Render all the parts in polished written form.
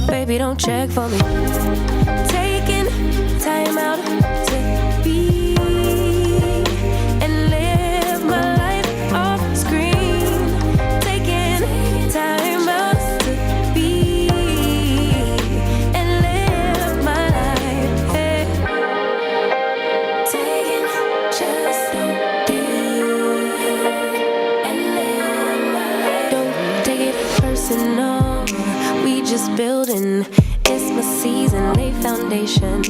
Baby, don't check for me. Taking time out to be and live my life off screen. Taking time out to be and live my life. Hey. Taking just don't be and live my life. Don't take it personal. We just building. It's my season, lay foundation.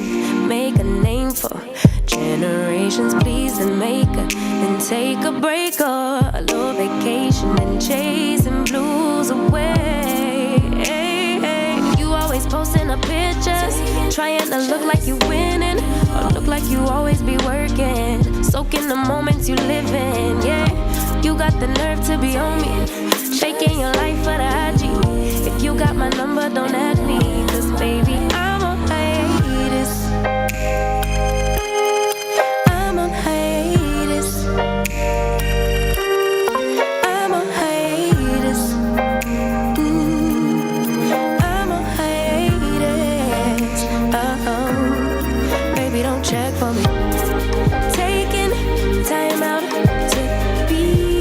Make a name for generations, please, and make a then take a break or a little vacation and chasing blues away. Hey, hey. You always posting up pictures, trying to look like you winning or look like you always be working. Soaking the moments you live in, yeah. You got the nerve to be on me, shaking your life for the IG. If you got my number, don't add me, 'cause baby, I'm on hiatus. I'm on hiatus. I'm on hiatus. I'm on hiatus. Baby, don't check for me. Taking time out to be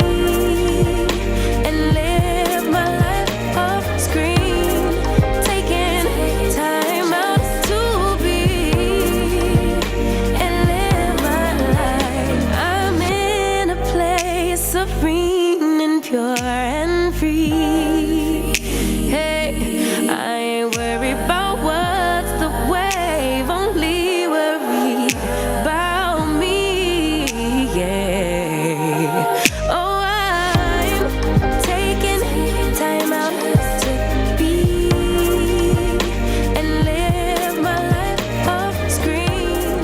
and live my life off screen. Taking time out to be and live my life. I'm in a place serene and pure and free. Hey, I ain't worried about what's the wave, only worry about me, yeah. Oh, I'm taking time out to be and live my life off screen.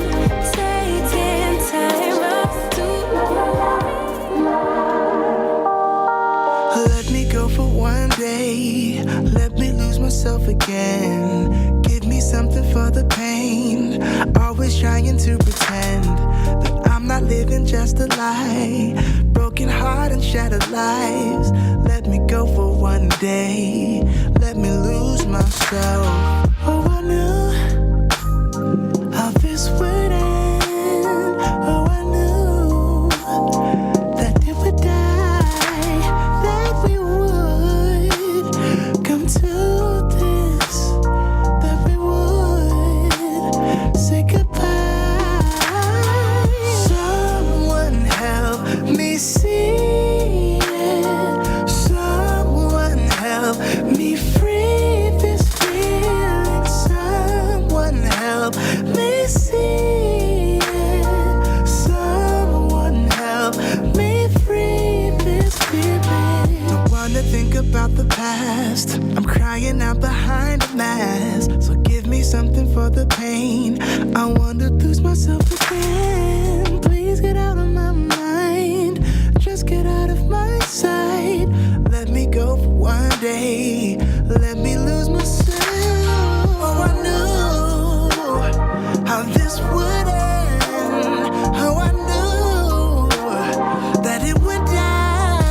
Taking time out to Let me go for one day. Let me lose myself again. Give me something for the pain. Always trying to pretend that I'm not living just a lie. Broken heart and shattered lives. Let me go for one day. Let me lose myself. Oh, I knew how this would end. Oh, I knew that it would die, that we would come to this, that we would say goodbye. Someone help me see it. Someone help me free this feeling. Someone help me see it. Someone help me free this feeling. Don't wanna think about the past. I'm crying out behind a mask. So give me something for the pain. I wanna lose myself again. Please get out of my mind. Just get out of my sight. Let me go for one day. Let me lose myself. Oh, I knew how this would end. Oh, I knew that it would die,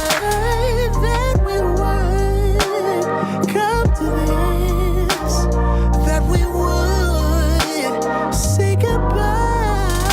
that we would come to this, that we would say goodbye.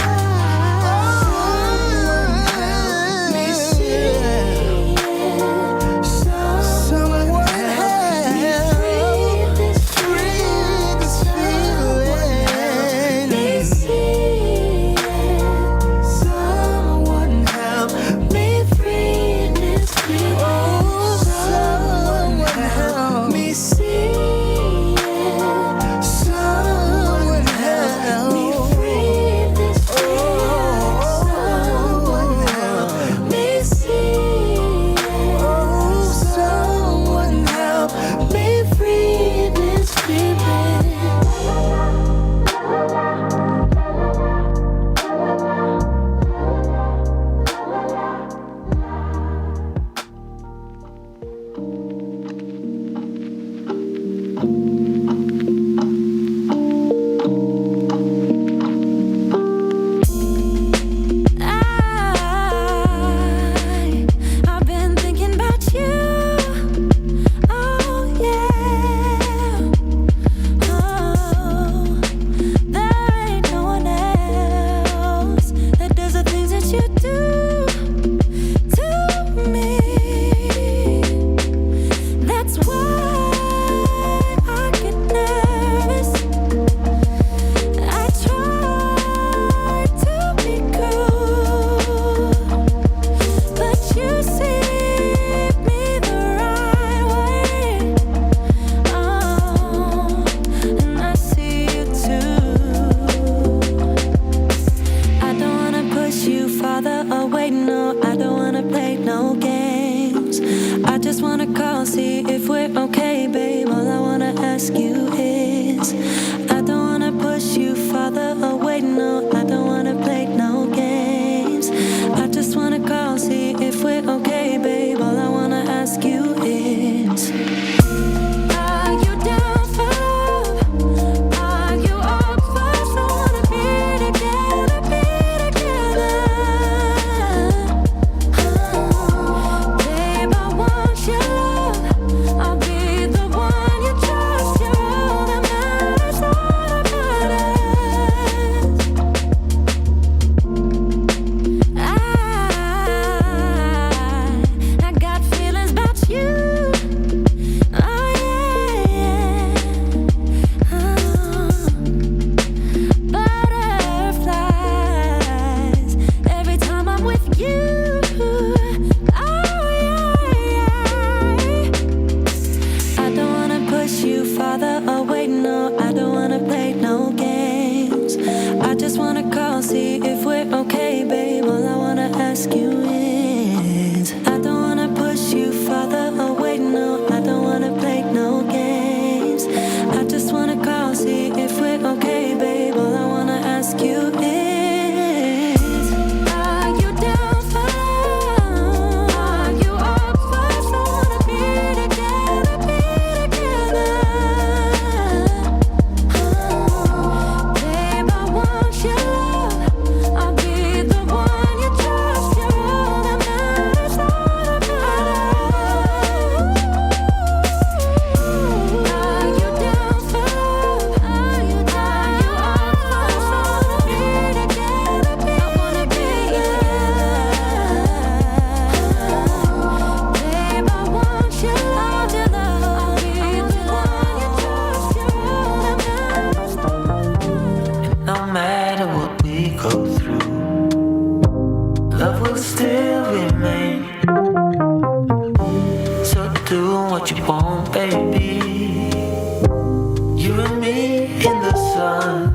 sun.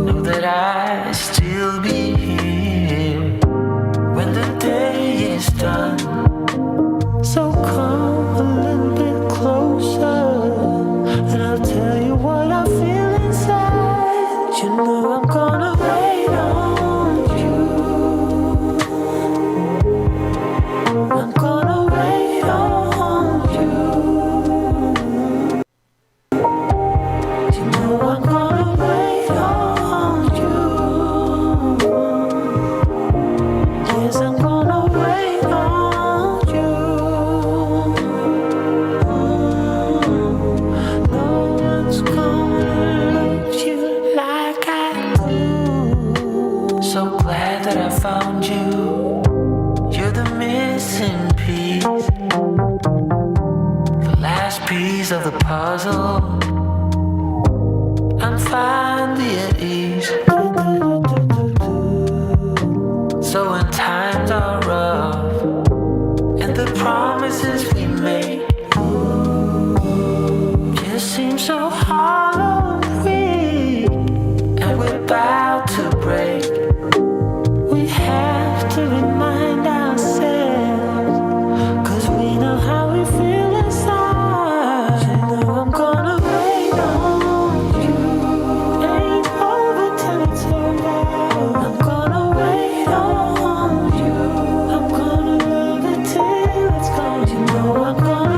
Know that I still be here when the day is done. So come a little bit closer, and I'll tell you what I feel inside. You know I'm gonna wait on you. I'm gonna wait on you. You know I'm gonna wait on you. Yes, I'm gonna wait on you. No one's gonna love you like I do. So glad that I found you. You're the missing piece, the last piece of the puzzle. I'm finally at ease. So when times are rough and the promises we made just seem so hollow and weak, and we're about to break, we have to remind ourselves, 'cause we know how we feel inside. You know I'm gonna wait on you. Ain't over till it's over. I'm gonna wait on you. I'm gonna love it till it's gone. You know I'm gonna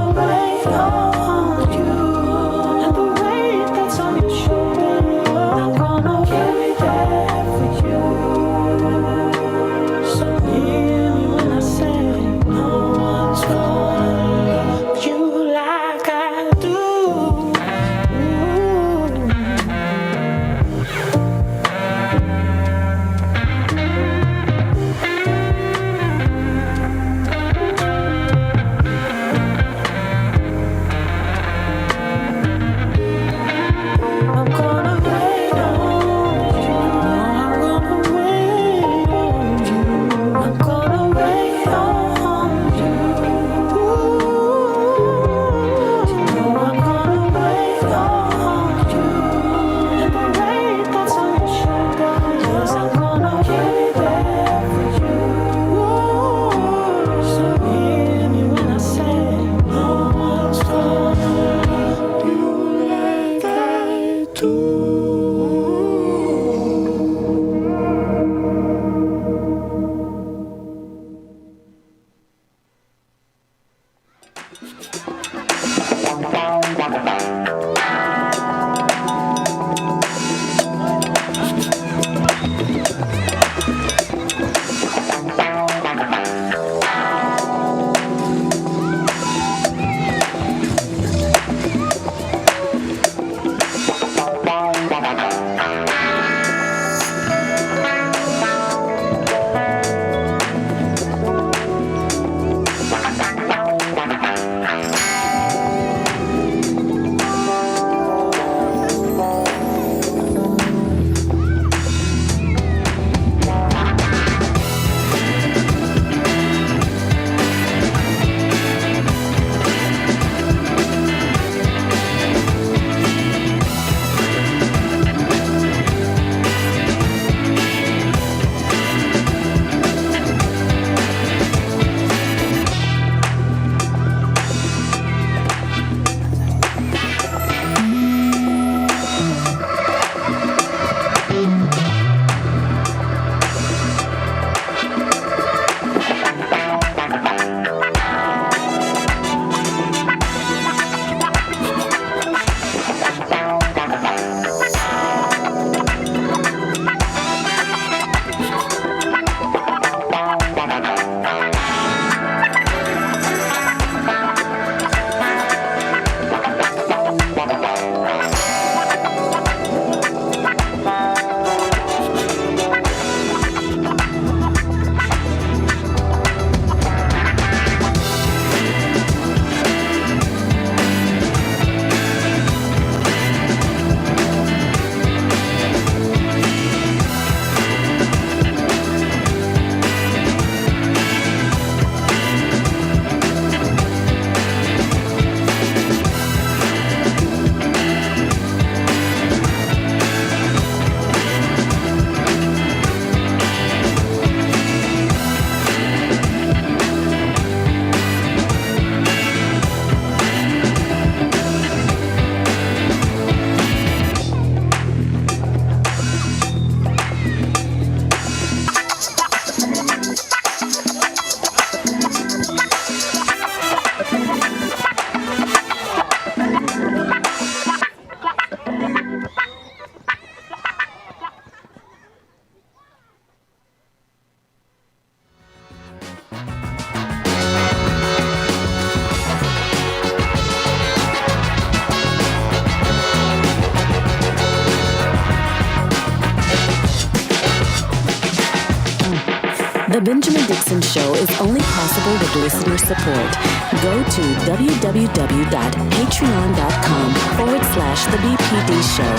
The Benjamin Dixon Show is only possible with listener support. Go to www.patreon.com/The BPD Show.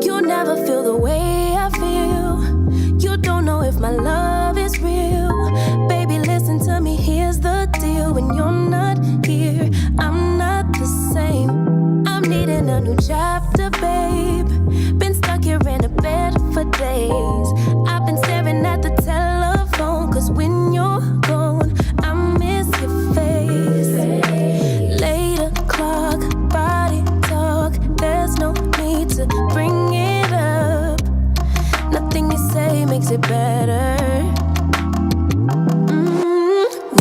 You'll never feel the way I feel. You don't know if my love is real. Baby, listen to me, here's the deal. When you're not here, I'm not the same. I'm needing a new chapter, babe. Been stuck here in a bed for days. I've been staring at the telephone, cause when you're gone, I miss your face. 8:00, body talk. There's no need to bring it up. Nothing you say makes it better.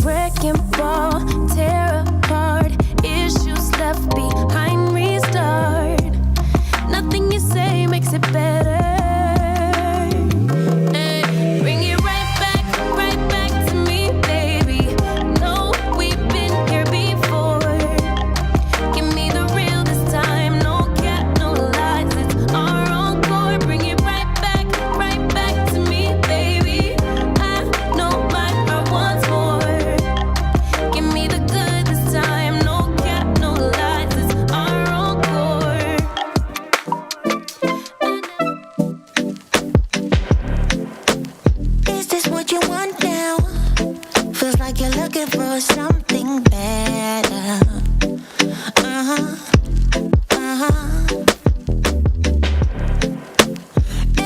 Wrecking ball, tear apart. Issues left behind, restart. Nothing you say makes it better. Hey, bring it right back to me, baby. No, we've been here before. Give me the real this time. No cap, no lies. It's our encore. Bring it right back to me, baby. I know my heart wants more. Give me the good this time. No cap, no lies. It's our encore. Is this what you want now? Feels like you're looking for something better.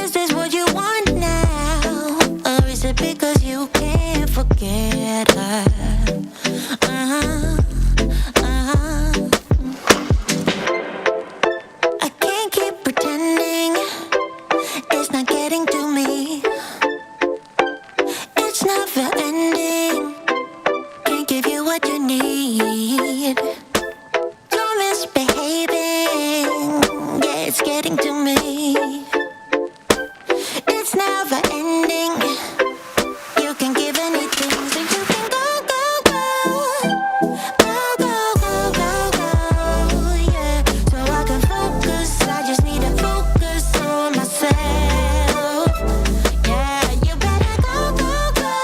Is this what you want now? Or is it because you can't forget her? I can't keep pretending it's not getting to me. It's never ending. Can't give you what you need. You're misbehaving. Yeah, it's getting to me. It's never ending. You can give anything, so you can go, go, go. Go, go, go, go, go. Yeah, so I can focus. I just need to focus on myself. Yeah, you better go, go, go.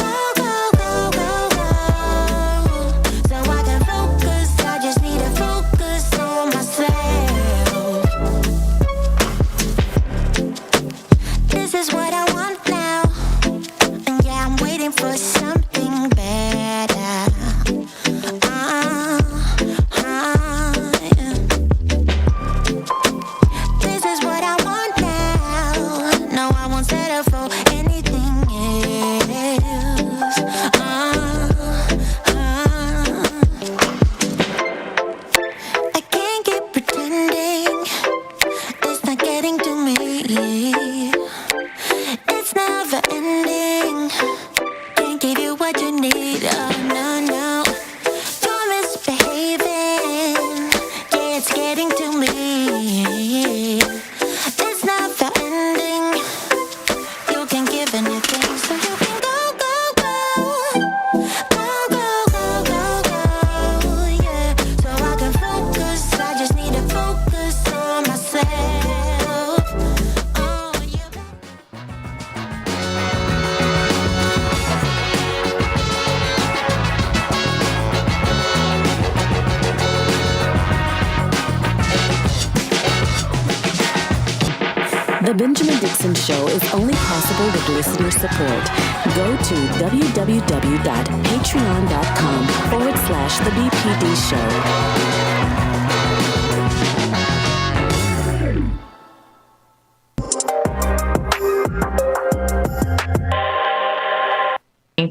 Go, go, go, go, go. So I can focus. I just need to focus on myself. This is what I want now. And yeah, I'm waiting for something better. Yeah. This is what I want now. No, I won't settle for anything else. I can't keep pretending it's not getting to me. It's never ending. Can't give you what you need. Oh no, no. You're misbehaving. Yeah, it's getting to me. It's never ending. You can give anything, so you can go, go, go. Go, go, go, go, go. Yeah, so I can focus. I just need to focus on myself. Oh, you The Benjamin Dixon Show is only possible with listener support. Go to www.patreon.com/The BPD Show.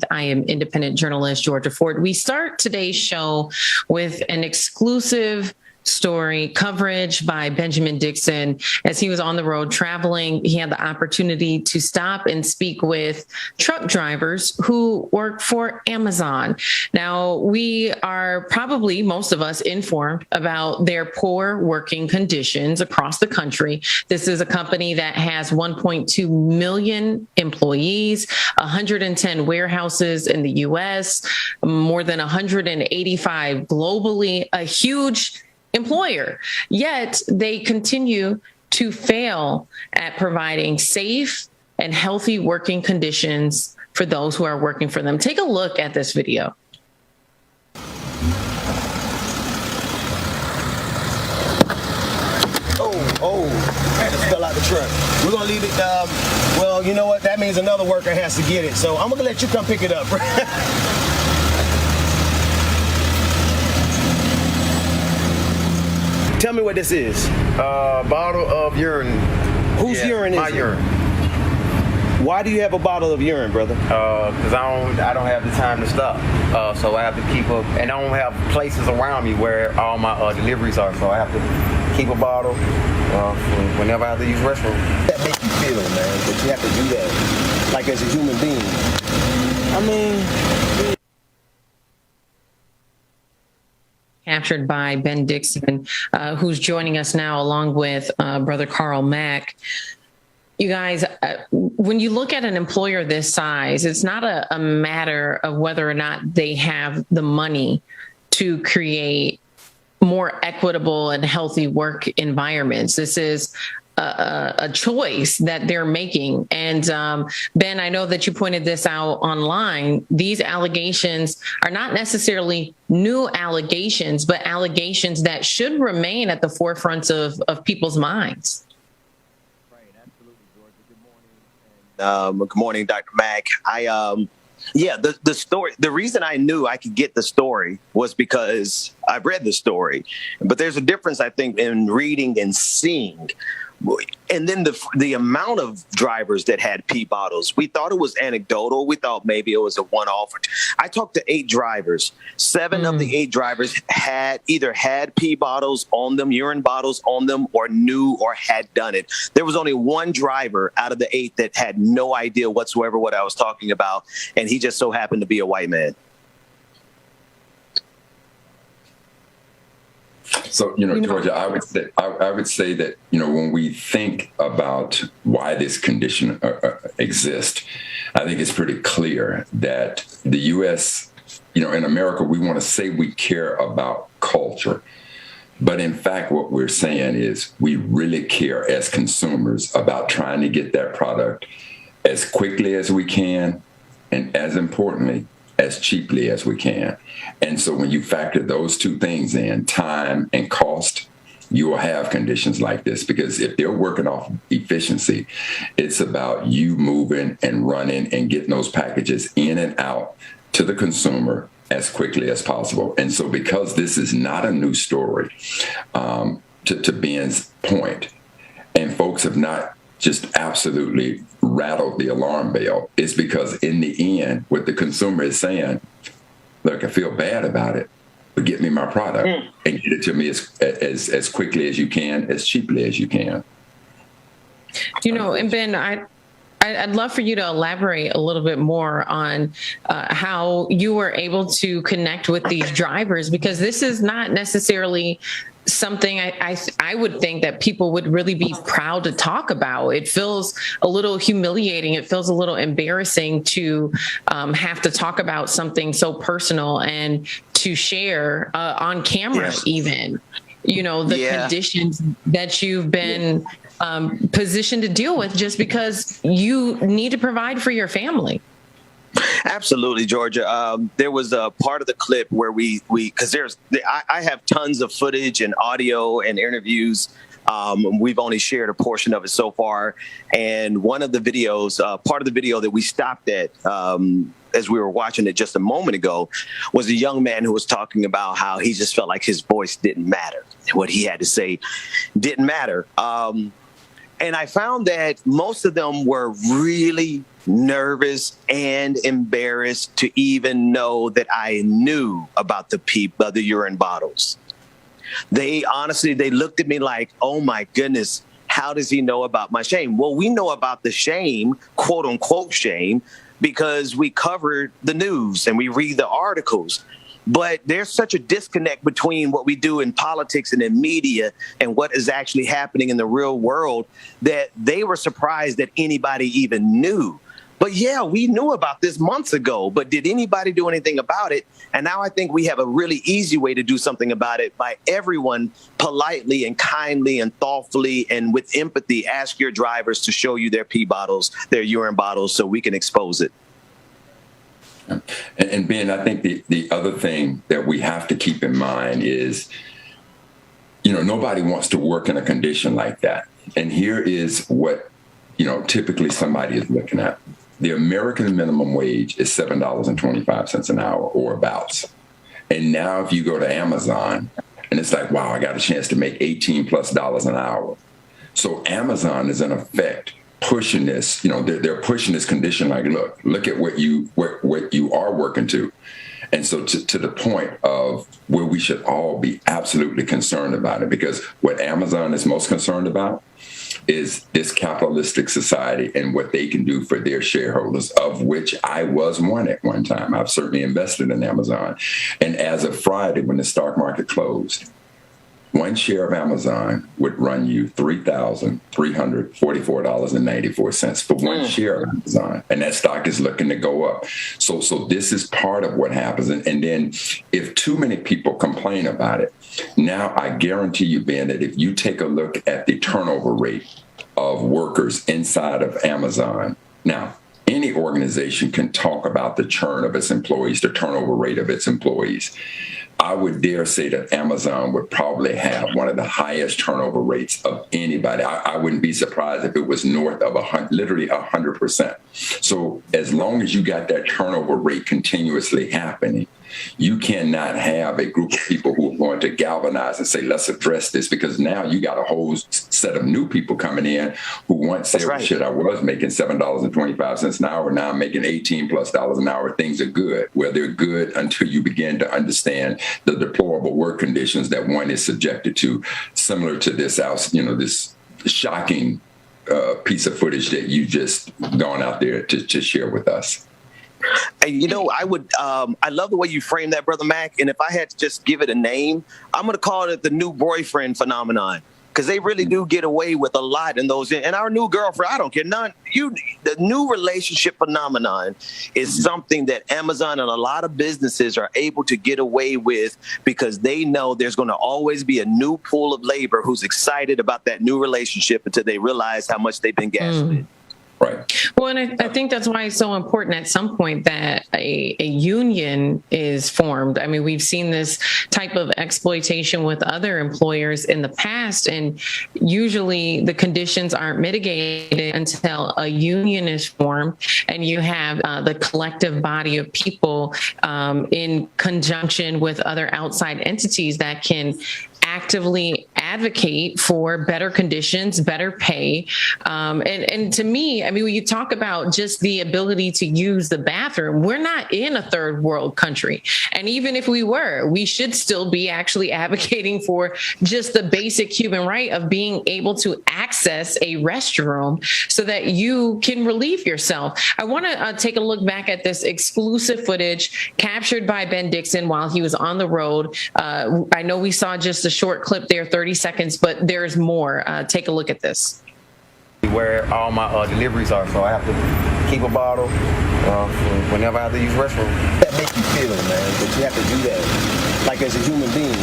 I am independent journalist Georgia Ford. We start today's show with an exclusive story coverage by Benjamin Dixon. As he was on the road traveling, he had the opportunity to stop and speak with truck drivers who work for Amazon. Now, we are probably, most of us, informed about their poor working conditions across the country. This is a company that has 1.2 million employees, 110 warehouses in the U.S., more than 185 globally, a huge employer. Yet they continue to fail at providing safe and healthy working conditions for those who are working for them. Take a look at this video. I just fell out the truck. We're gonna leave it. Well, you know what? That means another worker has to get it. So I'm gonna let you come pick it up. Tell me what this is. Bottle of urine. Whose urine is my it? urine. Why do you have a bottle of urine, brother? Because I don't have the time to stop. So I have to keep up, and I don't have places around me where all my deliveries are. So I have to keep a bottle for whenever I have to use the restroom. That make you feel, man, that you have to do that, like as a human being. I mean. Captured by Ben Dixon, who's joining us now along with Brother Carl Mack. You guys, when you look at an employer this size, it's not a matter of whether or not they have the money to create more equitable and healthy work environments. This is a choice that they're making. And Ben, I know that you pointed this out online. These allegations are not necessarily new allegations, but allegations that should remain at the forefront of people's minds. Good morning, Dr. Mack. The story, the reason I knew I could get the story was because I've read the story. But there's a difference, I think, in reading and seeing. And then the amount of drivers that had pee bottles, we thought it was anecdotal. We thought maybe it was a one-off. I talked to 8 drivers. 7 of the 8 drivers had pee bottles on them, urine bottles on them, or knew or had done it. There was only one driver out of the 8 that had no idea whatsoever what I was talking about, and he just so happened to be a white man. So, Georgia, I would say that, when we think about why this condition exists, I think it's pretty clear that the U.S., in America, we want to say we care about culture. But in fact, what we're saying is we really care as consumers about trying to get that product as quickly as we can, and as importantly, as cheaply as we can. And so when you factor those two things in, time and cost, you will have conditions like this, because if they're working off efficiency, it's about you moving and running and getting those packages in and out to the consumer as quickly as possible. And so because this is not a new story, to Ben's point, and folks have not just absolutely rattled the alarm bell, is because in the end, what the consumer is saying, look, I feel bad about it, but get me my product and get it to me as quickly as you can, as cheaply as you can. And Ben, I'd love for you to elaborate a little bit more on how you were able to connect with these drivers, because this is not necessarily something I would think that people would really be proud to talk about. It feels a little humiliating. It feels a little embarrassing to have to talk about something so personal and to share on camera, even, the conditions that you've been positioned to deal with just because you need to provide for your family. Absolutely, Georgia. There was a part of the clip where because I have tons of footage and audio and interviews. We've only shared a portion of it so far. And one of the videos, part of the video that we stopped at as we were watching it just a moment ago, was a young man who was talking about how he just felt like his voice didn't matter. What he had to say didn't matter. And I found that most of them were really nervous and embarrassed to even know that I knew about the urine bottles. They honestly, they looked at me like, oh my goodness, how does he know about my shame? Well, we know about the shame, quote unquote shame, because we covered the news and we read the articles. But there's such a disconnect between what we do in politics and in media and what is actually happening in the real world that they were surprised that anybody even knew. But yeah, we knew about this months ago, but did anybody do anything about it? And now I think we have a really easy way to do something about it by everyone politely and kindly and thoughtfully and with empathy ask your drivers to show you their pee bottles, their urine bottles, so we can expose it. And Ben, I think the other thing that we have to keep in mind is, nobody wants to work in a condition like that. And here is what, typically somebody is looking at. The American minimum wage is $7.25 an hour or abouts. And now if you go to Amazon and it's like, wow, I got a chance to make $18+ an hour. So Amazon is in effect pushing this, they're pushing this condition like, look at what you are working to. And so to the point of where we should all be absolutely concerned about it, because what Amazon is most concerned about is this capitalistic society and what they can do for their shareholders, of which I was one at one time. I've certainly invested in Amazon. And as of Friday, when the stock market closed, one share of Amazon would run you $3,344.94 for one share of Amazon. And that stock is looking to go up. So this is part of what happens. And then if too many people complain about it, now I guarantee you, Ben, that if you take a look at the turnover rate of workers inside of Amazon, now, any organization can talk about the churn of its employees, the turnover rate of its employees. I would dare say that Amazon would probably have one of the highest turnover rates of anybody. I wouldn't be surprised if it was north of literally 100%. So as long as you got that turnover rate continuously happening, you cannot have a group of people who are going to galvanize and say, let's address this, because now you got a whole set of new people coming in who once said, well, shit, I was making $7.25 an hour. Now I'm making $18+ an hour. Things are good. Well, they're good until you begin to understand the deplorable work conditions that one is subjected to, similar to this this shocking piece of footage that you just gone out there to share with us. And, I love the way you frame that, Brother Mac. And if I had to just give it a name, I'm going to call it the new boyfriend phenomenon, because they really do get away with a lot in those. And our new girlfriend, I don't care. The new relationship phenomenon is something that Amazon and a lot of businesses are able to get away with, because they know there's going to always be a new pool of labor who's excited about that new relationship until they realize how much they've been gaslit. Right. Well, and I think that's why it's so important at some point that a union is formed. I mean, we've seen this type of exploitation with other employers in the past, and usually the conditions aren't mitigated until a union is formed and you have the collective body of people in conjunction with other outside entities that can actively advocate for better conditions, better pay. And to me, I mean, when you talk about just the ability to use the bathroom, we're not in a third world country. And even if we were, we should still be actually advocating for just the basic human right of being able to access a restroom so that you can relieve yourself. I want to take a look back at this exclusive footage captured by Ben Dixon while he was on the road. I know we saw just a short clip there, 30 seconds, but there's more. Take a look at this. Where all my deliveries are, so I have to keep a bottle for whenever I have to use restroom. That make you feel, man, that you have to do that, like as a human being.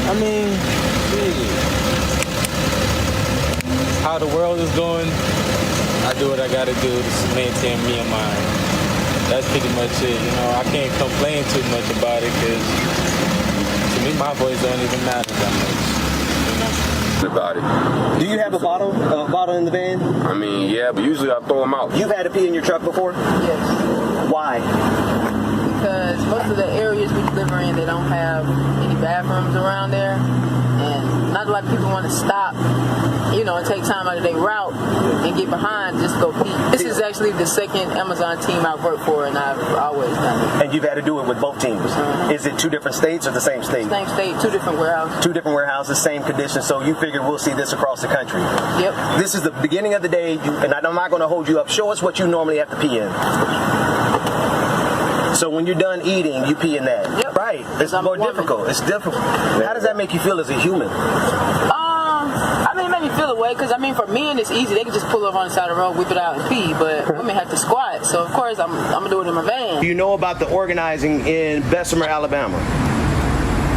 I mean, how the world is going, I do what I gotta do to maintain me and mine. That's pretty much it. I can't complain too much about it, because to me, my voice don't even matter that much. About it. Do you have a bottle in the van? I mean, yeah, but usually I throw them out. You've had to pee in your truck before? Yes. Why? Because most of the areas we deliver in, they don't have any bathrooms around there. And not a lot of people want to stop, and take time out of their route and get behind just to go pee. This is actually the second Amazon team I've worked for, and I've always done it. And you've had to do it with both teams. Is it 2 different states or the same state? Same state, 2 different warehouses. 2 different warehouses, same conditions. So you figure we'll see this across the country. Yep. This is the beginning of the day, and I'm not going to hold you up. Show us what you normally have to pee in. So when you're done eating, you pee in that. Yep. Right. It's more difficult. It's difficult. How does that make you feel as a human? It made me feel away because for men it's easy. They can just pull up on the side of the road, whip it out, and pee. But women have to squat. So of course I'm gonna do it in my van. Do you know about the organizing in Bessemer, Alabama?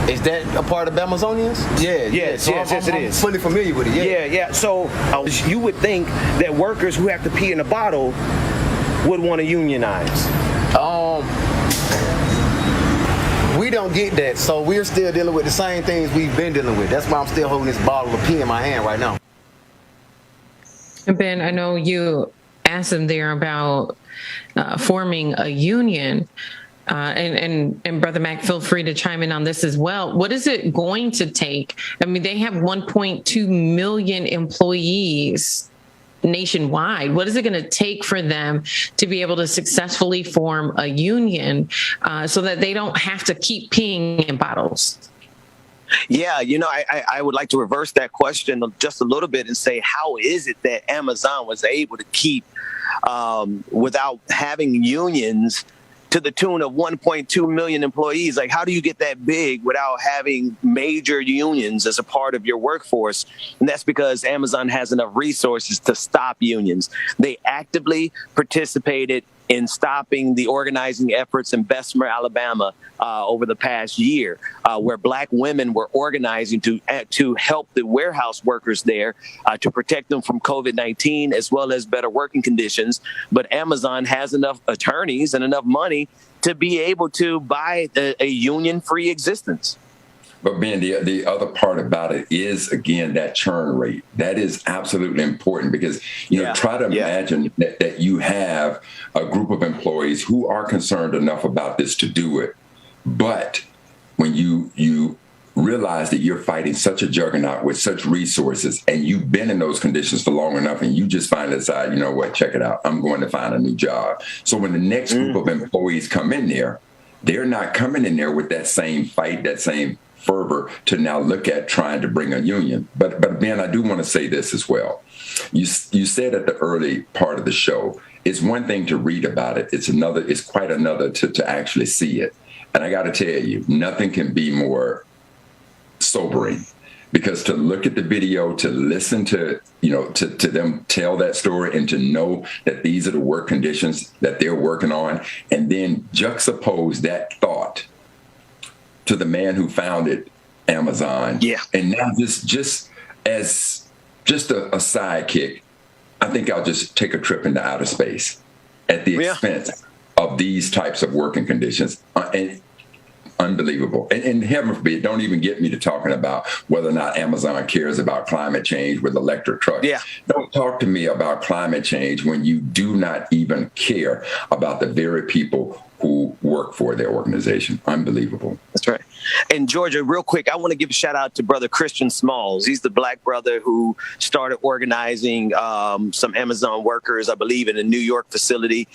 Is that a part of Amazonians? Yeah. Yes, So yes, it is. I'm fully familiar with it. Yeah. So you would think that workers who have to pee in a bottle would want to unionize. We don't get that, so we're still dealing with the same things we've been dealing with. That's why I'm still holding this bottle of pee in my hand right now. Ben, I know you asked him there about forming a union. And Brother Mac, feel free to chime in on this as well. What is it going to take? They have 1.2 million employees nationwide. What is it going to take for them to be able to successfully form a union so that they don't have to keep peeing in bottles? Yeah, I would like to reverse that question just a little bit and say, how is it that Amazon was able to keep without having unions to the tune of 1.2 million employees? Like, how do you get that big without having major unions as a part of your workforce? And that's because Amazon has enough resources to stop unions. They actively participated in stopping the organizing efforts in Bessemer, Alabama, over the past year, where Black women were organizing to help the warehouse workers there to protect them from COVID-19 as well as better working conditions. But Amazon has enough attorneys and enough money to be able to buy a union-free existence. But Ben, the other part about it is, again, that churn rate. That is absolutely important because, try to imagine that you have a group of employees who are concerned enough about this to do it. But when you realize that you're fighting such a juggernaut with such resources and you've been in those conditions for long enough and you just finally decide, check it out, I'm going to find a new job. So when the next group of employees come in there, they're not coming in there with that same fight, that same fervor to now look at trying to bring a union. But Ben, I do want to say this as well. You said at the early part of the show, it's one thing to read about it. It's quite another to actually see it. And I got to tell you, nothing can be more sobering because to look at the video, to listen to them tell that story and to know that these are the work conditions that they're working on, and then juxtapose that thought to the man who founded Amazon. Yeah. And now just as a sidekick, I think I'll just take a trip into outer space at the expense of these types of working conditions. And unbelievable. And heaven forbid, don't even get me to talking about whether or not Amazon cares about climate change with electric trucks. Yeah. Don't talk to me about climate change when you do not even care about the very people who work for their organization. Unbelievable. That's right. And Georgia, real quick, I want to give a shout out to brother Christian Smalls. He's the Black brother who started organizing some Amazon workers, I believe, in a New York facility,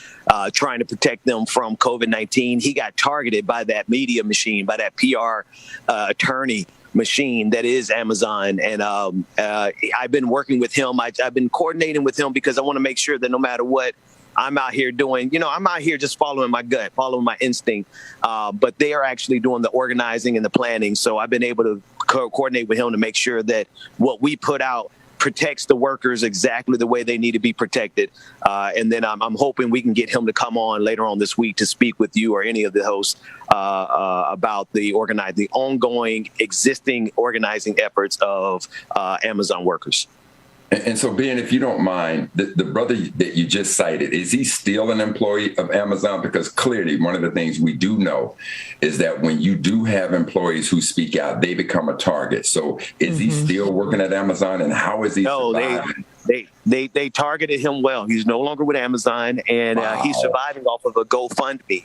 trying to protect them from COVID-19. He got targeted by that media machine, by that PR attorney machine that is Amazon. And I've been working with him. I've been coordinating with him because I want to make sure that no matter what I'm out here doing, I'm out here just following my gut, following my instinct. But they are actually doing the organizing and the planning. So I've been able to coordinate with him to make sure that what we put out protects the workers exactly the way they need to be protected. And then I'm hoping we can get him to come on later on this week to speak with you or any of the hosts about the ongoing existing organizing efforts of Amazon workers. And so, Ben, if you don't mind, the brother that you just cited, is he still an employee of Amazon? Because clearly one of the things we do know is that when you do have employees who speak out, they become a target. So is he still working at Amazon, and how is he surviving They targeted him well. He's no longer with Amazon, and he's surviving off of a GoFundMe.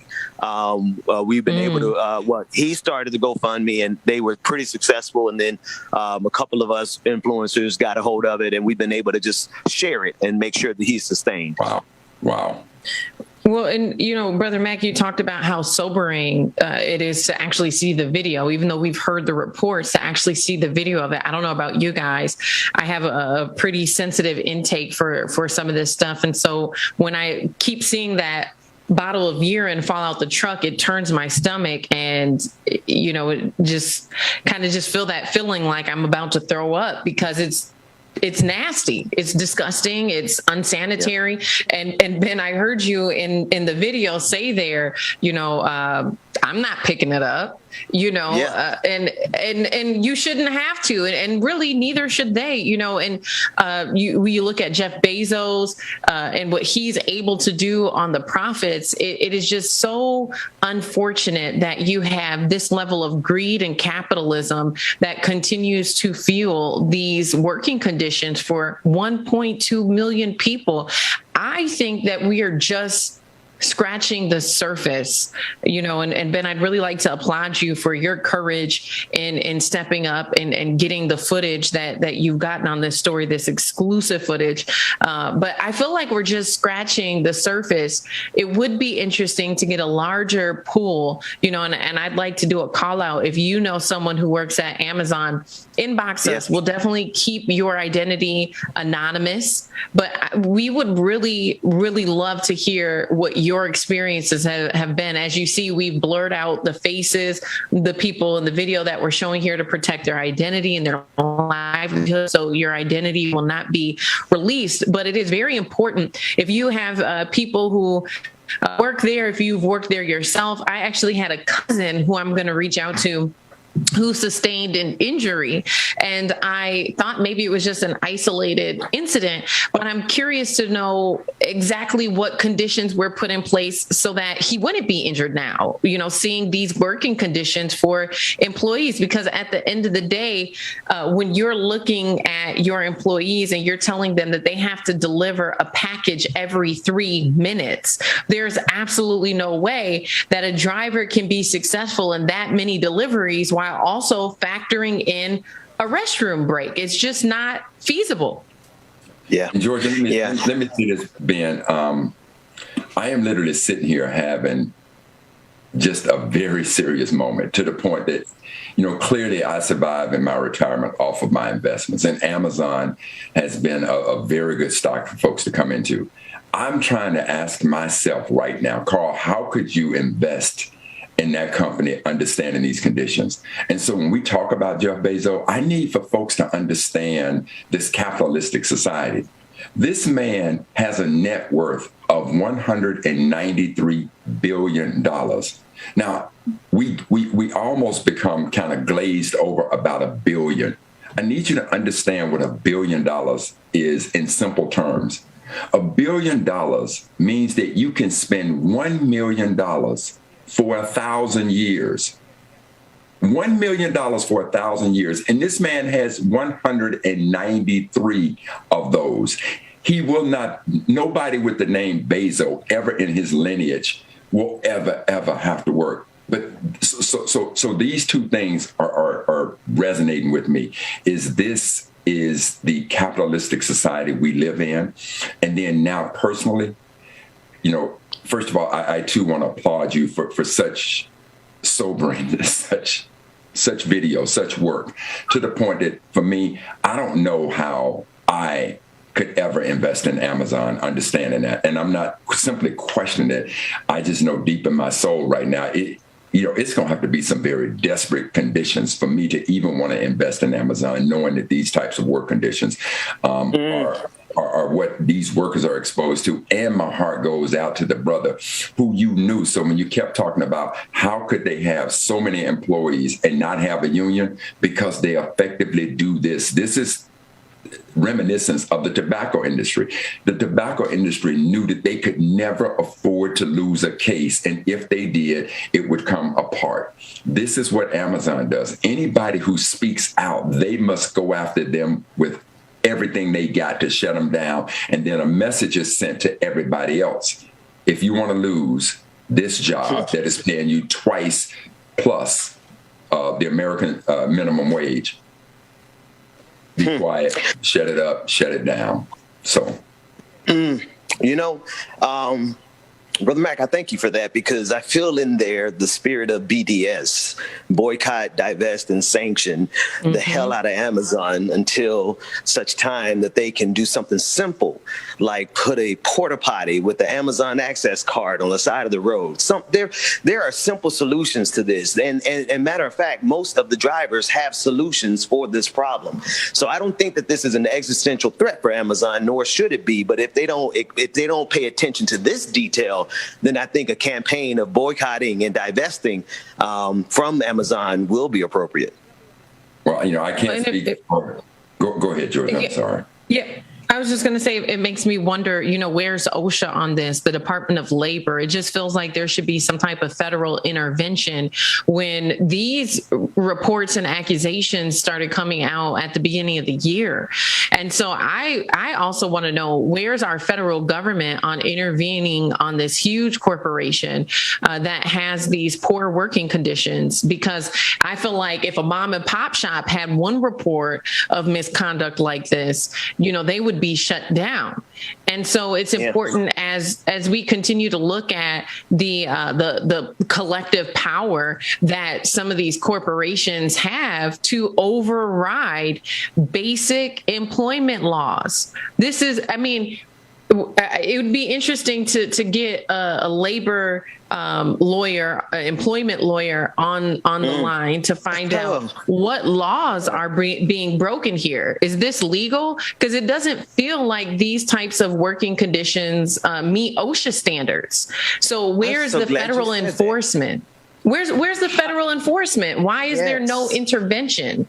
We've been able to. He started the GoFundMe, and they were pretty successful. And then a couple of us influencers got a hold of it, and we've been able to just share it and make sure that he's sustained. Wow. Well, and, Brother Mac, you talked about how sobering it is to actually see the video, even though we've heard the reports, to actually see the video of it. I don't know about you guys. I have a pretty sensitive intake for some of this stuff. And so when I keep seeing that bottle of urine fall out the truck, it turns my stomach, and it just kind of feel that feeling like I'm about to throw up, because it's nasty, it's disgusting, it's unsanitary. Yeah. And Ben, I heard you in the video say there, I'm not picking it up, and you shouldn't have to, and really neither should they, and you look at Jeff Bezos and what he's able to do on the profits. It is just so unfortunate that you have this level of greed and capitalism that continues to fuel these working conditions for 1.2 million people. I think that we are just scratching the surface, and Ben, I'd really like to applaud you for your courage in stepping up and getting the footage that you've gotten on this story, this exclusive footage. But I feel like we're just scratching the surface. It would be interesting to get a larger pool, and I'd like to do a call out. If you know someone who works at Amazon, inbox us. We'll definitely keep your identity anonymous, but we would really, really love to hear what your experiences have been. As you see, we've blurred out the faces, the people in the video that we're showing here to protect their identity and their livelihood, so your identity will not be released. But it is very important, if you have people who work there, if you've worked there yourself. I actually had a cousin who I'm going to reach out to, who sustained an injury, and I thought maybe it was just an isolated incident, but I'm curious to know exactly what conditions were put in place so that he wouldn't be injured now, seeing these working conditions for employees, because at the end of the day, when you're looking at your employees and you're telling them that they have to deliver a package every 3 minutes, there's absolutely no way that a driver can be successful in that many deliveries while also factoring in a restroom break. It's just not feasible. Yeah. George, let me see this, Ben. I am literally sitting here having just a very serious moment, to the point that, clearly I survived in my retirement off of my investments, and Amazon has been a very good stock for folks to come into. I'm trying to ask myself right now, Carl, how could you invest in that company understanding these conditions? And so when we talk about Jeff Bezos, I need for folks to understand this capitalistic society. This man has a net worth of $193 billion. Now, we almost become kind of glazed over about $1 billion. I need you to understand what $1 billion is in simple terms. $1 billion means that you can spend $1 million for 1,000 years. $1 million for 1,000 years. And this man has 193 of those. He will not, nobody with the name Bezos ever in his lineage will ever have to work. But so these two things are resonating with me. This is the capitalistic society we live in. And then now personally, first of all, I too want to applaud you for such sobering, such video, such work, to the point that for me, I don't know how I could ever invest in Amazon, understanding that. And I'm not simply questioning it. I just know deep in my soul right now, it's going to have to be some very desperate conditions for me to even want to invest in Amazon, knowing that these types of work conditions are what these workers are exposed to. And my heart goes out to the brother who you knew. So when you kept talking about how could they have so many employees and not have a union, because they effectively do this. This is reminiscence of the tobacco industry. The tobacco industry knew that they could never afford to lose a case, and if they did, it would come apart. This is what Amazon does. Anybody who speaks out, they must go after them with everything they got to shut them down. And then a message is sent to everybody else. If you want to lose this job that is paying you twice plus the American minimum wage, be quiet, shut it up, shut it down. So, Brother Mac, I thank you for that, because I feel in there the spirit of BDS, boycott, divest, and sanction the hell out of Amazon until such time that they can do something simple, like put a porta potty with the Amazon access card on the side of the road. There are simple solutions to this. And matter of fact, most of the drivers have solutions for this problem. So I don't think that this is an existential threat for Amazon, nor should it be. But if they don't pay attention to this detail, then I think a campaign of boycotting and divesting from Amazon will be appropriate. Well, I can't speak for. Go ahead, George. I'm sorry. Yeah. I was just going to say, it makes me wonder, where's OSHA on this, the Department of Labor? It just feels like there should be some type of federal intervention when these reports and accusations started coming out at the beginning of the year. And so I also want to know, where's our federal government on intervening on this huge corporation that has these poor working conditions? Because I feel like if a mom and pop shop had one report of misconduct like this, they would be shut down. And so it's important as we continue to look at the collective power that some of these corporations have to override basic employment laws. This is, it would be interesting to get a labor lawyer, employment lawyer on the line to find out what laws are being broken here. Is this legal? Because it doesn't feel like these types of working conditions meet OSHA standards. So where's the federal enforcement? Where's the federal enforcement? Why is there no intervention?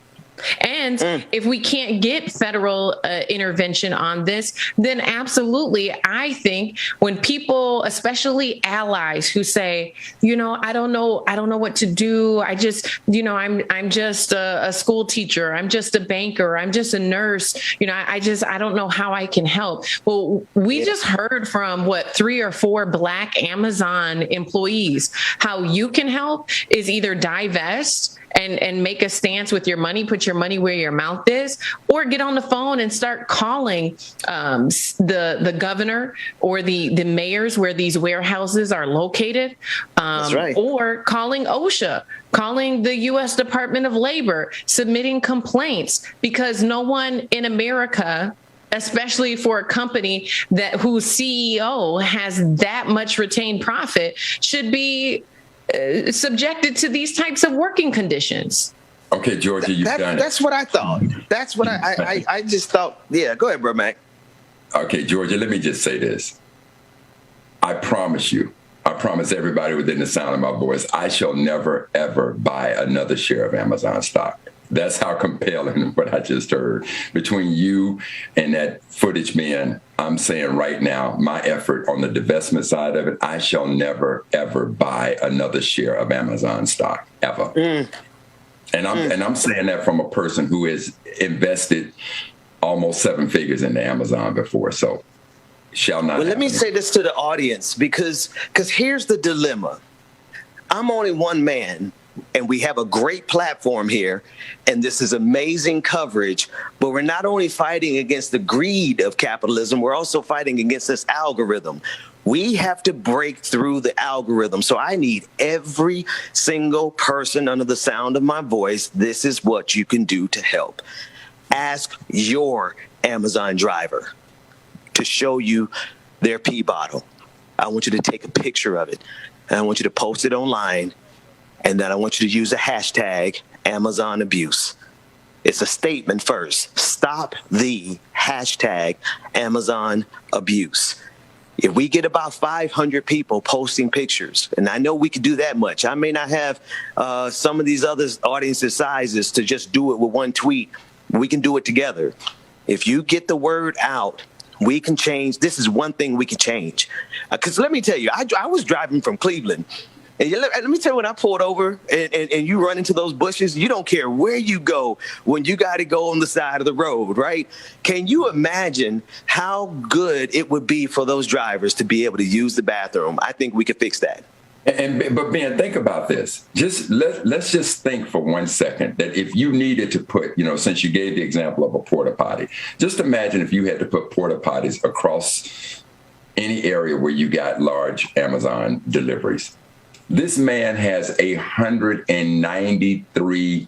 And if we can't get federal intervention on this, then absolutely, I think when people, especially allies who say, I don't know what to do. I just, I'm just a school teacher. I'm just a banker. I'm just a nurse. I don't know how I can help. Well, we just heard from 3 or 4 Black Amazon employees. How you can help is either divest and make a stance with your money, put your money where your mouth is, or get on the phone and start calling the governor or the mayors where these warehouses are located. That's right. Or calling OSHA, calling the U.S. Department of Labor, submitting complaints, because no one in America, especially for a company whose CEO has that much retained profit, should be subjected to these types of working conditions. Okay, Georgia, you've done it. That's what I thought. That's what I just thought. Yeah, go ahead, bro, Mac. Okay, Georgia, let me just say this. I promise everybody within the sound of my voice, I shall never, ever buy another share of Amazon stock. That's how compelling what I just heard. Between you and that footage man, I'm saying right now, my effort on the divestment side of it, I shall never, ever buy another share of Amazon stock, ever. And I'm saying that from a person who has invested almost 7 figures into Amazon before. So shall not. Well, let me say this to the audience, because here's the dilemma. I'm only one man, and we have a great platform here, and this is amazing coverage, but we're not only fighting against the greed of capitalism, we're also fighting against this algorithm. We have to break through the algorithm. So I need every single person under the sound of my voice. This is what you can do to help. Ask your Amazon driver to show you their pee bottle. I want you to take a picture of it, and I want you to post it online. And then I want you to use a hashtag Amazon abuse. It's a statement first. Stop the hashtag Amazon abuse. If we get about 500 people posting pictures, and I know we could do that much. I may not have some of these other audiences' sizes to just do it with one tweet. We can do it together. If you get the word out, we can change. This is one thing we can change. Because let me tell you, I was driving from Cleveland, And let me tell you, when I pulled over and you run into those bushes, you don't care where you go when you got to go on the side of the road, right? Can you imagine how good it would be for those drivers to be able to use the bathroom? I think we could fix that. But Ben, think about this. Let's just think for 1 second that if you needed to put, since you gave the example of a porta potty, just imagine if you had to put porta potties across any area where you got large Amazon deliveries. This man has $193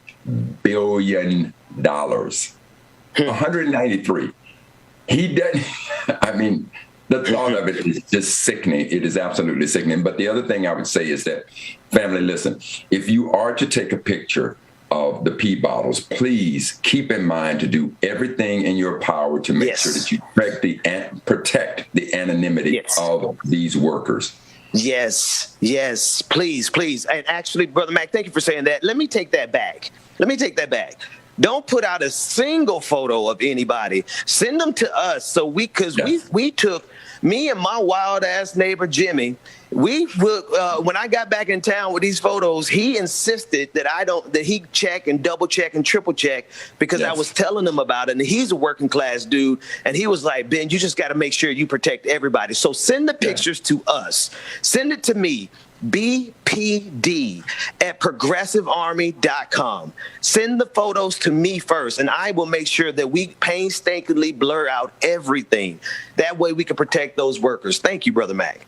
billion. 193. He doesn't. I mean, the thought of it is just sickening. It is absolutely sickening. But the other thing I would say is that, family, listen, if you are to take a picture of the pee bottles, please keep in mind to do everything in your power to make sure that you protect the anonymity of these workers. Yes, please. And actually, Brother Mac, thank you for saying that. Let me take that back. Don't put out a single photo of anybody. Send them to us we took, me and my wild ass neighbor Jimmy, when I got back in town with these photos, he insisted that he check and double check and triple check because I was telling him about it. And he's a working class dude. And he was like, Ben, you just got to make sure you protect everybody. So send the pictures to us. Send it to me. bpd@progressivearmy.com. Send the photos to me first, and I will make sure that we painstakingly blur out everything. That way we can protect those workers. Thank you, Brother Mac.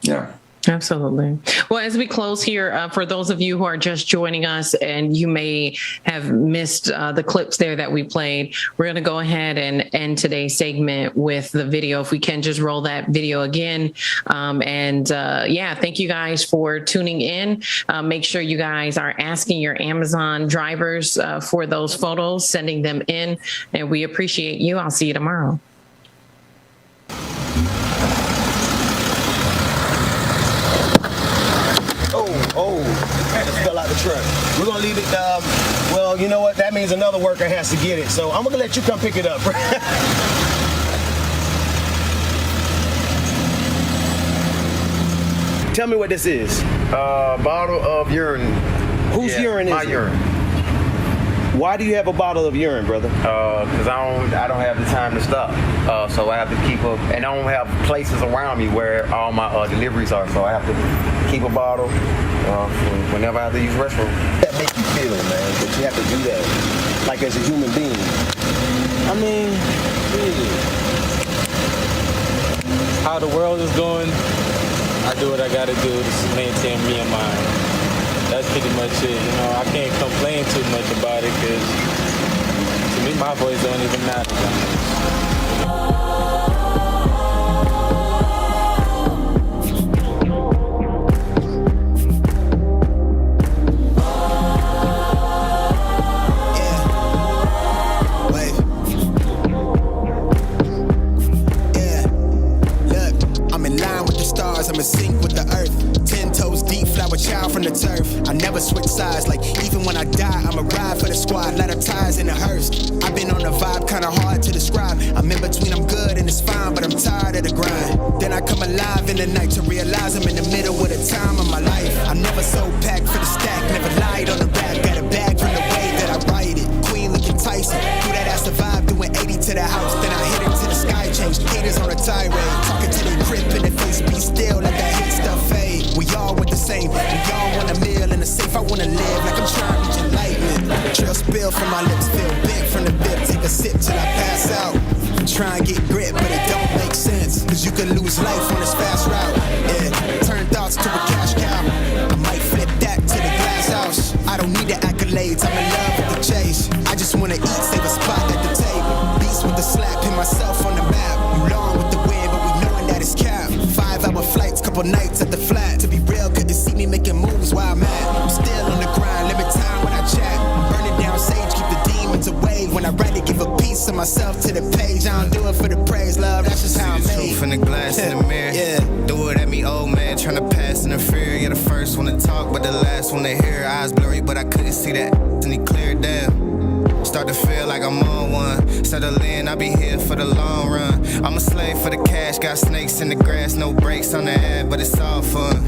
Yeah. Absolutely. Well, as we close here, for those of you who are just joining us and you may have missed the clips there that we played, we're going to go ahead and end today's segment with the video. If we can just roll that video again. Thank you guys for tuning in. Make sure you guys are asking your Amazon drivers for those photos, sending them in, and we appreciate you. I'll see you tomorrow. Just fell out the truck. We're going to leave it. Well, you know what? That means another worker has to get it. So I'm going to let you come pick it up. Tell me what this is. Bottle of urine. Whose urine is it? My urine. Why do you have a bottle of urine, brother? Because I don't have the time to stop. So I have to keep up, and I don't have places around me where all my deliveries are. So I have to keep a bottle whenever I have to use restroom. That make you feel, man, that you have to do that, like as a human being. I mean, how the world is going, I do what I gotta do to maintain me and mine. That's pretty much it. I can't complain too much about it because to me, my voice don't even matter. I'm in sync with the earth. 10 toes deep, flower child from the turf. I never switch sides, like even when I die, I'ma ride for the squad, light up tires in the hearse. I've been on the vibe, kinda hard to describe. I'm in between, I'm good and it's fine, but I'm tired of the grind. Then I come alive in the night to realize I'm in the middle of the time of my life. I'm never so packed for the stack, never lied on the rap. Got a bag from the way that I write it. Queen looking Tyson, through that ass survive, doing 80 to the house. Then I hit it to the sky, change haters on a tirade. Talking to their grip in the face, be still, let that hate stuff fade. We all want the same, we all want a meal in the safe. I wanna live like I'm trying to reach enlightenment. Trail spill from my lips, feel big from the bib. Take a sip till I pass out. Try and get grit, but it don't make sense. Cause you can lose life on this fast route. Yeah, turn thoughts to a cash cow. I might flip that to the glass house. I don't need the accolades, I'm in love with the chase. I just wanna eat, save a spot at the table. Beats with the slap, pin myself on the map. You long with the wind, but we knowing that it's cap. 5-hour flights, couple nights at the flat. To be real, couldn't see me making moves while I'm at. I'm still on the grind, limit time when I chat. Burning down sage, keep the demons away. When I write it, give a piece of myself to the page. I don't do it for the praise, love, that's just how I'm made. Truth in the glass in the mirror. Yeah. Do it at me, old man, tryna pass in the fear. You're the first one to talk, but the last one to hear. Eyes blurry, but I couldn't see that, and he cleared down. Start to feel like I'm on one. Settle in, I'll be here for the long run. I'm a slave for the cash, got snakes in the grass, no brakes on the ad, but it's all fun.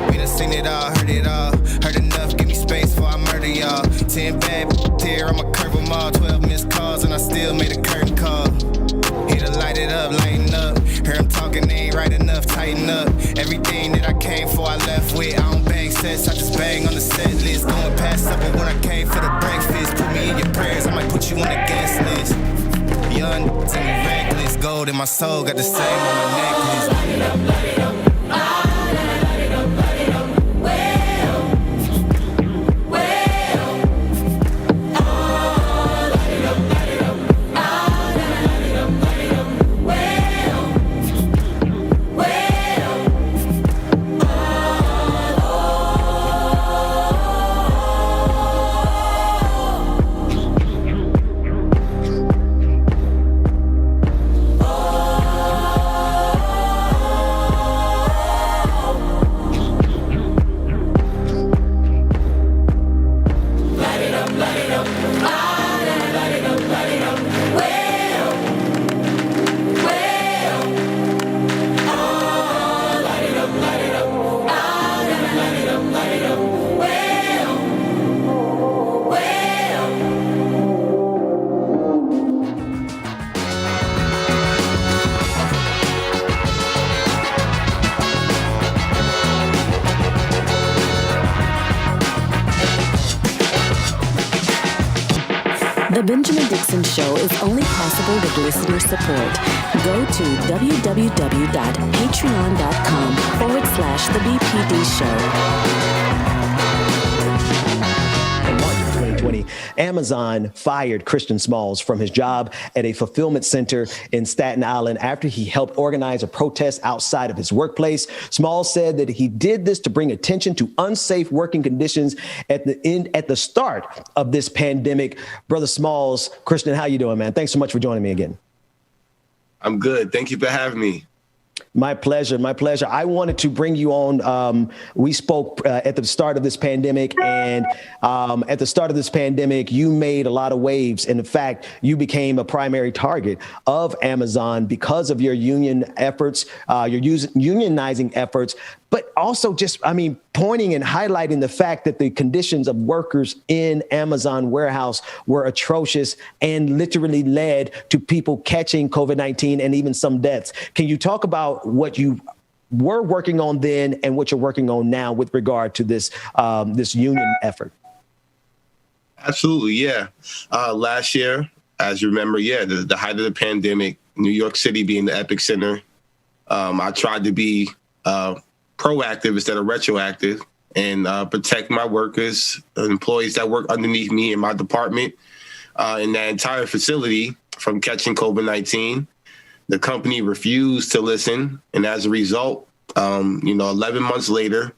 We done seen it all, heard it all. Heard enough, give me space before I murder y'all. 10 bad here, I'ma curve them all. 12 missed calls, and I still made a curtain call. Here to light it up, lighten up. Hear him talking, they ain't right enough, tighten up. Everything that I came for, I left with. I don't bang sets, I just bang on the set list. Going past supper when I came for the breakfast. Put me in your prayers, I might put you on the guest list. Young to me reckless, gold in my soul, got the same on my necklace. Light it up, light it up. The Benjamin Dixon Show is only possible with listener support. Go to www.patreon.com/The BPD Show. In March of 2020, Amazon fired Christian Smalls from his job at a fulfillment center in Staten Island after he helped organize a protest outside of his workplace. Smalls said that he did this to bring attention to unsafe working conditions at the start of this pandemic. Brother Smalls, Christian, how you doing, man? Thanks so much for joining me again. I'm good. Thank you for having me. My pleasure. My pleasure. I wanted to bring you on. We spoke at the start of this pandemic, and at the start of this pandemic, you made a lot of waves. And in fact, you became a primary target of Amazon because of your union efforts, your unionizing efforts, but also just, pointing and highlighting the fact that the conditions of workers in Amazon warehouse were atrocious and literally led to people catching COVID-19 and even some deaths. Can you talk about what you were working on then and what you're working on now with regard to this this union effort? Absolutely, yeah. Last year, as you remember, the height of the pandemic, New York City being the epicenter, I tried to be proactive instead of retroactive and protect my workers, employees that work underneath me in my department, in that entire facility from catching COVID-19. The company refused to listen. And as a result, 11 months later,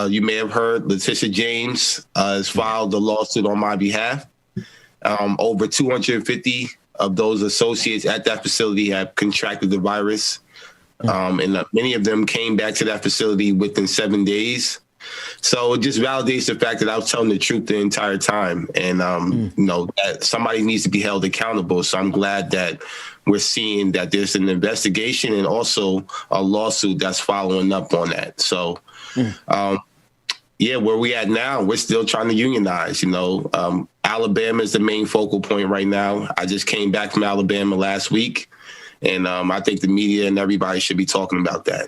you may have heard Letitia James has filed a lawsuit on my behalf. Over 250 of those associates at that facility have contracted the virus. And many of them came back to that facility within 7 days. So it just validates the fact that I was telling the truth the entire time. And, that somebody needs to be held accountable. So I'm glad that we're seeing that there's an investigation and also a lawsuit that's following up on that. So, where we at now, we're still trying to unionize. Alabama is the main focal point right now. I just came back from Alabama last week. And I think the media and everybody should be talking about that.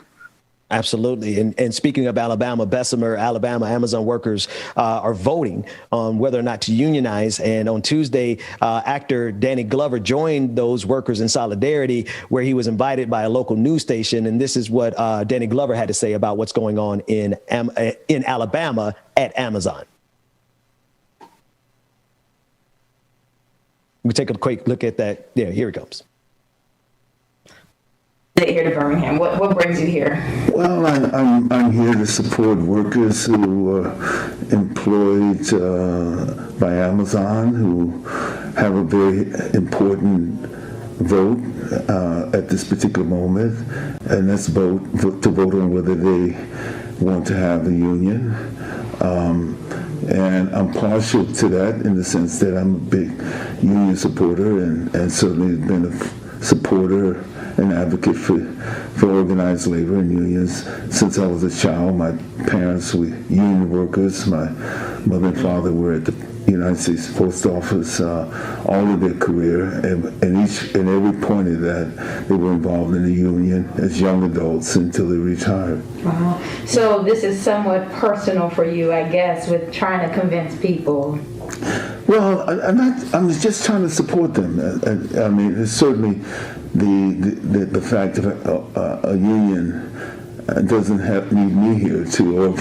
Absolutely. And speaking of Alabama, Bessemer, Alabama, Amazon workers are voting on whether or not to unionize. And on Tuesday, actor Danny Glover joined those workers in solidarity, where he was invited by a local news station. And this is what Danny Glover had to say about what's going on in Alabama at Amazon. We take a quick look at that. Yeah, here it comes. Here to Birmingham. What brings you here? Well, I'm here to support workers who are employed by Amazon, who have a very important vote at this particular moment, and that's to vote on whether they want to have a union. And I'm partial to that in the sense that I'm a big union supporter, and certainly it's been supporter and advocate for organized labor and unions since I was a child. My parents were union workers. My mother and father were at the United States Post Office all of their career, and each and every point of that, they were involved in the union as young adults until they retired. Wow. So this is somewhat personal for you, I guess, with trying to convince people. Well, I'm just trying to support them. I mean, it's certainly the fact of a union doesn't need me here to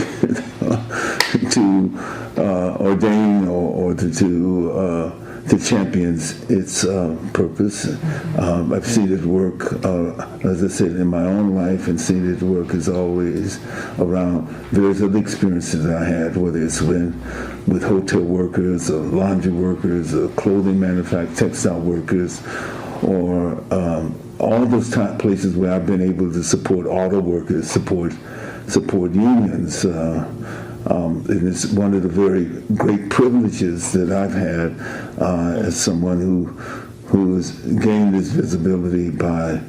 ordain or to champions its purpose. I've seen it work, as I said, in my own life, and seen it work as always around various other experiences I had, whether it's been with hotel workers or laundry workers or clothing textile workers, or all those places where I've been able to support auto workers, support unions. And it's one of the very great privileges that I've had as someone who has gained this visibility by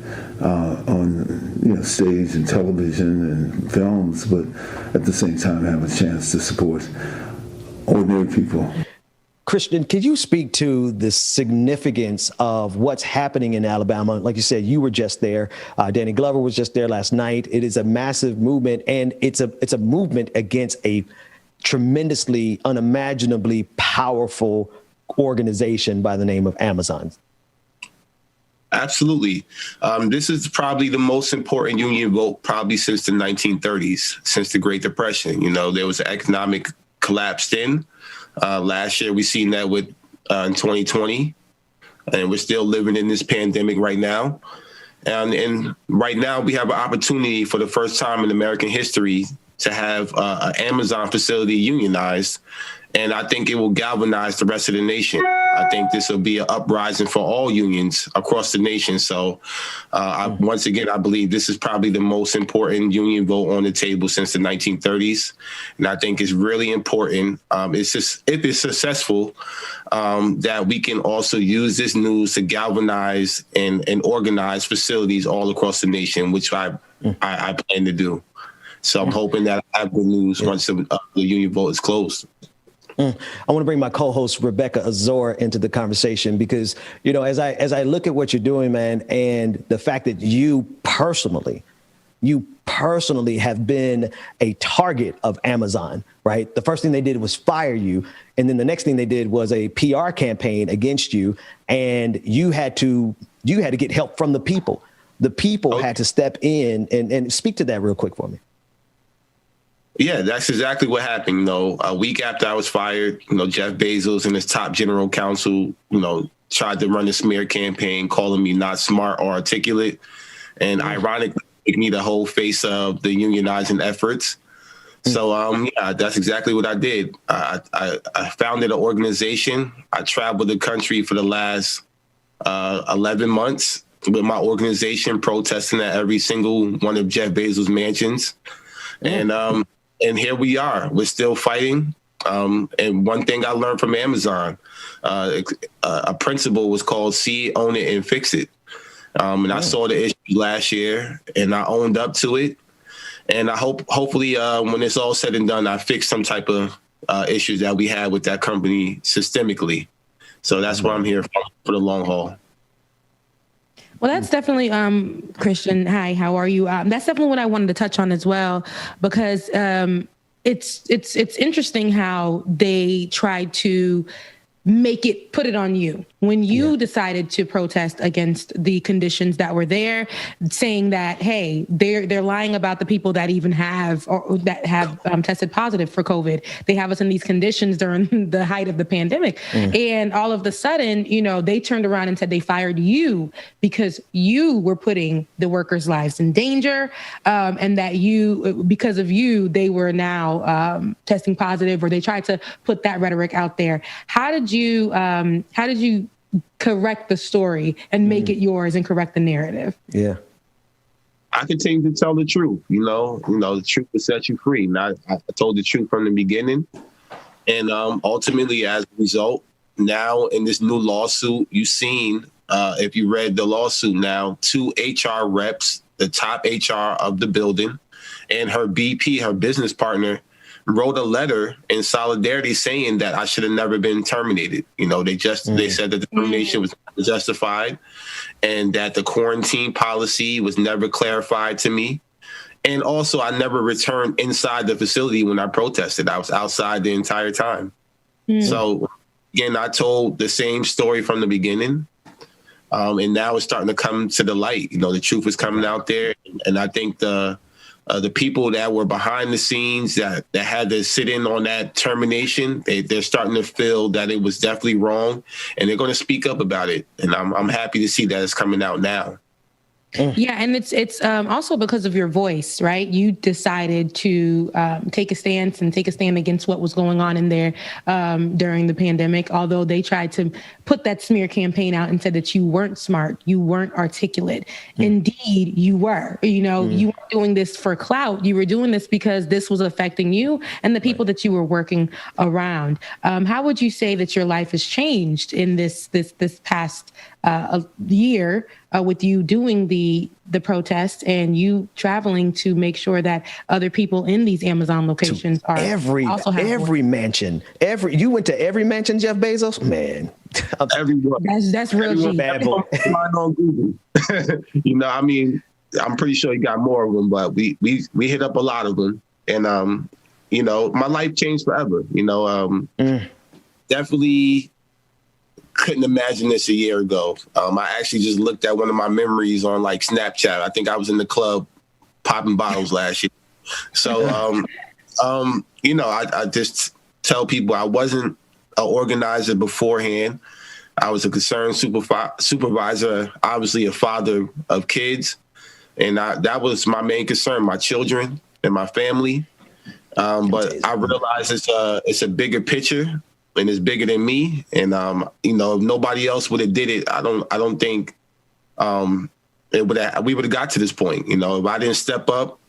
on stage and television and films, but at the same time have a chance to support ordinary people. Christian, could you speak to the significance of what's happening in Alabama? Like you said, you were just there. Danny Glover was just there last night. It is a massive movement, and it's a movement against a tremendously, unimaginably powerful organization by the name of Amazon. Absolutely. This is probably the most important union vote probably since the 1930s, since the Great Depression. There was an economic collapse then. Last year, we seen that with in 2020, and we're still living in this pandemic right now. And right now, we have an opportunity for the first time in American history to have an Amazon facility unionized. And I think it will galvanize the rest of the nation. I think this will be an uprising for all unions across the nation. So once again, I believe this is probably the most important union vote on the table since the 1930s. And I think it's really important. It's just, if it's successful, that we can also use this news to galvanize and organize facilities all across the nation, which I plan to do. So I'm hoping that I have good news once the union vote is closed. I want to bring my co-host Rebecca Azor into the conversation because, as I look at what you're doing, man, and the fact that you personally have been a target of Amazon, right? The first thing they did was fire you. And then the next thing they did was a PR campaign against you. And you had to get help from the people. The people had to step in and speak to that real quick for me. Yeah, that's exactly what happened. A week after I was fired, Jeff Bezos and his top general counsel, tried to run a smear campaign, calling me not smart or articulate, and ironically, making me the whole face of the unionizing efforts. So, that's exactly what I did. I founded an organization. I traveled the country for the last 11 months with my organization, protesting at every single one of Jeff Bezos' mansions, and here we are. We're still fighting. And one thing I learned from Amazon, a principle was called see, own it, and fix it. And I saw the issue last year, and I owned up to it. And I hopefully, when it's all said and done, I fix some type of issues that we had with that company systemically. So that's why I'm here for the long haul. Well, that's definitely, Christian, hi, how are you? That's definitely what I wanted to touch on as well, because it's interesting how they tried to put it on you when you decided to protest against the conditions that were there, saying that, hey, they're lying about the people that even have or that have tested positive for COVID. They have us in these conditions during the height of the pandemic. And all of the sudden, they turned around and said they fired you because you were putting the workers' lives in danger, and that because of you, they were now testing positive, or they tried to put that rhetoric out there. How did you correct the story and make it yours and correct the narrative? Yeah. I continue to tell the truth. The truth will set you free. And I told the truth from the beginning. And ultimately, as a result, now in this new lawsuit, you've seen if you read the lawsuit now, 2 HR reps, the top HR of the building, and her BP, her business partner, wrote a letter in solidarity saying that I should have never been terminated. You know, they said that the termination was justified and that the quarantine policy was never clarified to me. And also, I never returned inside the facility when I protested. I was outside the entire time. So, again, I told the same story from the beginning. And now it's starting to come to the light. You know, the truth is coming out there. And I think the people that were behind the scenes that had to sit in on that termination, they're starting to feel that it was definitely wrong, and they're going to speak up about it. And I'm happy to see that it's coming out now. Yeah, and it's also because of your voice, right? You decided to take a stance against what was going on in there during the pandemic, although they tried to put that smear campaign out and said that you weren't smart, you weren't articulate. Indeed, you were. You know, you weren't doing this for clout. You were doing this because this was affecting you and the people that you were working around. How would you say that your life has changed in this past year with you doing the protest and you traveling to make sure that other people in these Amazon locations are also have every mansion, you went to every mansion, Jeff Bezos, man. Everyone. That's real G. Bad boy. On Google. You know, I mean, I'm pretty sure he got more of them, but we hit up a lot of them, and you know, my life changed forever. You know, definitely couldn't imagine this a year ago. I actually just looked at one of my memories on like Snapchat. I think I was in the club popping bottles last year. So, you know, I just tell people I wasn't an organizer beforehand. I was a concerned supervisor, obviously a father of kids. And that was my main concern, my children and my family. But I realized it's a bigger picture. And it's bigger than me. And you know, if nobody else would have did it, I don't think we would have got to this point. You know, if I didn't step up,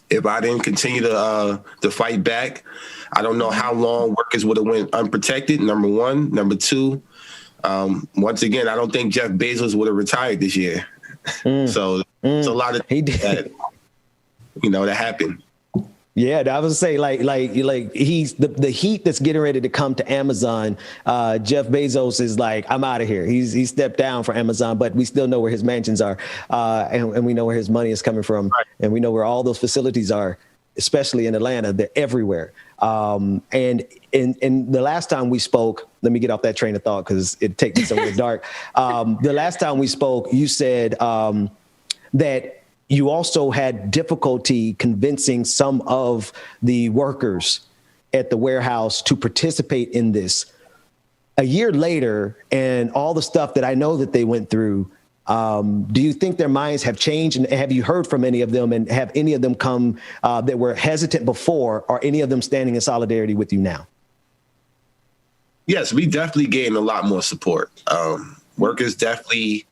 if I didn't continue to fight back, I don't know how long workers would have went unprotected. Number one. Number two, once again, I don't think Jeff Bezos would have retired this year. So it's a lot of that, you know, that happened. Yeah, I was say like he's the heat that's getting ready to come to Amazon. Jeff Bezos is like, I'm out of here. He stepped down for Amazon, but we still know where his mansions are, and we know where his money is coming from, and we know where all those facilities are, especially in Atlanta. They're everywhere. And in the last time we spoke, let me get off that train of thought because it takes me somewhere dark. The last time we spoke, you said that you also had difficulty convincing some of the workers at the warehouse to participate in this. A year later, and all the stuff that I know that they went through, do you think their minds have changed? And have you heard from any of them? And have any of them come that were hesitant before? Are any of them standing in solidarity with you now? Yes, we definitely gained a lot more support. Workers definitely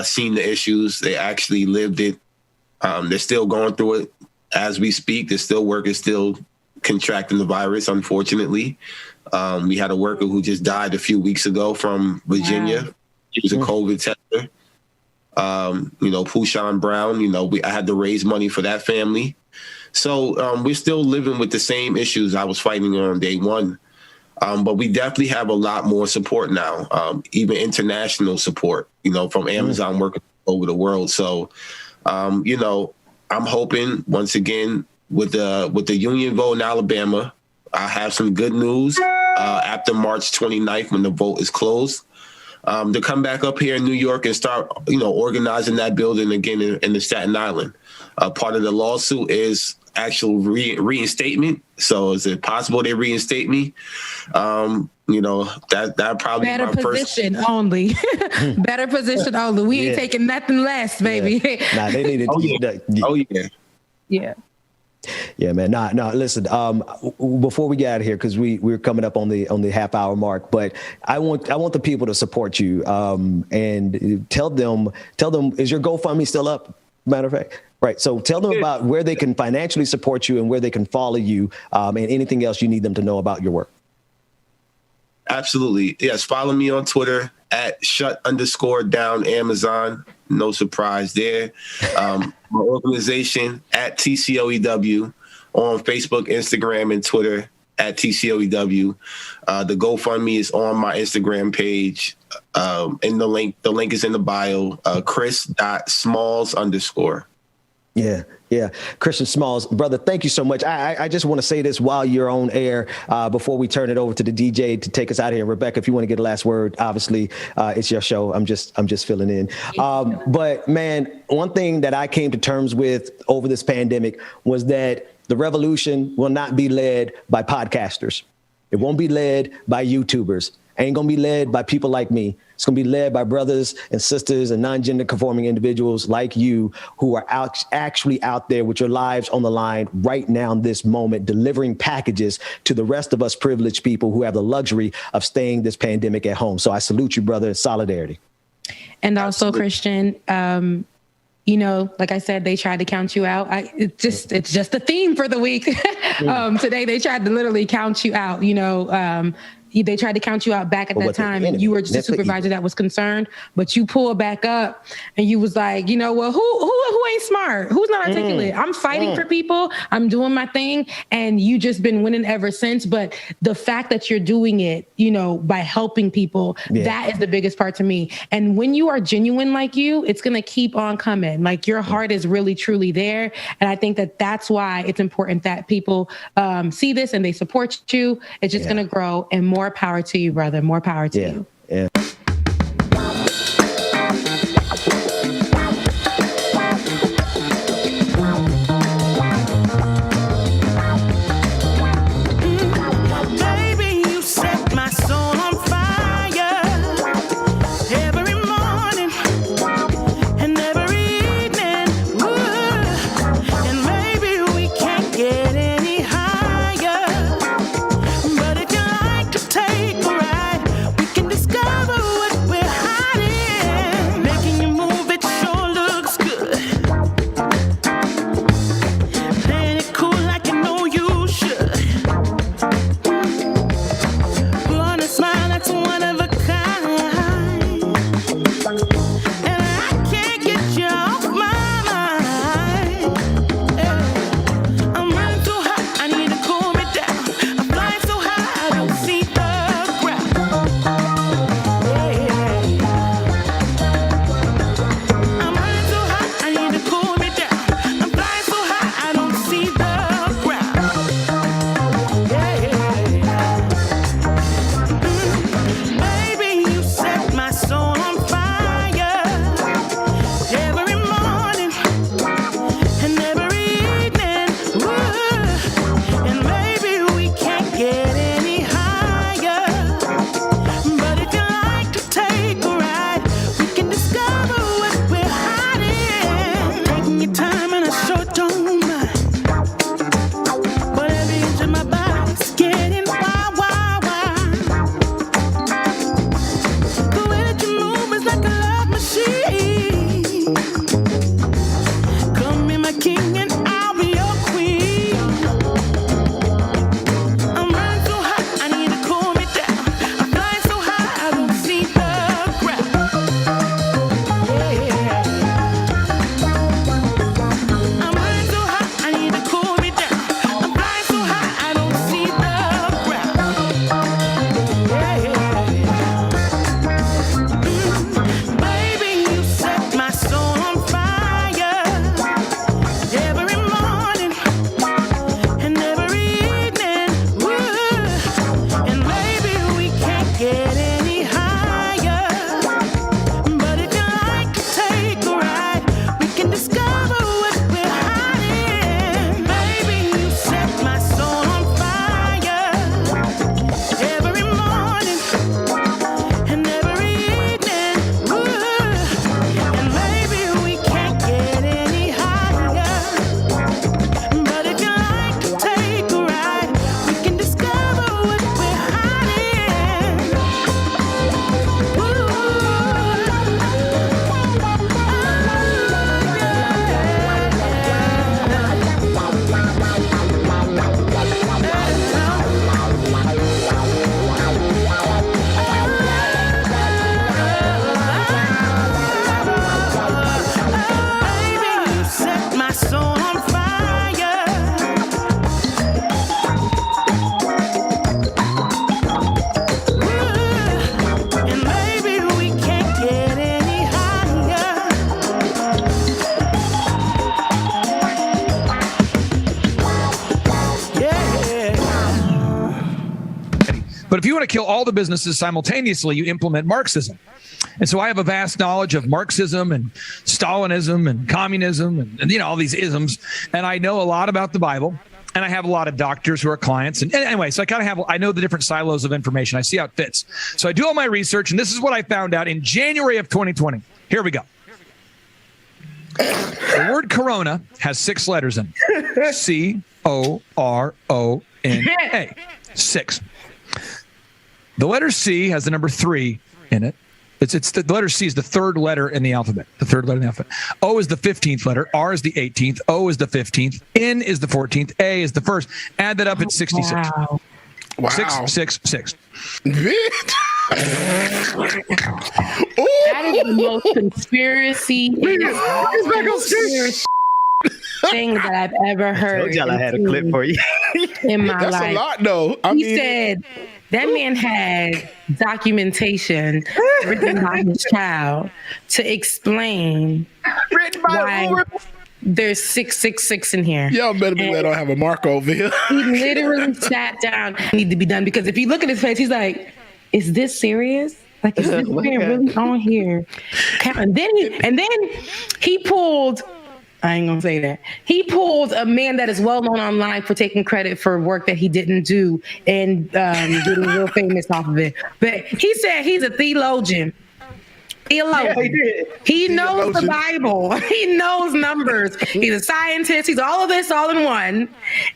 seen the issues. They actually lived it. They're still going through it as we speak. There's still workers still contracting the virus, unfortunately. We had a worker who just died a few weeks ago from Virginia. Wow. He was a COVID tester. You know, Pushan Brown, you know, I had to raise money for that family. So we're still living with the same issues I was fighting on day one. But we definitely have a lot more support now, even international support, you know, from Amazon workers over the world. So, you know, I'm hoping once again with the union vote in Alabama, I have some good news after March 29th when the vote is closed, to come back up here in New York and start, you know, organizing that building again in the Staten Island. Part of the lawsuit is actual reinstatement. So is it possible they reinstate me? You know, that probably better my position first... only. Better position only. We ain't taking nothing less, baby. Yeah. Nah, they needed. Oh yeah. Yeah. Yeah, man. Nah. Listen. Before we get out of here, because we're coming up on the half hour mark, but I want the people to support you. And tell them. Is your GoFundMe still up? Matter of fact. Right. So tell them about where they can financially support you and where they can follow you, and anything else you need them to know about your work. Absolutely. Yes. Follow me on Twitter at @shut_down Amazon. No surprise there. My organization at TCOEW on Facebook, Instagram, and Twitter at TCOEW. The GoFundMe is on my Instagram page. And the link is in the bio, Chris.Smalls_. Yeah. Christian Smalls, brother, thank you so much. I just want to say this while you're on air before we turn it over to the DJ to take us out of here. Rebecca, if you want to get a last word, obviously it's your show. I'm just filling in. But man, one thing that I came to terms with over this pandemic was that the revolution will not be led by podcasters. It won't be led by YouTubers. Ain't going to be led by people like me. It's going to be led by brothers and sisters and non-gender conforming individuals like you who are actually out there with your lives on the line right now in this moment, delivering packages to the rest of us privileged people who have the luxury of staying this pandemic at home. So I salute you, brother, in solidarity. And also, Christian, you know, like I said, they tried to count you out. It's just a theme for the week. Today, they tried to literally count you out, you know, they tried to count you out back at that time, and you were just a supervisor that was concerned, but you pulled back up and you was like, you know, well, who ain't smart? Who's not articulate? I'm fighting for people. I'm doing my thing. And you just been winning ever since. But the fact that you're doing it, you know, by helping people, that is the biggest part to me. And when you are genuine like you, it's going to keep on coming. Like your heart is really, truly there. And I think that that's why it's important that people see this and they support you. It's just going to grow, and more power to you, brother. More power to you. Yeah. Baby, you set my soul on fire every morning and every evening. Ooh. And maybe we can't get any higher, but if you like to take a ride, we can discuss. But if you want to kill all the businesses simultaneously, you implement Marxism. And so I have a vast knowledge of Marxism and Stalinism and communism and all these isms. And I know a lot about the Bible. And I have a lot of doctors who are clients. And anyway, so I know the different silos of information. I see how it fits. So I do all my research, and this is what I found out in January of 2020. Here we go. The word corona has 6 letters in it. C-O-R-O-N-A. 6. The letter C has the number 3 in it. It's the letter C is the 3rd letter in the alphabet. The 3rd letter in the alphabet. O is the 15th letter. R is the 18th. O is the 15th. N is the 14th. A is the 1st. Add that up, it's 66. Wow. 666. That is the most conspiracy thing that I've ever heard. I told y'all I had a clip for you. In my That's life. a lot, though. He said that man had documentation written by his child to explain why there's 666 in here. Y'all better be glad I don't have a mark over here. He literally sat down. Need to be done because if you look at his face, he's like, "Is this serious? Like, is this man really on here?" And then he pulled. I ain't gonna say that. He pulled a man that is well known online for taking credit for work that he didn't do and getting real famous off of it. But he said he's a theologian. Yeah, he knows the Bible. He knows numbers. He's a scientist. He's all of this all in one.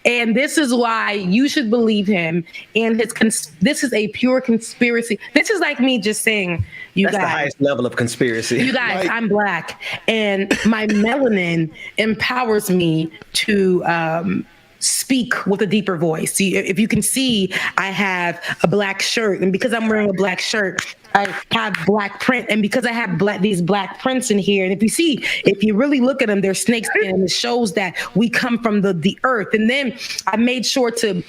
And this is why you should believe him. And this is a pure conspiracy. This is like me just saying, That's the highest level of conspiracy. You guys, I'm Black, and my melanin empowers me to speak with a deeper voice. See, if you can see, I have a black shirt, and because I'm wearing a black shirt, I have black print, and because I have these black prints in here, and if you really look at them, they're snakeskin, and it shows that we come from the earth. And then I made sure to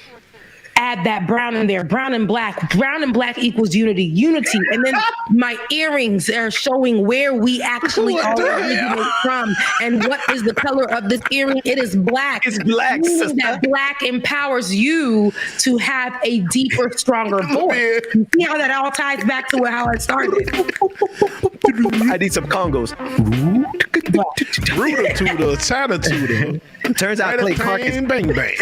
add that brown in there, brown and black equals unity. And then my earrings are showing where we actually originate from and what is the color of this earring. It is black. It's black. That black empowers you to have a deeper, stronger voice. You see how that all ties back to how it started. I need some congos. Ruder tutor, China tutor. Turns out I play carcass. Bang bang.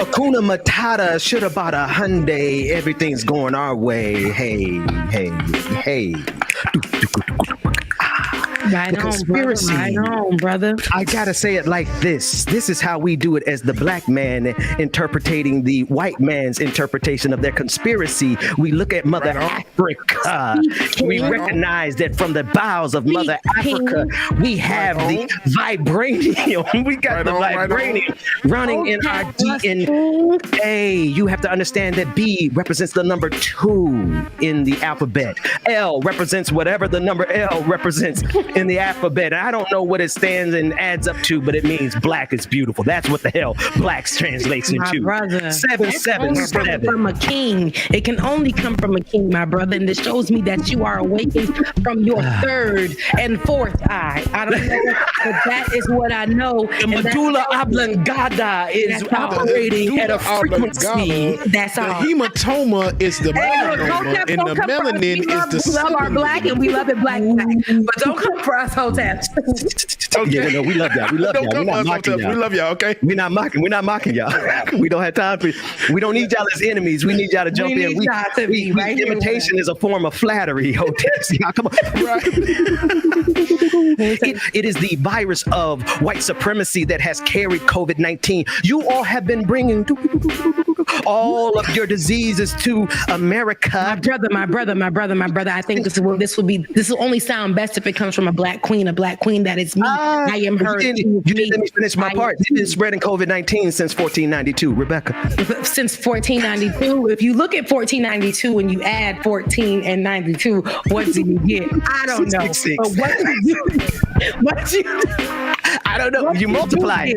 Hakuna Matata, should have bought a Hyundai. Everything's going our way. Hey. Right on, brother. I gotta say it like this. This is how we do it as the black man interpreting the white man's interpretation of their conspiracy. We look at Mother Africa. We recognize that from the bowels of Mother Africa, we have the vibranium. We got the vibranium running in our DNA. You have to understand that B represents the number 2 in the alphabet. L represents whatever the number L represents in the alphabet. I don't know what it stands and adds up to, but it means black is beautiful. That's what the hell black translates into. My brother. 777. From a king. It can only come from a king, my brother. And this shows me that you are awakened from your 3rd and 4th eye. I don't know, but that is what I know. The medulla oblongata is operating at a frequency. That's all. The hematoma is the melanoma, and the melanin is the We love our black, and we love it black. But don't come for us, Hotep. Okay. Yeah, no, we love y'all. We love y'all. We're not mocking y'all. We love y'all, okay? We're not mocking y'all. We don't have time for we don't need y'all as enemies. We need y'all to jump in. Imitation is a form of flattery, Hotep. Y'all, come on. Right. It is the virus of white supremacy that has carried COVID-19. You all have been bringing all of your diseases to America. My brother. I think this will only sound best if it comes from a black queen that is me. I am her. You didn't let me finish my part. You've been spreading COVID-19 since 1492, Rebecca. Since 1492. If you look at 1492 and you add 14 and 92, what do you get? I don't know. But what do you I don't know. You multiply.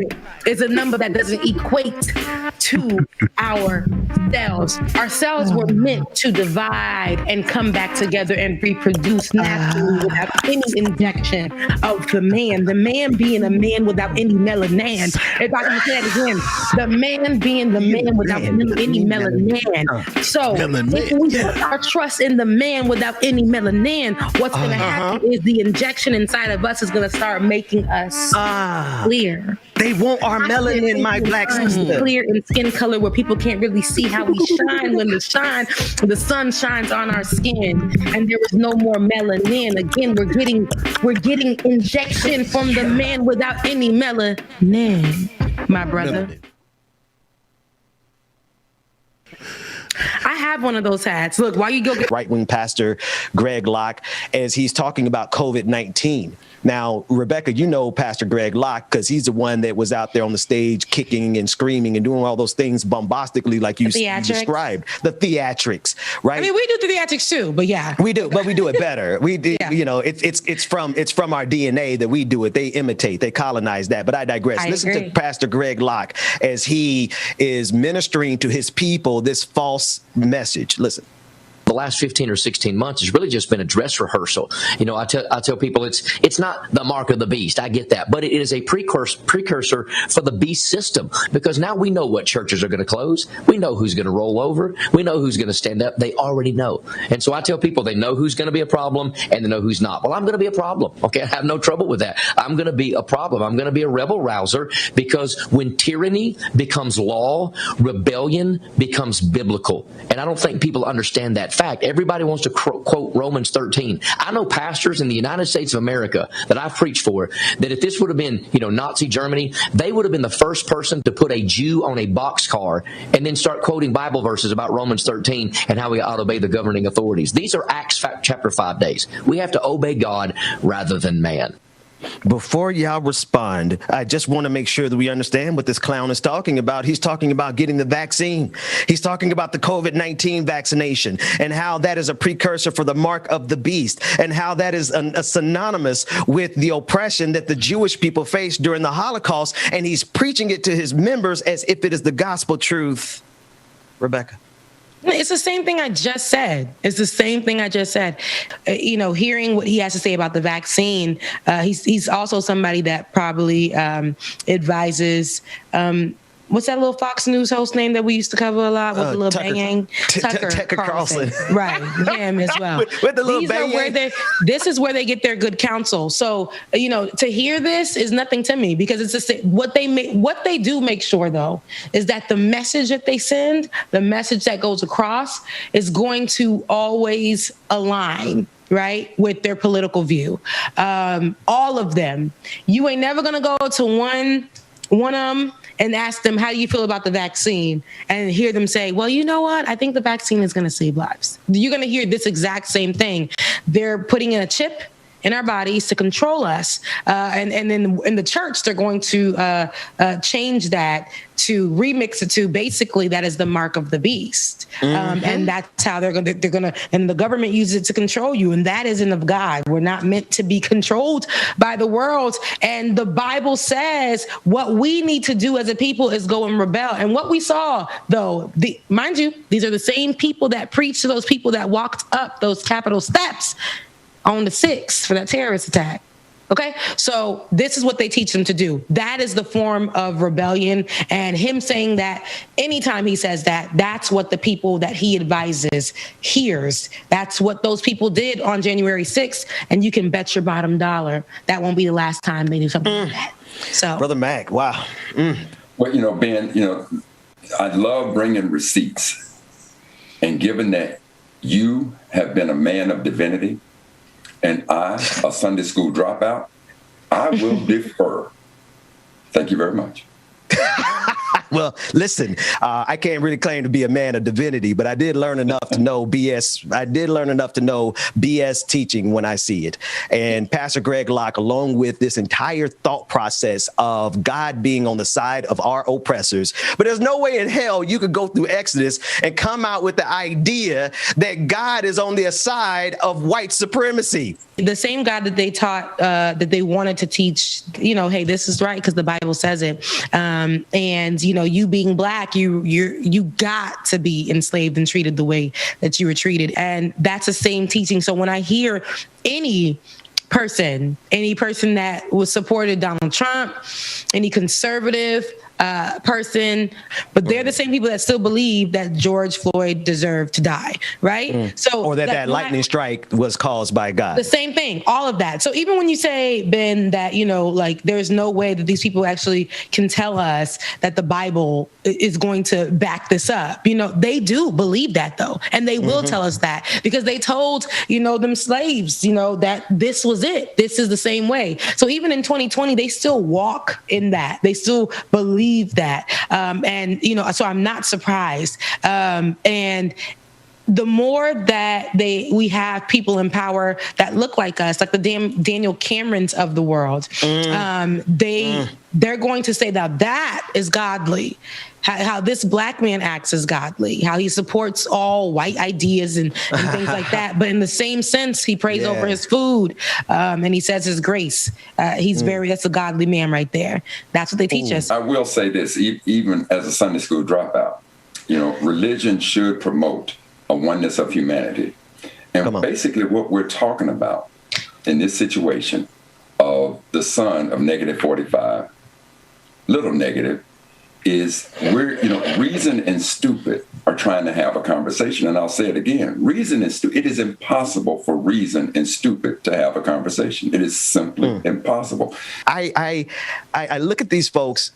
It's a number that doesn't equate to our cells. Our cells were meant to divide and come back together and reproduce naturally without any injection of the man. The man being a man without any melanin. If I can say that again, the man being the man without any melanin. So if we put our trust in the man without any melanin, what's going to happen is the injection inside of us is going to start making us clear. They want our melanin, my black sister. Clear in skin color where people can't really see how we shine when the sun shines on our skin, and there is no more melanin. Again, we're getting injection from the man without any melanin, my brother. I have one of those hats. Look, why you go get right-wing pastor Greg Locke as he's talking about COVID-19. Now, Rebecca, you know Pastor Greg Locke because he's the one that was out there on the stage kicking and screaming and doing all those things bombastically like you described. The theatrics, right? I mean, we do the theatrics too, but yeah. We do, but we do it better. We do, you know, it's from our DNA that we do it. They imitate, they colonize that. But I digress. Listen to Pastor Greg Locke as he is ministering to his people this false message. Listen. The last 15 or 16 months has really just been a dress rehearsal. You know, I tell people it's not the mark of the beast. I get that. But it is a precursor for the beast system, because now we know what churches are going to close. We know who's going to roll over. We know who's going to stand up. They already know. And so I tell people they know who's going to be a problem and they know who's not. Well, I'm going to be a problem. Okay, I have no trouble with that. I'm going to be a problem. I'm going to be a rebel rouser, because when tyranny becomes law, rebellion becomes biblical. And I don't think people understand that fact. Everybody wants to quote Romans 13. I know pastors in the United States of America that I've preached for that if this would have been, you know, Nazi Germany, they would have been the first person to put a Jew on a boxcar and then start quoting Bible verses about Romans 13 and how we ought to obey the governing authorities. These are Acts chapter 5 days. We have to obey God rather than man. Before y'all respond, I just want to make sure that we understand what this clown is talking about. He's talking about getting the vaccine. He's talking about the COVID-19 vaccination and how that is a precursor for the mark of the beast and how that is synonymous with the oppression that the Jewish people faced during the Holocaust. And he's preaching it to his members as if it is the gospel truth. Rebecca. It's the same thing I just said. You know, hearing what he has to say about the vaccine, he's also somebody that probably advises what's that little Fox News host name that we used to cover a lot with the little banging? Tucker Carlson. Right, him as well. with the little banging. This is where they get their good counsel. So, you know, to hear this is nothing to me, because it's just what they do make sure, though, is that the message that they send, the message that goes across, is going to always align, right, with their political view. All of them. You ain't never going to go to one and ask them, how do you feel about the vaccine? And hear them say, well, you know what? I think the vaccine is going to save lives. You're going to hear this exact same thing. They're putting in a chip in our bodies to control us. And then in the church, they're going to change that to remix it to basically that is the mark of the beast. And that's how they're going to, and the government uses it to control you. And that isn't of God. We're not meant to be controlled by the world. And the Bible says what we need to do as a people is go and rebel. And what we saw, though, mind you, these are the same people that preached to those people that walked up those Capitol steps on the 6th for that terrorist attack. Okay, so this is what they teach them to do. That is the form of rebellion. And him saying that, anytime he says that, that's what the people that he advises hears. That's what those people did on January 6th. And you can bet your bottom dollar that won't be the last time they do something like that. So, Brother Mac, wow. Well, you know, Ben, you know, I love bringing receipts. And given that you have been a man of divinity, and I, a Sunday school dropout, I will defer. Thank you very much. Well, listen, I can't really claim to be a man of divinity, but I did learn enough to know BS. I did learn enough to know BS teaching when I see it. And Pastor Greg Locke, along with this entire thought process of God being on the side of our oppressors, but there's no way in hell you could go through Exodus and come out with the idea that God is on the side of white supremacy. The same God that they taught, that they wanted to teach, hey, this is right because the Bible says it. And, you being black, you got to be enslaved and treated the way that you were treated. And that's the same teaching. So when I hear any person that was supported Donald Trump, any conservative person, but they're the same people that still believe that George Floyd deserved to die, right? So, or that lightning strike was caused by God. The same thing, all of that. So even when you say, Ben, that there's no way that these people actually can tell us that the Bible is going to back this up, they do believe that though, and they will tell us that because they told them slaves, that this was it. This is the same way. So even in 2020, they still walk in that. They still believe that. So I'm not surprised. And the more that we have people in power that look like us, like the Daniel Camerons of the world, they're going to say that is godly. How this black man acts is godly, how he supports all white ideas and things like that. But in the same sense, he prays over his food and he says his grace. That's a godly man right there. That's what they teach us. I will say this, even as a Sunday school dropout, religion should promote a oneness of humanity. And basically what we're talking about in this situation of the son of negative 45, little negative, is reason and stupid are trying to have a conversation. And I'll say it again, reason and stupid. It is impossible for reason and stupid to have a conversation. It is simply impossible. I look at these folks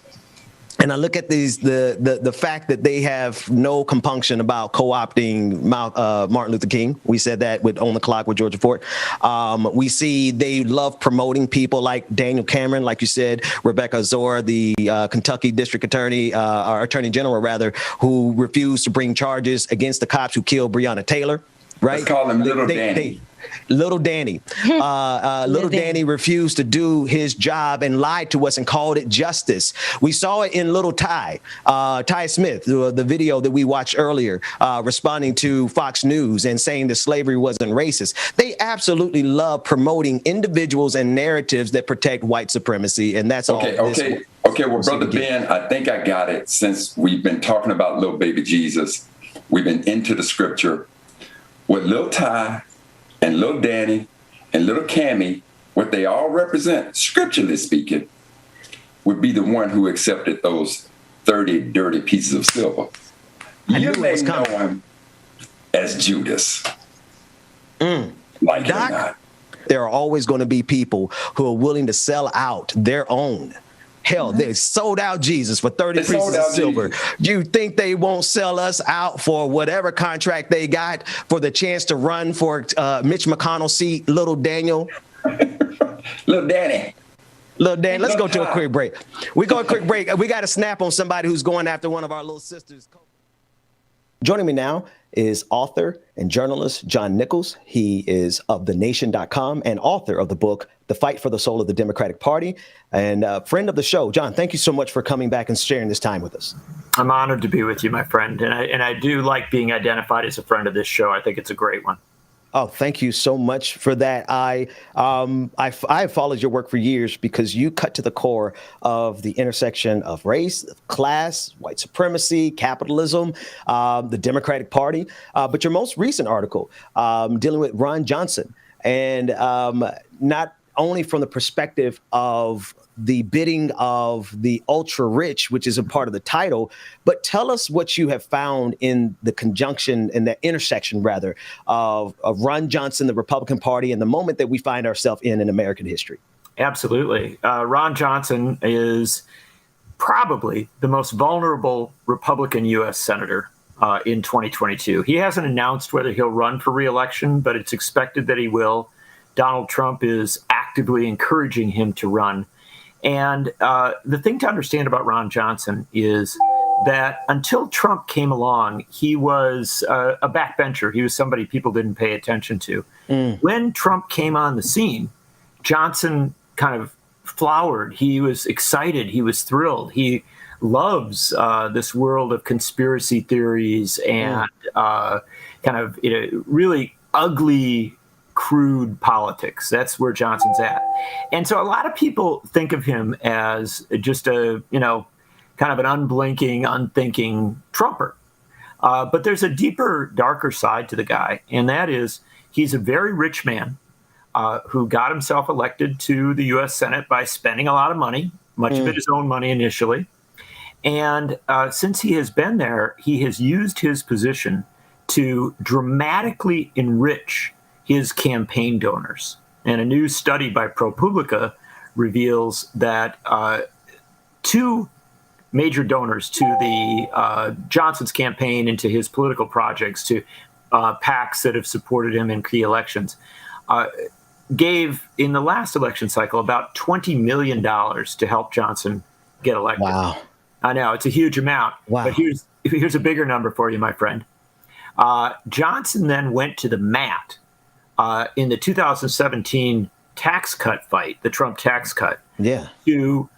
and I look at the fact that they have no compunction about co-opting Martin Luther King. We said that with On the Clock with Georgia Fort. We see they love promoting people like Daniel Cameron, like you said, Rebecca Zora, the Kentucky District Attorney, or Attorney General rather, who refused to bring charges against the cops who killed Breonna Taylor. Right? Let's call him Little Danny. Little Danny. Little Danny refused to do his job and lied to us and called it justice. We saw it in Little Ty Smith, the video that we watched earlier, responding to Fox News and saying that slavery wasn't racist. They absolutely love promoting individuals and narratives that protect white supremacy. And that's all. Okay. Well, Brother Ben, I think I got it. Since we've been talking about little baby Jesus, we've been into the scripture. What Little Ty and Little Danny and Little Cammy, what they all represent, scripturally speaking, would be the one who accepted those 30 dirty pieces of silver. You may know him as Judas. Like it or not. There are always going to be people who are willing to sell out their own. Hell, they sold out Jesus for 30 pieces of silver. You think they won't sell us out for whatever contract they got for the chance to run for Mitch McConnell's seat, Little Daniel? Little Danny. Let's go to a quick break. We go a quick break. We got to snap on somebody who's going after one of our little sisters. Joining me now is author and journalist John Nichols. He is of thenation.com and author of the book, The Fight for the Soul of the Democratic Party, and a friend of the show. John, thank you so much for coming back and sharing this time with us. I'm honored to be with you, my friend. And I do like being identified as a friend of this show. I think it's a great one. Oh, thank you so much for that. I have followed your work for years because you cut to the core of the intersection of race, class, white supremacy, capitalism, the Democratic Party. But your most recent article dealing with Ron Johnson, and not only from the perspective of the bidding of the ultra rich, which is a part of the title, but tell us what you have found in the conjunction, in the intersection rather, of Ron Johnson, the Republican Party, and the moment that we find ourselves in American history. Absolutely. Ron Johnson is probably the most vulnerable Republican U.S. senator in 2022. He hasn't announced whether he'll run for re-election, but it's expected that he will. Donald Trump is actively encouraging him to run. And the thing to understand about Ron Johnson is that until Trump came along, he was a backbencher. He was somebody people didn't pay attention to. When Trump came on the scene, Johnson kind of flowered. He was excited. He was thrilled. He loves this world of conspiracy theories and kind of really ugly, crude politics. That's where Johnson's at. And so a lot of people think of him as just a, kind of an unblinking, unthinking Trumper. But there's a deeper, darker side to the guy, and that is he's a very rich man who got himself elected to the U.S. Senate by spending a lot of money, much of it his own money initially. And since he has been there, he has used his position to dramatically enrich his campaign donors. And a new study by ProPublica reveals that two major donors to the Johnson's campaign and to his political projects, to PACs that have supported him in key elections, gave in the last election cycle about $20 million to help Johnson get elected. Wow. I know, it's a huge amount. Wow. But here's a bigger number for you, my friend. Johnson then went to the mat in the 2017 tax cut fight, the Trump tax cut, to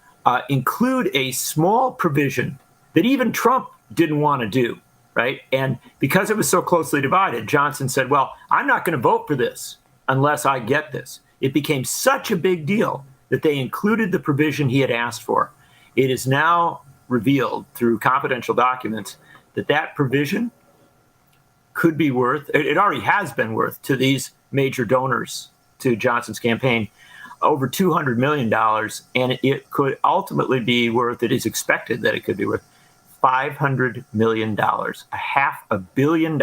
include a small provision that even Trump didn't want to do, right? And because it was so closely divided, Johnson said, well, I'm not going to vote for this unless I get this. It became such a big deal that they included the provision he had asked for. It is now revealed through confidential documents that that provision could be worth, it already has been worth to these major donors to Johnson's campaign, over $200 million. And it could ultimately be worth, it is expected that it could be worth $500 million, $500 million.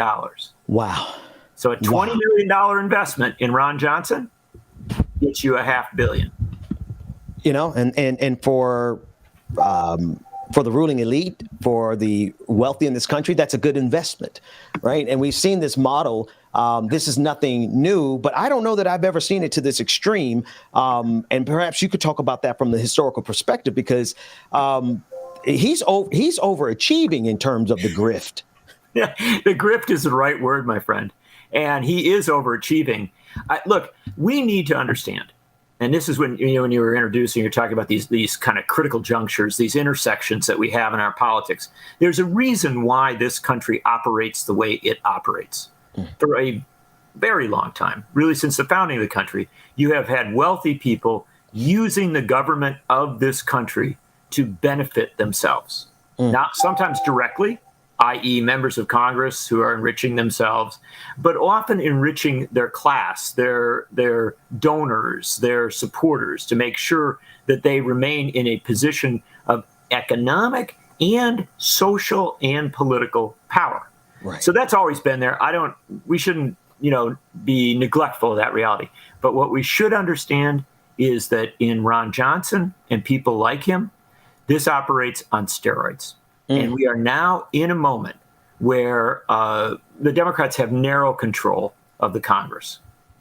Wow. So a $20 million investment in Ron Johnson gets you $500 million. And for the ruling elite, for the wealthy in this country, that's a good investment, right? And we've seen this model. This is nothing new, but I don't know that I've ever seen it to this extreme. And perhaps you could talk about that from the historical perspective, because he's overachieving in terms of the grift. Yeah, the grift is the right word, my friend. And he is overachieving. Look, we need to understand. And this is when you were introducing, you're talking about these kind of critical junctures, these intersections that we have in our politics. There's a reason why this country operates the way it operates. For a very long time, really since the founding of the country, you have had wealthy people using the government of this country to benefit themselves. Not sometimes directly, i.e. members of Congress who are enriching themselves, but often enriching their class, their donors, their supporters, to make sure that they remain in a position of economic and social and political power. Right. So that's always been there. We shouldn't, be neglectful of that reality. But what we should understand is that in Ron Johnson and people like him, this operates on steroids. And we are now in a moment where the Democrats have narrow control of the Congress.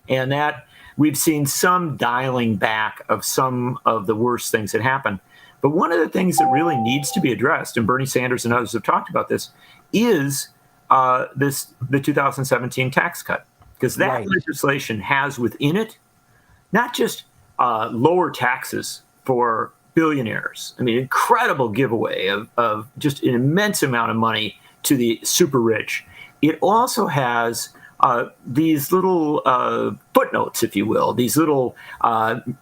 And that we've seen some dialing back of some of the worst things that happen. But one of the things that really needs to be addressed, and Bernie Sanders and others have talked about this, is the 2017 tax cut. Because that legislation has within it not just lower taxes for billionaires. I mean, incredible giveaway of just an immense amount of money to the super rich. It also has these little footnotes, if you will, these little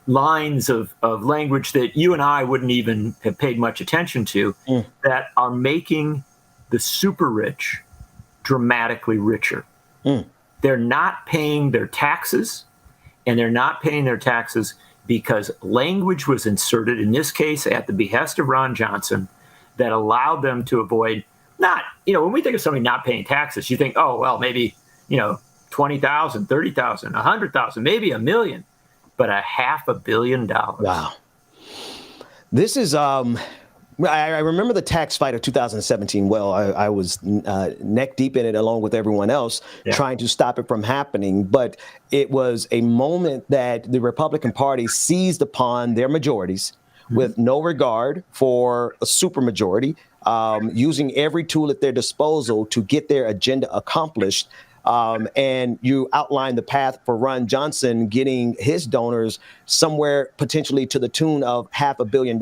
lines of language that you and I wouldn't even have paid much attention to that are making the super rich dramatically richer. They're not paying their taxes, and they're not paying their taxes because language was inserted, in this case at the behest of Ron Johnson, that allowed them to avoid when we think of somebody not paying taxes, you think, oh, well, maybe, $20,000, $30,000, $100,000, maybe $1 million, but $500 million. Wow. This is, I remember the tax fight of 2017 well. I was neck deep in it along with everyone else, trying to stop it from happening. But it was a moment that the Republican Party seized upon their majorities, with no regard for a supermajority, using every tool at their disposal to get their agenda accomplished. And you outline the path for Ron Johnson getting his donors somewhere potentially to the tune of $500 million.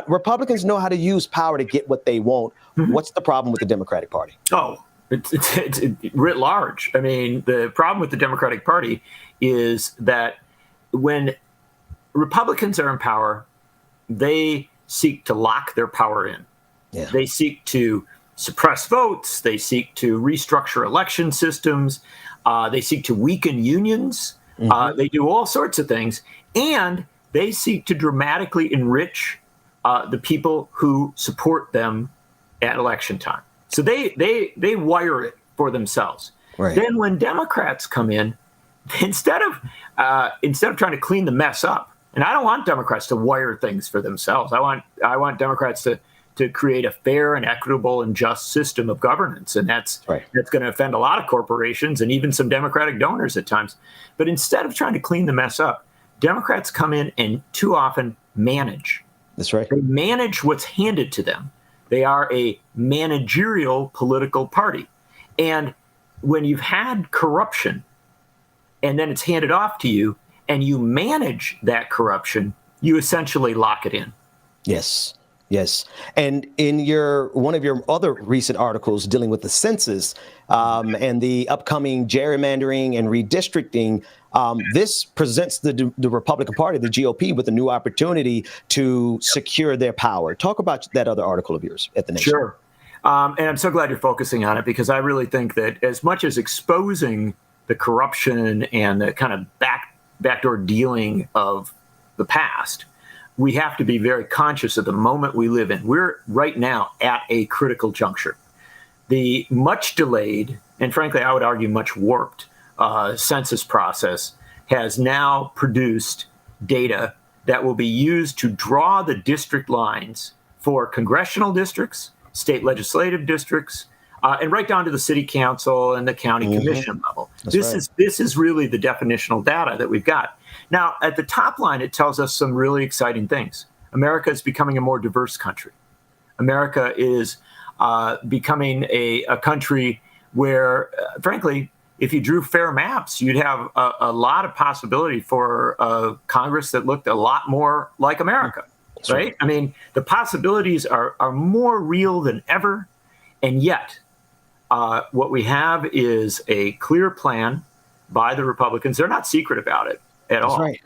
Republicans know how to use power to get what they want. What's the problem with the Democratic Party? Oh, it's writ large. I mean, the problem with the Democratic Party is that when Republicans are in power, they seek to lock their power in. Yeah. They seek to suppress votes. They seek to restructure election systems. They seek to weaken unions. They do all sorts of things. And they seek to dramatically enrich the people who support them at election time. So they wire it for themselves. Right. Then when Democrats come in, instead of trying to clean the mess up, and I don't want Democrats to wire things for themselves. I want Democrats to create a fair and equitable and just system of governance, and that's going to offend a lot of corporations and even some Democratic donors at times. But instead of trying to clean the mess up, Democrats come in and too often manage. That's right. They manage what's handed to them. They are a managerial political party. And when you've had corruption and then it's handed off to you and you manage that corruption, you essentially lock it in. Yes. Yes. And in one of your other recent articles dealing with the census and the upcoming gerrymandering and redistricting, this presents the Republican Party, the GOP, with a new opportunity to secure their power. Talk about that other article of yours at The Nation. Sure. And I'm so glad you're focusing on it, because I really think that as much as exposing the corruption and the kind of backdoor dealing of the past, we have to be very conscious of the moment we live in. We're right now at a critical juncture. The much delayed, and frankly, I would argue much warped, census process has now produced data that will be used to draw the district lines for congressional districts, state legislative districts, and right down to the city council and the county commission level. This is really the definitional data that we've got. Now, at the top line, it tells us some really exciting things. America is becoming a more diverse country. America is becoming a country where, frankly, if you drew fair maps, you'd have a lot of possibility for a Congress that looked a lot more like America, right? I mean, the possibilities are more real than ever. And yet, what we have is a clear plan by the Republicans. They're not secret about it at all. Right.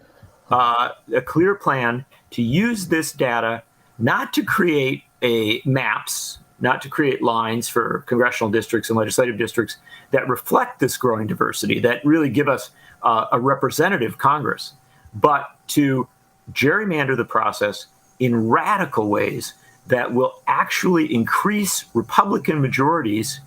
A clear plan to use this data not to create maps, not to create lines for congressional districts and legislative districts that reflect this growing diversity, that really give us a representative Congress, but to gerrymander the process in radical ways that will actually increase Republican majorities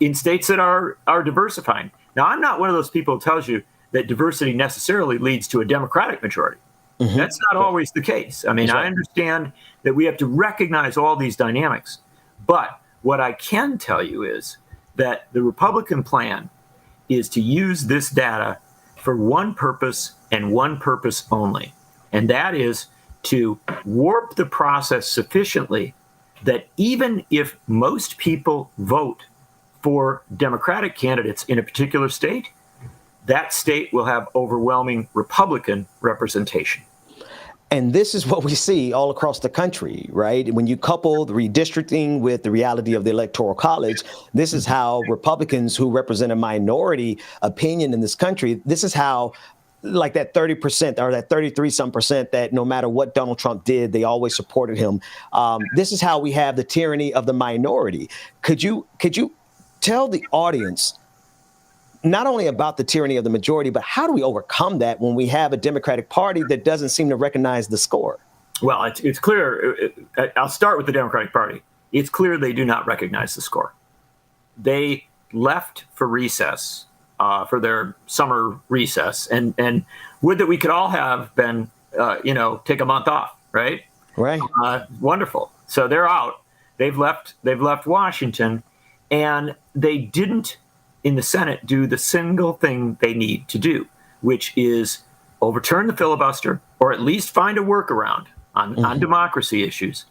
in states that are diversifying. Now, I'm not one of those people who tells you that diversity necessarily leads to a Democratic majority. That's not always the case. I mean, I understand that we have to recognize all these dynamics. But what I can tell you is that the Republican plan is to use this data for one purpose and one purpose only. And that is to warp the process sufficiently that even if most people vote for Democratic candidates in a particular state, that state will have overwhelming Republican representation. And this is what we see all across the country, right? When you couple the redistricting with the reality of the Electoral College, this is how Republicans who represent a minority opinion in this country, this is how, like that 30% or that 33% that no matter what Donald Trump did, they always supported him. This is how we have the tyranny of the minority. Could you tell the audience not only about the tyranny of the majority, but how do we overcome that when we have a Democratic Party that doesn't seem to recognize the score? Well, it's clear. I'll start with the Democratic Party. It's clear they do not recognize the score. They left for recess, for their summer recess, and would that we could all have been, take a month off, right? Right. Wonderful. So they're out. They've left Washington, and they didn't in the Senate do the single thing they need to do, which is overturn the filibuster, or at least find a workaround on democracy issues,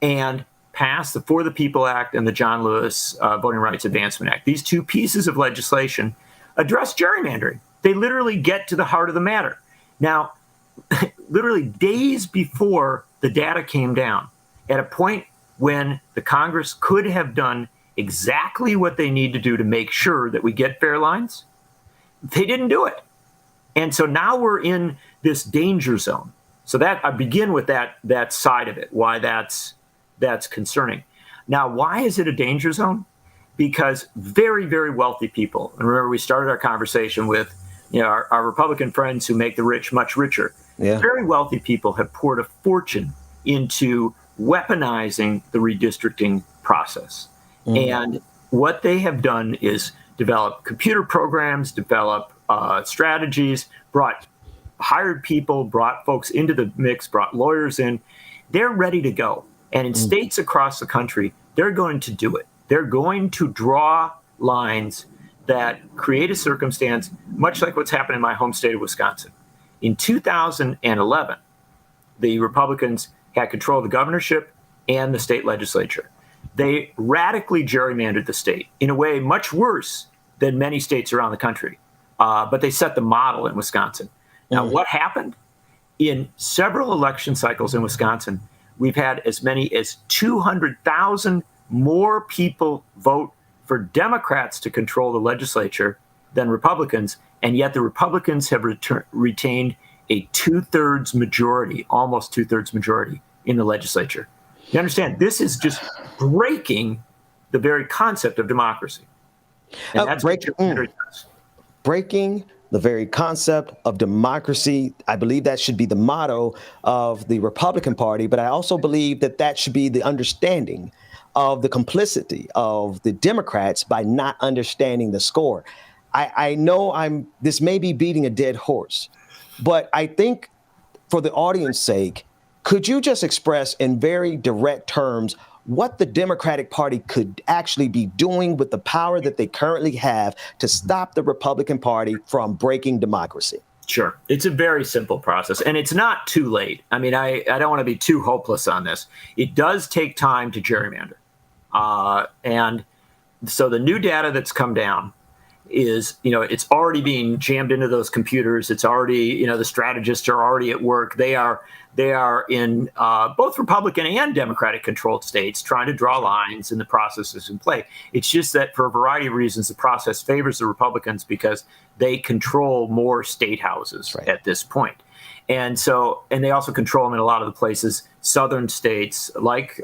and pass the For the People Act and the John Lewis Voting Rights Advancement Act. These two pieces of legislation address gerrymandering. They literally get to the heart of the matter. Now, literally days before the data came down, at a point when the Congress could have done exactly what they need to do to make sure that we get fair lines, they didn't do it. And so now we're in this danger zone. So that I begin with that side of it, why that's concerning. Now, why is it a danger zone? Because very, very wealthy people, and remember we started our conversation with our Republican friends who make the rich much richer. Yeah. Very wealthy people have poured a fortune into weaponizing the redistricting process. And what they have done is develop computer programs, develop strategies, hired people, brought folks into the mix, brought lawyers in. They're ready to go. And in states across the country, they're going to do it. They're going to draw lines that create a circumstance much like what's happened in my home state of Wisconsin. In 2011, the Republicans had control of the governorship and the state legislature. They radically gerrymandered the state in a way much worse than many states around the country. But they set the model in Wisconsin. Now, what happened? In several election cycles in Wisconsin, we've had as many as 200,000 more people vote for Democrats to control the legislature than Republicans, and yet the Republicans have retained a two-thirds majority, almost two-thirds majority in the legislature. You understand, this is just breaking the very concept of democracy. And that's breaking the very concept of democracy. I believe that should be the motto of the Republican Party, but I also believe that should be the understanding of the complicity of the Democrats by not understanding the score. I know this may be beating a dead horse, but I think for the audience's sake, could you just express in very direct terms what the Democratic Party could actually be doing with the power that they currently have to stop the Republican Party from breaking democracy? Sure. It's a very simple process, and it's not too late. I mean, I don't want to be too hopeless on this. It does take time to gerrymander. And so the new data that's come down is, it's already being jammed into those computers. It's already, the strategists are already at work. They are in both Republican and Democratic controlled states trying to draw lines, and the process is in play. It's just that for a variety of reasons, the process favors the Republicans because they control more state houses at this point. And they also control them in a lot of the places, southern states like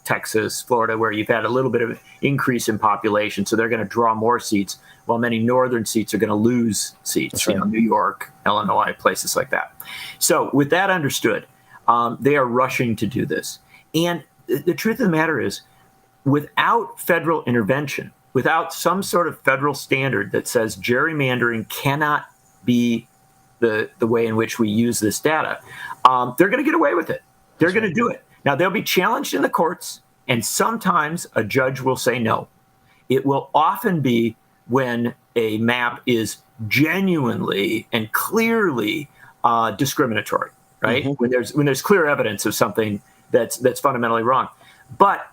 Texas, Florida, where you've had a little bit of increase in population. So they're going to draw more seats, while many northern seats are going to lose seats, New York, Illinois, places like that. So with that understood, they are rushing to do this. And the truth of the matter is, without federal intervention, without some sort of federal standard that says gerrymandering cannot be the way in which we use this data, they're going to get away with it. They're going to do it. Now, they'll be challenged in the courts, and sometimes a judge will say no. It will often be when a map is genuinely and clearly discriminatory, right? When there's clear evidence of something that's fundamentally wrong. But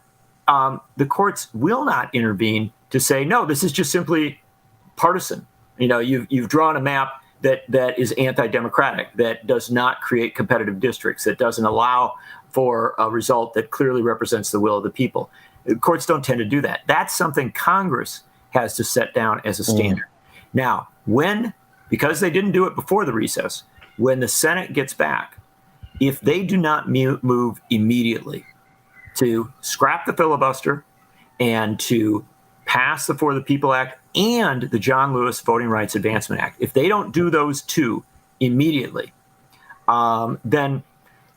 the courts will not intervene to say, no, this is just simply partisan. You've drawn a map that is anti-democratic, that does not create competitive districts, that doesn't allow for a result that clearly represents the will of the people. The courts don't tend to do that. That's something Congress has to set down as a standard. Now, because they didn't do it before the recess, when the Senate gets back, if they do not move immediately to scrap the filibuster and to pass the For the People Act and the John Lewis Voting Rights Advancement Act, if they don't do those two immediately, then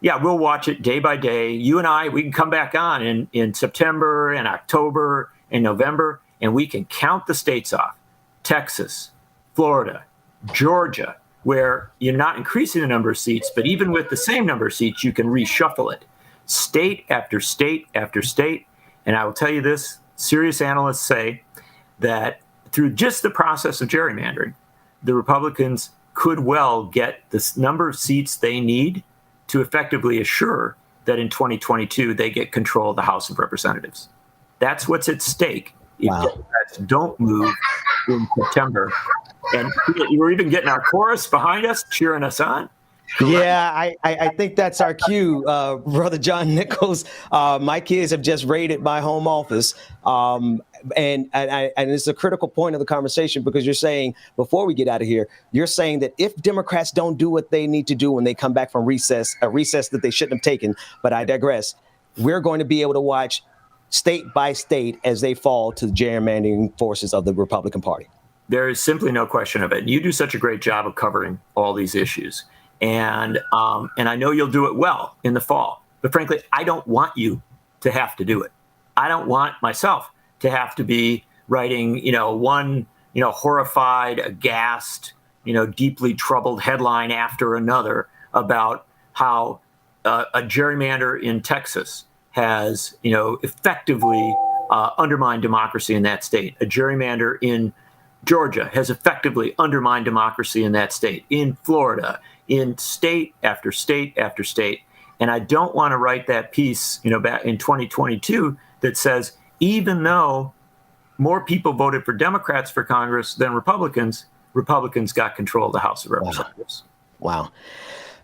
we'll watch it day by day. You and I, we can come back on in September and October and November, and we can count the states off. Texas, Florida, Georgia, where you're not increasing the number of seats, but even with the same number of seats, you can reshuffle it. State after state after state. And I will tell you this, serious analysts say that through just the process of gerrymandering, the Republicans could well get this number of seats they need to effectively assure that in 2022 they get control of the House of Representatives. That's what's at stake if Democrats don't move in September. And we're even getting our chorus behind us cheering us on. Yeah, I think that's our cue, Brother John Nichols. My kids have just raided my home office. And it's a critical point of the conversation, because you're saying, before we get out of here, you're saying that if Democrats don't do what they need to do when they come back from recess, a recess that they shouldn't have taken, but I digress, we're going to be able to watch state by state as they fall to the gerrymandering forces of the Republican Party. There is simply no question of it. You do such a great job of covering all these issues. And I know you'll do it well in the fall. But frankly, I don't want you to have to do it. I don't want myself to have to be writing, one, horrified, aghast, deeply troubled headline after another about how a gerrymander in Texas has, effectively undermined democracy in that state. A gerrymander in Georgia has effectively undermined democracy in that state. In Florida, in state after state after state. And I don't want to write that piece, back in 2022 that says, even though more people voted for Democrats for Congress than Republicans, Republicans got control of the House of Representatives. Wow.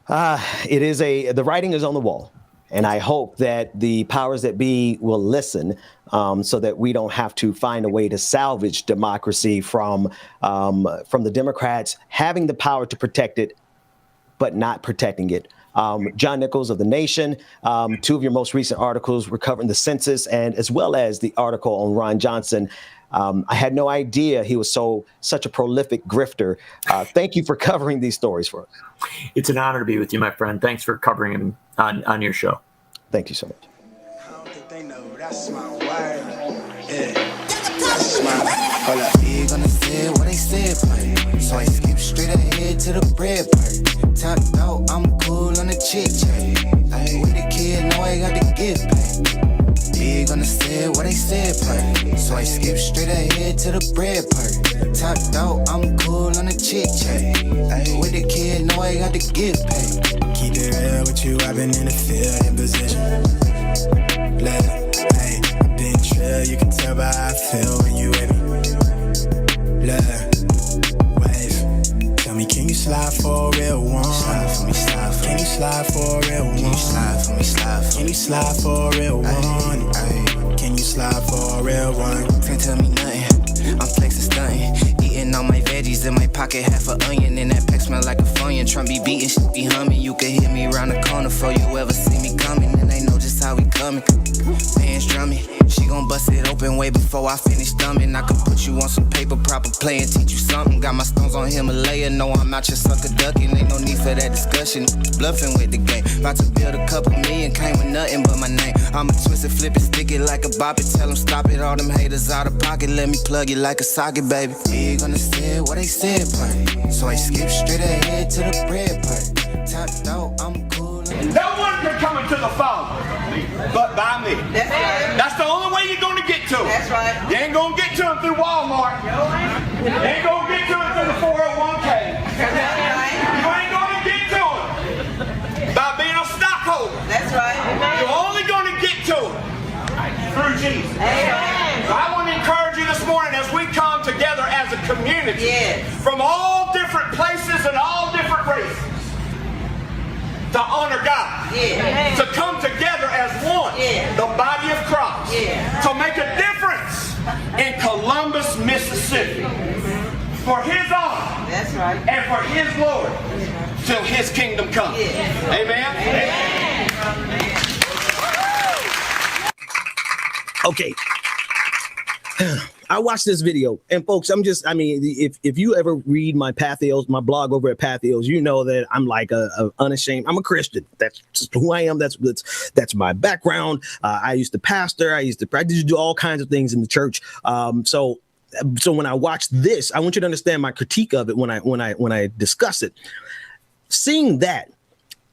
The writing is on the wall. And I hope that the powers that be will listen, so that we don't have to find a way to salvage democracy from the Democrats having the power to protect it, but not protecting it. John Nichols of The Nation, two of your most recent articles were covering the census, and as well as the article on Ron Johnson. I had no idea he was such a prolific grifter. Thank you for covering these stories for us. It's an honor to be with you, my friend. Thanks for covering him on your show. Thank you so much. I don't think they know. That's my word. Yeah. That's my hold up. You gonna say what they said, play. So I skip straight ahead to the bread part. Top out, I'm cool on the chit chat. With the kid, know I got the gift pack. You gonna say what they said, play. So I skip straight ahead to the bread part. Top out, I'm cool on the chit chat. With the kid, know I got the gift pack. Keep it real with you, I've been in the field in position. Look, hey, I've been trill, you can tell by how I feel when you with me. Look, wave, tell me, can you slide for a real one? Slide for me, slide for me. Can you slide for a real one? Can you slide for me, slide for me. Can you slide for a real one? Can you slide for a real one? Can't tell me nothing, I'm flexing stunting. Eating all my veggies in my pocket, half an onion, and that pack smell like a Funyun. Trump be beating, shit be humming. You can hear me around the corner before you ever see me coming, and they know just how we coming. Pants drumming, she gon' bust it open way before I finish thumbing. I can put you on some paper, proper play, and teach you something. Got my stones on Himalaya, no I'm out your sucker ducking. Ain't no need for that discussion, bluffing with the game. About to build a couple million, came with nothing but my name. I'ma twist it, flip it, stick it like a bop it. Tell them stop it, all them haters out of pocket. Let me plug it like a socket, baby. You gonna say what they said, part. So I skip straight ahead to the bread part. Top out, I'm cool. No one can come into the Father but by me. That's right. That's the only way you're going to get to him. That's right. You ain't going to get to him through Walmart. You ain't going to get to him through the 401k. That's right. You ain't going to get to him by being a stockholder. That's right. You're only going to get to him through Jesus. Amen. So I want to encourage you this morning as we come together as a community from all different places and all different races to honor God, to come together as one, the body of Christ, to make a difference in Columbus, Mississippi, for His honor and for His glory, till His kingdom comes. Amen? Okay. I watched this video, and folks, if you ever read my Patheos, my blog over at Patheos, you know that I'm like a unashamed. I'm a Christian. That's just who I am. That's my background. I used to pastor. I used to do all kinds of things in the church. So when I watch this, I want you to understand my critique of it when I discuss it. Seeing that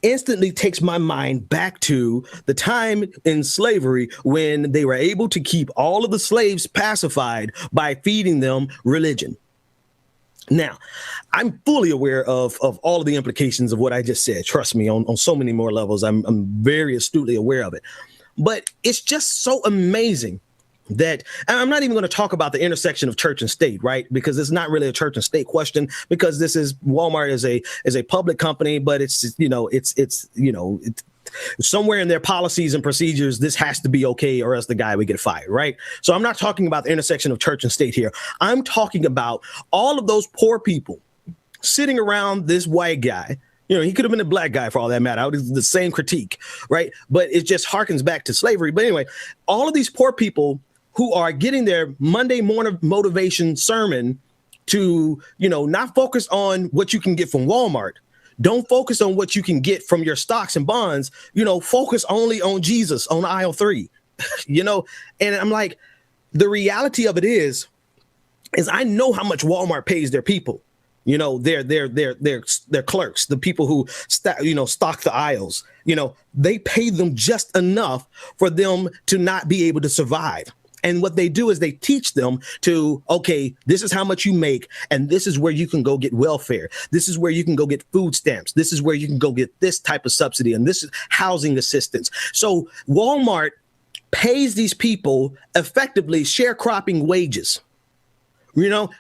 instantly takes my mind back to the time in slavery when they were able to keep all of the slaves pacified by feeding them religion. Now, I'm fully aware of all of the implications of what I just said. Trust me, on so many more levels. I'm very astutely aware of it. But it's just so amazing that, and I'm not even going to talk about the intersection of church and state, right? Because it's not really a church and state question, because this is Walmart is a public company, but it's somewhere in their policies and procedures, this has to be okay or else the guy would get fired, right? So I'm not talking about the intersection of church and state here. I'm talking about all of those poor people sitting around this white guy. He could have been a black guy for all that matter. It's the same critique, right? But it just harkens back to slavery. But anyway, all of these poor people who are getting their Monday morning motivation sermon to, not focus on what you can get from Walmart. Don't focus on what you can get from your stocks and bonds, focus only on Jesus on aisle 3, and I'm like, the reality of it is I know how much Walmart pays their people, their clerks, the people who stock the aisles, they pay them just enough for them to not be able to survive. And what they do is they teach them to, okay, this is how much you make, and this is where you can go get welfare. This is where you can go get food stamps. This is where you can go get this type of subsidy, and this is housing assistance. So Walmart pays these people effectively sharecropping wages.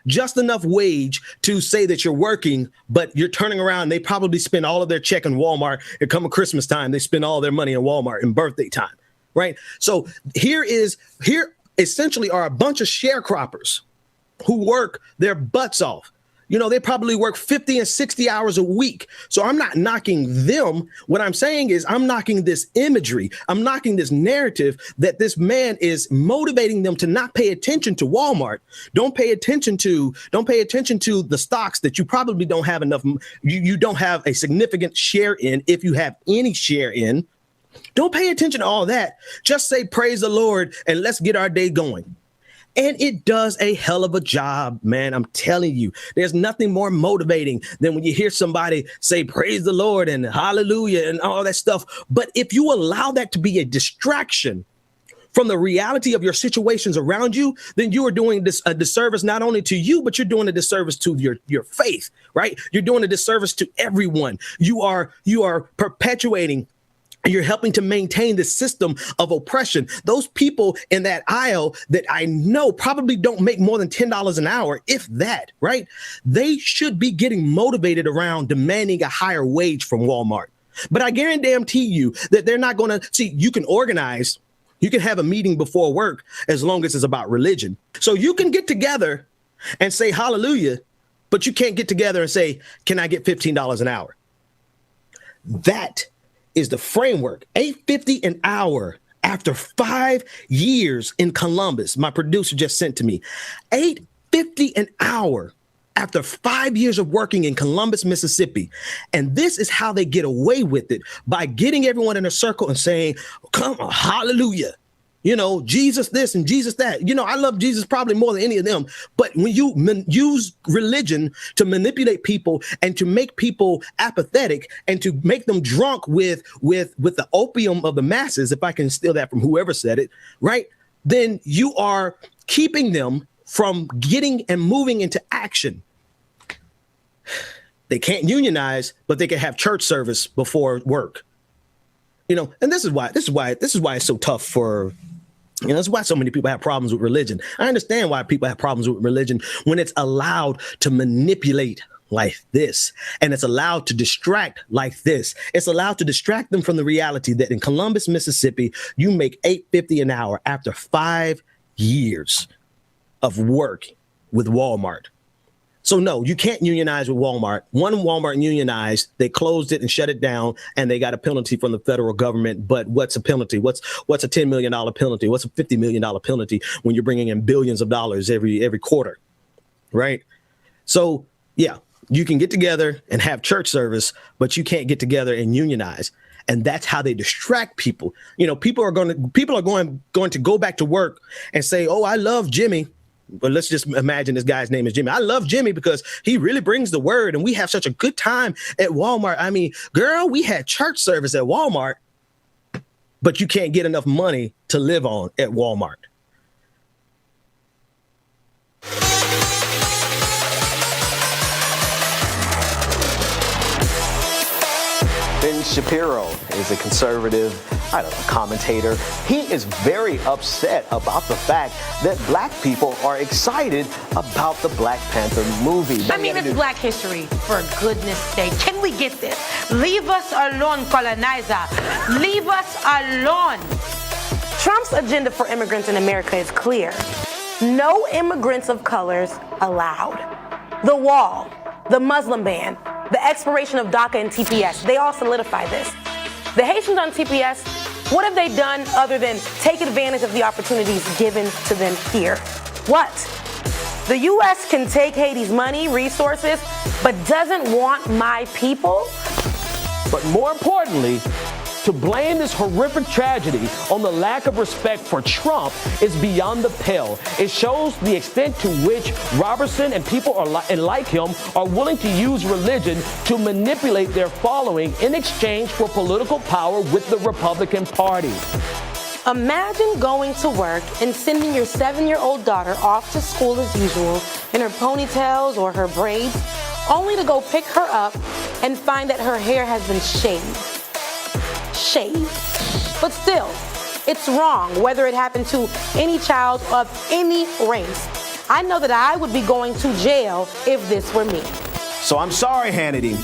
Just enough wage to say that you're working, but you're turning around. They probably spend all of their check in Walmart. And come Christmas time, they spend all their money in Walmart and birthday time, right? So here essentially are a bunch of sharecroppers who work their butts off. They probably work 50 and 60 hours a week. So I'm not knocking them. What I'm saying is I'm knocking this imagery. I'm knocking this narrative that this man is motivating them to not pay attention to Walmart. Don't pay attention to the stocks that you probably don't have enough. You don't have a significant share in, if you have any share in. Don't pay attention to all that. Just say, praise the Lord, and let's get our day going. And it does a hell of a job, man. I'm telling you, there's nothing more motivating than when you hear somebody say, praise the Lord and hallelujah and all that stuff. But if you allow that to be a distraction from the reality of your situations around you, then you are doing a disservice not only to you, but you're doing a disservice to your faith, right? You're doing a disservice to everyone. You are perpetuating. You're helping to maintain the system of oppression. Those people in that aisle that I know probably don't make more than $10 an hour, if that, right? They should be getting motivated around demanding a higher wage from Walmart. But I guarantee you that they're not going to see. You can organize. You can have a meeting before work as long as it's about religion. So you can get together and say hallelujah, but you can't get together and say, can I get $15 an hour? That is the framework. $8.50 an hour after 5 years in Columbus. My producer just sent to me $8.50 an hour after 5 years of working in Columbus, Mississippi. And this is how they get away with it, by getting everyone in a circle and saying, come on, hallelujah. Jesus this and Jesus that. I love Jesus probably more than any of them. But when you use religion to manipulate people and to make people apathetic and to make them drunk with the opium of the masses, if I can steal that from whoever said it, right? Then you are keeping them from getting and moving into action. They can't unionize, but they can have church service before work. And this is why it's so tough for. That's why so many people have problems with religion. I understand why people have problems with religion when it's allowed to manipulate like this, and it's allowed to distract like this. It's allowed to distract them from the reality that in Columbus, Mississippi, you make $8.50 an hour after 5 years of work with Walmart. So no, you can't unionize with Walmart. One Walmart unionized, they closed it and shut it down, and they got a penalty from the federal government. But what's a penalty? What's a $10 million penalty? What's a $50 million penalty when you're bringing in billions of dollars every quarter, right? So yeah, you can get together and have church service, but you can't get together and unionize. And that's how they distract people. People are going to go back to work and say, oh, I love Jimmy. But let's just imagine this guy's name is Jimmy. I love Jimmy because he really brings the word, and we have such a good time at Walmart. I mean, girl, we had church service at Walmart, but you can't get enough money to live on at Walmart. 1, Ben Shapiro is a conservative, commentator. He is very upset about the fact that black people are excited about the Black Panther movie. I mean, it's Black history, for goodness sake. Can we get this? Leave us alone, colonizer. Leave us alone. Trump's agenda for immigrants in America is clear. No immigrants of colors allowed. The wall, the Muslim ban, the expiration of DACA and TPS, they all solidify this. The Haitians on TPS, what have they done other than take advantage of the opportunities given to them here? What? The U.S. can take Haiti's money, resources, but doesn't want my people? But more importantly, to blame this horrific tragedy on the lack of respect for Trump is beyond the pale. It shows the extent to which Robertson and people like him are willing to use religion to manipulate their following in exchange for political power with the Republican Party. Imagine going to work and sending your 7-year-old daughter off to school as usual in her ponytails or her braids, only to go pick her up and find that her hair has been shaved. But still, it's wrong whether it happened to any child of any race. I know that I would be going to jail if this were me. So I'm sorry, Hannity.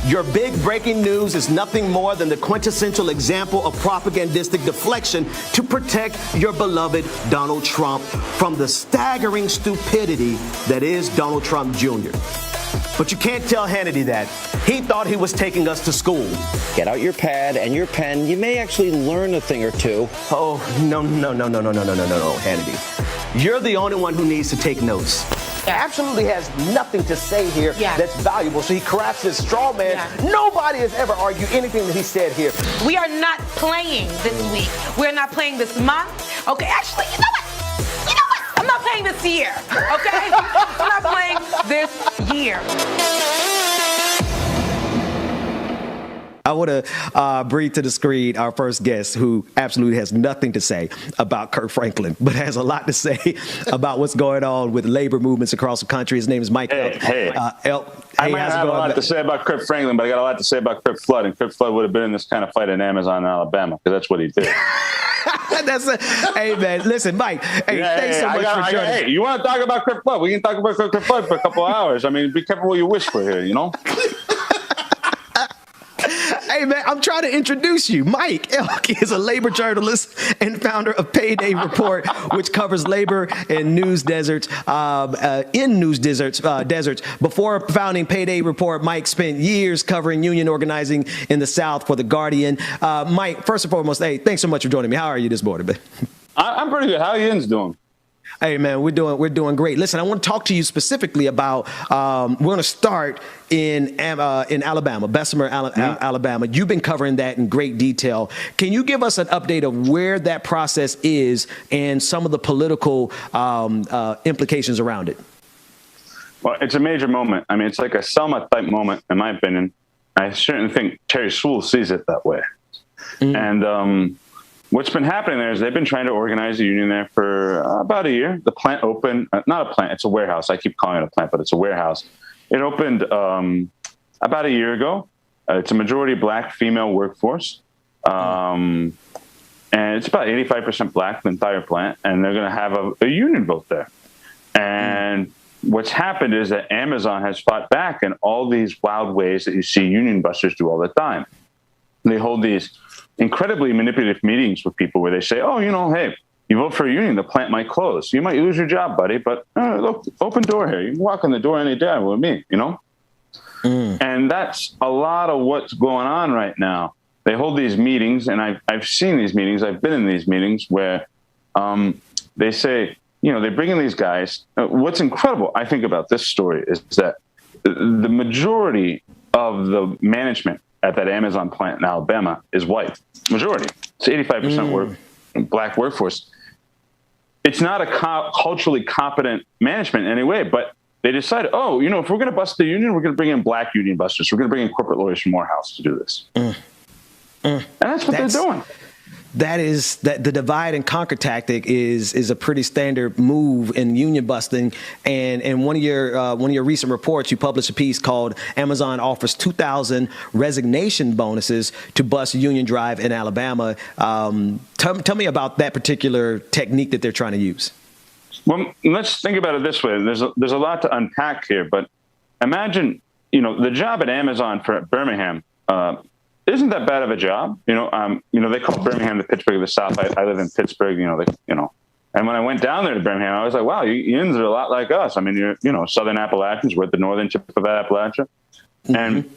Your big breaking news is nothing more than the quintessential example of propagandistic deflection to protect your beloved Donald Trump from the staggering stupidity that is Donald Trump Jr. But you can't tell Hannity that. He thought he was taking us to school. Get out your pad and your pen. You may actually learn a thing or two. Oh, no, Hannity. You're the only one who needs to take notes. Absolutely has nothing to say here that's valuable. So he crafts this straw man. Nobody has ever argued anything that he said here. We are not playing this week. We're not playing this month. Okay, actually, you know what? I'm not playing this year, okay? I'm not playing this year. I want to bring to the screen our first guest who absolutely has nothing to say about Kirk Franklin, but has a lot to say about what's going on with labor movements across the country. His name is Mike Elk. I might have a lot to say about Kirk Franklin, but I got a lot to say about Kirk Flood. And Kirk Flood would have been in this kind of fight in Amazon in Alabama, because that's what he did. Hey, man, listen, Mike. Hey, thanks so much for joining. Hey, you want to talk about Kirk Flood? We can talk about Kirk Flood for a couple of hours. I mean, be careful what you wish for here, you know? Hey, man, I'm trying to introduce you. Mike Elk is a labor journalist and founder of Payday Report, which covers labor in news deserts. Deserts. Before founding Payday Report, Mike spent years covering union organizing in the South for The Guardian. Mike, first and foremost, hey, thanks so much for joining me. How are you this morning, man? I'm pretty good. How are you doing? Hey, man, we're doing great. Listen, I want to talk to you specifically about. We're going to start in Alabama, Bessemer, Alabama. You've been covering that in great detail. Can you give us an update of where that process is and some of the political implications around it? Well, it's a major moment. I mean, it's like a Selma type moment, in my opinion. I certainly think Terry Sewell sees it that way. And what's been happening there is they've been trying to organize a union there for about a year. The plant opened, not a plant, it's a warehouse. I keep calling it a plant, but it's a warehouse. It opened about a year ago. It's a majority black female workforce. And it's about 85% black, the entire plant. And they're going to have a union vote there. And what's happened is that Amazon has fought back in all these wild ways that you see union busters do all the time. They hold these incredibly manipulative meetings with people where they say, oh, hey, you vote for a union, the plant might close. You might lose your job, buddy, but look, open door here. You can walk in the door any day with me, And that's a lot of what's going on right now. They hold these meetings, and I've seen these meetings. I've been in these meetings where they say, they bring in these guys. What's incredible, I think, about this story is that the majority of the management at that Amazon plant in Alabama is white. Majority. It's 85% black workforce. It's not a culturally competent management in any way, but they decided, if we're going to bust the union, we're going to bring in black union busters. We're going to bring in corporate lawyers from Morehouse to do this. And that's what they're doing. that the divide and conquer tactic is a pretty standard move in union busting. And in one of your recent reports, you published a piece called "Amazon Offers 2,000 Resignation Bonuses to Bust Union Drive in Alabama." Tell me about that particular technique that they're trying to use. Well, let's think about it this way. There's a lot to unpack here, but imagine, the job at Amazon for Birmingham. Isn't that bad of a job? They call Birmingham the Pittsburgh of the South. I live in Pittsburgh, and when I went down there to Birmingham, I was like, wow, unions are a lot like us. I mean, you're, Southern Appalachians, we're at the northern tip of Appalachia. Mm-hmm. And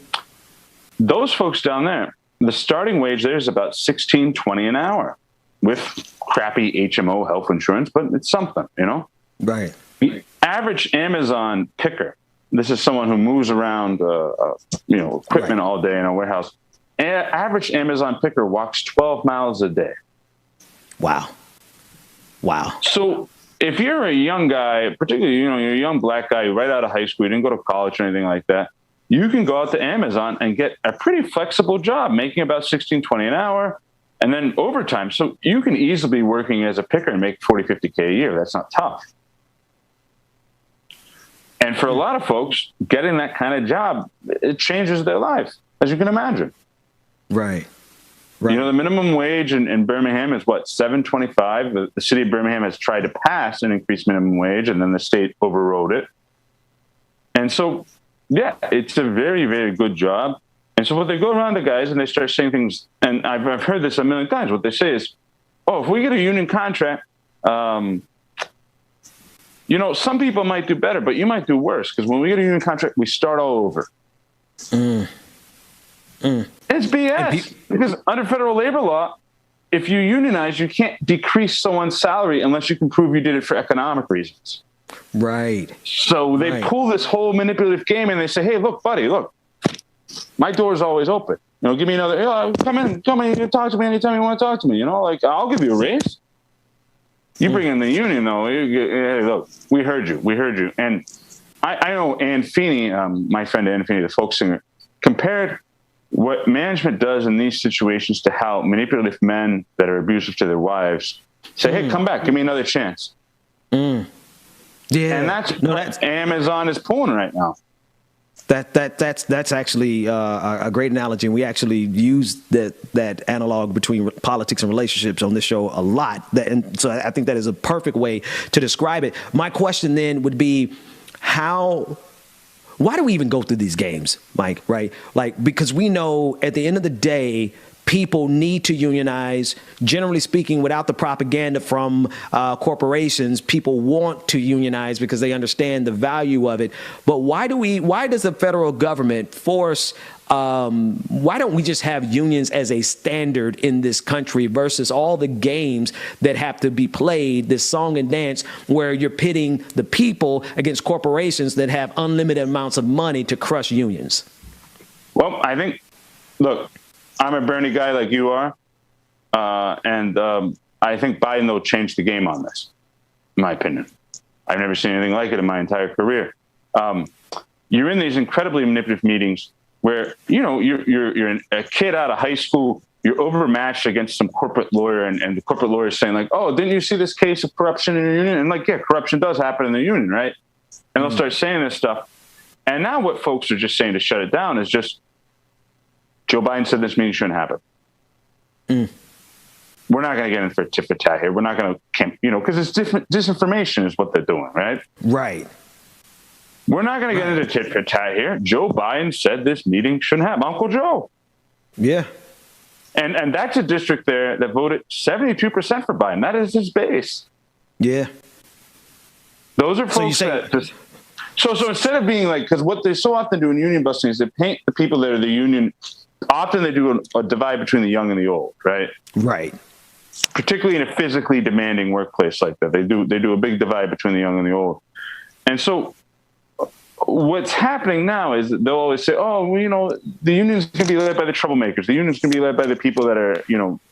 those folks down there, the starting wage there is about $16.20 an hour with crappy HMO health insurance, but it's something, Right. The average Amazon picker, this is someone who moves around, equipment all day in a warehouse. Average Amazon picker walks 12 miles a day. Wow. So if you're a young guy, particularly, you're a young black guy right out of high school, you didn't go to college or anything like that, you can go out to Amazon and get a pretty flexible job, making about $16.20 an hour, and then overtime. So you can easily be working as a picker and make $40, $50K a year. That's not tough. And for a lot of folks, getting that kind of job, it changes their life, as you can imagine. Right. The minimum wage in Birmingham is what, $7.25. The city of Birmingham has tried to pass an increased minimum wage, and then the state overrode it. And so, yeah, it's a very, very good job. And so what they go around to guys and they start saying things, and I've heard this a million times. What they say is, oh, if we get a union contract, some people might do better, but you might do worse, because when we get a union contract, we start all over. It's BS, because under federal labor law, if you unionize, you can't decrease someone's salary unless you can prove you did it for economic reasons. Right. So they pull this whole manipulative game and they say, hey, look, buddy, my door's always open. Give me another, come in, you talk to me anytime you want to talk to me. I'll give you a raise. You bring in the union, though. Hey, look, we heard you. And I know Ann Feeney, my friend Ann Feeney, the folk singer, compared what management does in these situations to how manipulative men that are abusive to their wives say, hey, come back, give me another chance. Yeah. And that's Amazon is pulling right now. That's actually a great analogy, and we actually use that analog between politics and relationships on this show a lot. And so I think that is a perfect way to describe it. My question then would be, why do we even go through these games, Mike? Right? Because we know at the end of the day, people need to unionize. Generally speaking, without the propaganda from corporations, people want to unionize because they understand the value of it. But why does the federal government force, why don't we just have unions as a standard in this country versus all the games that have to be played, this song and dance, where you're pitting the people against corporations that have unlimited amounts of money to crush unions? Well, I think, look, I'm a Bernie guy like you are, and I think Biden will change the game on this, in my opinion. I've never seen anything like it in my entire career. You're in these incredibly manipulative meetings where, you're a kid out of high school, you're overmatched against some corporate lawyer, and the corporate lawyer is saying like, oh, didn't you see this case of corruption in your union? And yeah, corruption does happen in the union, right? And they'll start saying this stuff. And now what folks are just saying to shut it down is just, Joe Biden said this meeting shouldn't happen. We're not going to get in for a tit for tat here. We're not going to, because it's disinformation is what they're doing, right? Right. We're not going to get into tit for tat here. Joe Biden said this meeting shouldn't happen. Uncle Joe. Yeah. And that's a district there that voted 72% for Biden. That is his base. Yeah. Those are folks that just. So instead of being like, because what they so often do in union busting is they paint the people that are the union. Often they do a divide between the young and the old, right? Right. Particularly in a physically demanding workplace like that, they do a big divide between the young and the old. And so what's happening now is they'll always say, oh, the unions can be led by the troublemakers. The unions can be led by the people that are,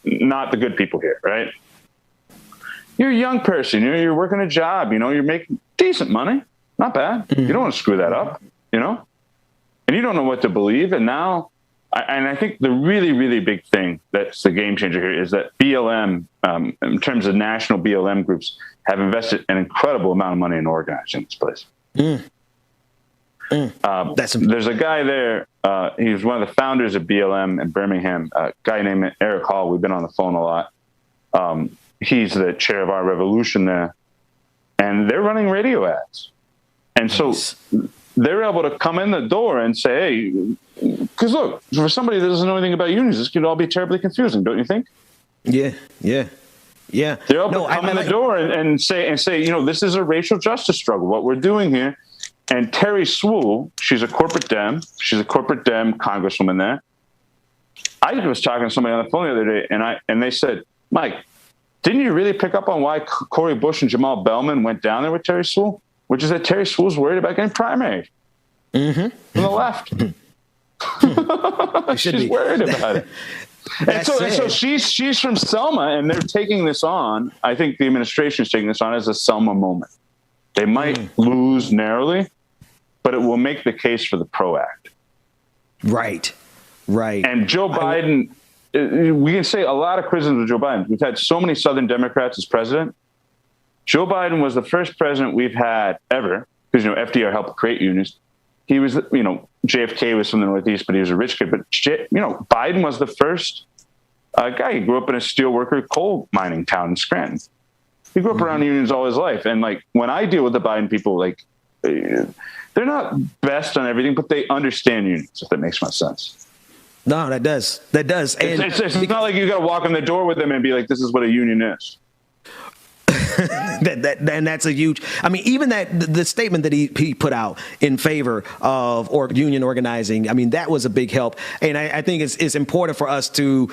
not the good people here, right? You're a young person, you're working a job, you're making decent money. Not bad. You don't want to screw that up, and you don't know what to believe. And now And I think the really, really big thing that's the game changer here is that BLM, in terms of national BLM groups, have invested an incredible amount of money in organizing this place. There's a guy there. He's one of the founders of BLM in Birmingham, a guy named Eric Hall. We've been on the phone a lot. He's the chair of Our Revolution there. And they're running radio ads. And so they're able to come in the door and say, hey, because look, for somebody that doesn't know anything about unions, this could all be terribly confusing, don't you think? Yeah. They're able to come in the door and say, this is a racial justice struggle, what we're doing here. And Terry Sewell, she's a corporate Dem. She's a corporate Dem congresswoman there. I was talking to somebody on the phone the other day, and they said, Mike, didn't you really pick up on why Cori Bush and Jamal Bellman went down there with Terry Sewell? Which is that Terry Sewell's worried about getting primaried from the left. She's worried about it. And so she's from Selma, and they're taking this on. I think the administration is taking this on as a Selma moment. They might lose narrowly, but it will make the case for the PRO Act. Right. And Joe Biden, we can say a lot of criticisms of Joe Biden. We've had so many Southern Democrats as president. Joe Biden was the first president we've had ever, because, FDR helped create unions. He was, JFK was from the Northeast, but he was a rich kid. But, Biden was the first guy. He grew up in a steelworker coal mining town in Scranton. He grew up around unions all his life. And, when I deal with the Biden people, they're not best on everything, but they understand unions, if that makes much sense. No, that does. And it's not like you got to walk in the door with them and be like, this is what a union is. And that's a huge. I mean, even the statement that he put out in favor of union organizing. I mean, that was a big help. And I think it's important for us to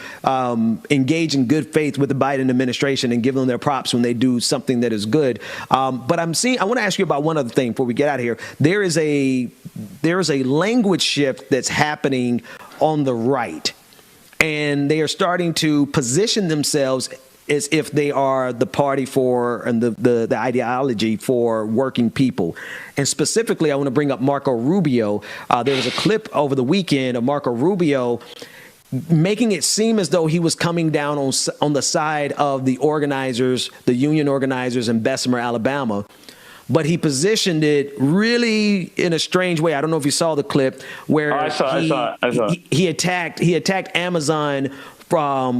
engage in good faith with the Biden administration and give them their props when they do something that is good. But I want to ask you about one other thing before we get out of here. There is a language shift that's happening on the right, and they are starting to position themselves as if they are the party for and the ideology for working people. And specifically, I want to bring up Marco Rubio. There was a clip over the weekend of Marco Rubio making it seem as though he was coming down on the side of the organizers, the union organizers in Bessemer, Alabama. But he positioned it really in a strange way. I don't know if you saw the clip where I saw it. He attacked Amazon for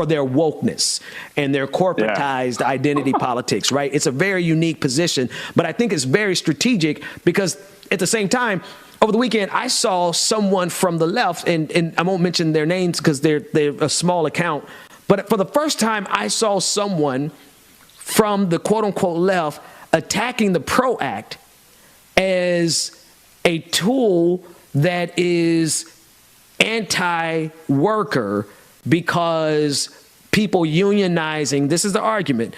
their wokeness and their corporatized identity politics, right? It's a very unique position, but I think it's very strategic because at the same time, over the weekend, I saw someone from the left, and I won't mention their names because they're a small account, but for the first time, I saw someone from the quote unquote left attacking the PRO Act as a tool that is anti-worker because people unionizing, this is the argument,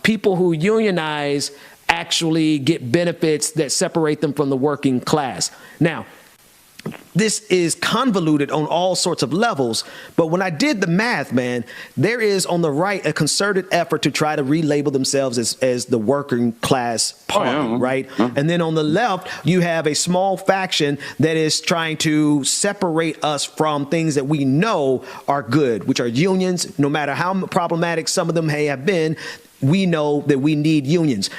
people who unionize actually get benefits that separate them from the working class. Now, this is convoluted on all sorts of levels, but when I did the math, man, there is on the right a concerted effort to try to relabel themselves as the working class party, right? And then on the left, you have a small faction that is trying to separate us from things that we know are good, which are unions. No matter how problematic some of them may have been, we know that we need unions.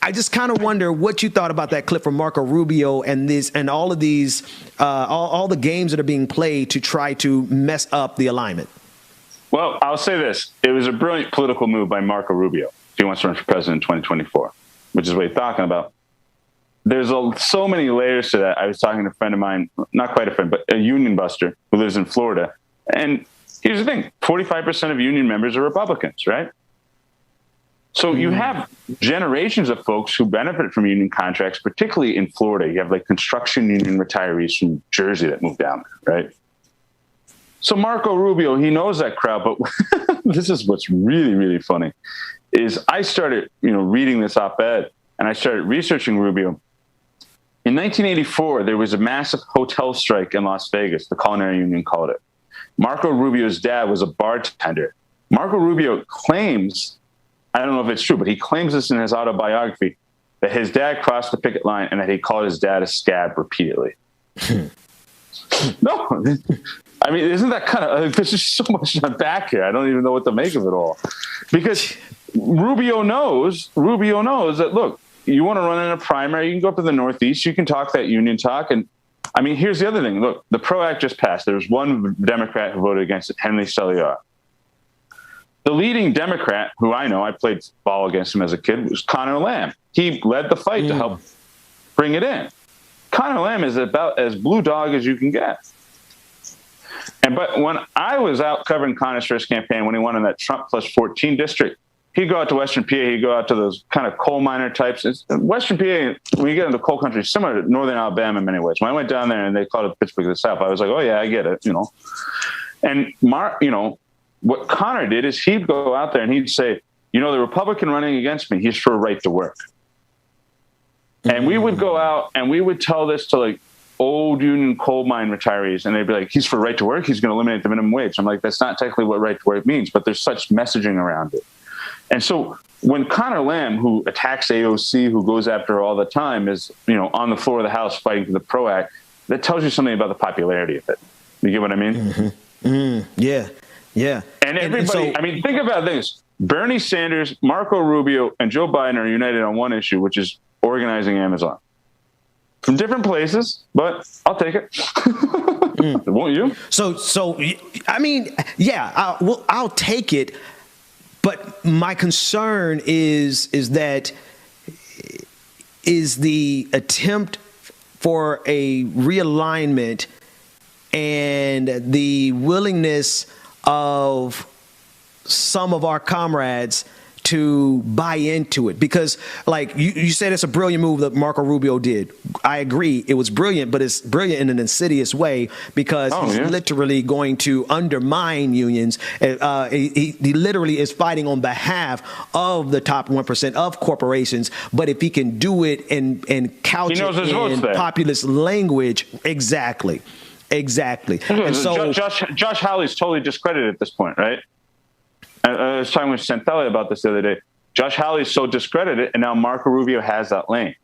I just kind of wonder what you thought about that clip from Marco Rubio and all of these, all the games that are being played to try to mess up the alignment. Well, I'll say this. It was a brilliant political move by Marco Rubio. He wants to run for president in 2024, which is what he's talking about. There's so many layers to that. I was talking to a friend of mine, not quite a friend, but a union buster who lives in Florida. And here's the thing. 45% of union members are Republicans, right? So you have generations of folks who benefit from union contracts, particularly in Florida. You have construction union retirees from Jersey that moved down there, right? So Marco Rubio, he knows that crowd, but this is what's really, really funny, is I started, reading this op-ed and I started researching Rubio. In 1984, there was a massive hotel strike in Las Vegas, the Culinary Union called it. Marco Rubio's dad was a bartender. Marco Rubio claims, I don't know if it's true, but he claims this in his autobiography, that his dad crossed the picket line and that he called his dad a scab repeatedly. No, I mean, isn't that kind of? There's just so much to unpack here. I don't even know what to make of it all, because Rubio knows that. Look, you want to run in a primary, you can go up to the Northeast, you can talk that union talk, and I mean, here's the other thing. Look, the PRO Act just passed. There was one Democrat who voted against it, Henry Seliar. The leading Democrat, who I know, I played ball against him as a kid, was Connor Lamb. He led the fight to help bring it in. Connor Lamb is about as blue dog as you can get. But when I was out covering Connor's first campaign, when he won in that Trump plus 14 district, he'd go out to Western PA, he'd go out to those kind of coal miner types. Western PA, when you get into coal country, similar to Northern Alabama in many ways. When I went down there and they called it Pittsburgh of the South, I was like, oh yeah, I get it, And what Connor did is he'd go out there and he'd say, the Republican running against me, he's for a right to work. And we would go out and we would tell this to like old union coal mine retirees, and they'd be like, he's for right to work, he's going to eliminate the minimum wage. I'm like, that's not technically what right to work means, but there's such messaging around it. And so when Connor Lamb, who attacks AOC, who goes after her all the time, is, on the floor of the House fighting for the PRO Act, that tells you something about the popularity of it. You get what I mean? Yeah. Yeah. And everybody, think about this. Bernie Sanders, Marco Rubio, and Joe Biden are united on one issue, which is organizing Amazon. From different places, but I'll take it. Won't you? I'll take it. But my concern is the attempt for a realignment and the willingness of some of our comrades to buy into it, because like you said, it's a brilliant move that Marco Rubio did. I agree, it was brilliant, but it's brilliant in an insidious way, because he's literally going to undermine unions. He literally is fighting on behalf of the top 1% of corporations. But if he can do it and couch it in populist language, exactly. And so Josh Hawley's totally discredited at this point, right? I was talking with Santelli about this the other day. Josh Hawley's so discredited, and now Marco Rubio has that lane.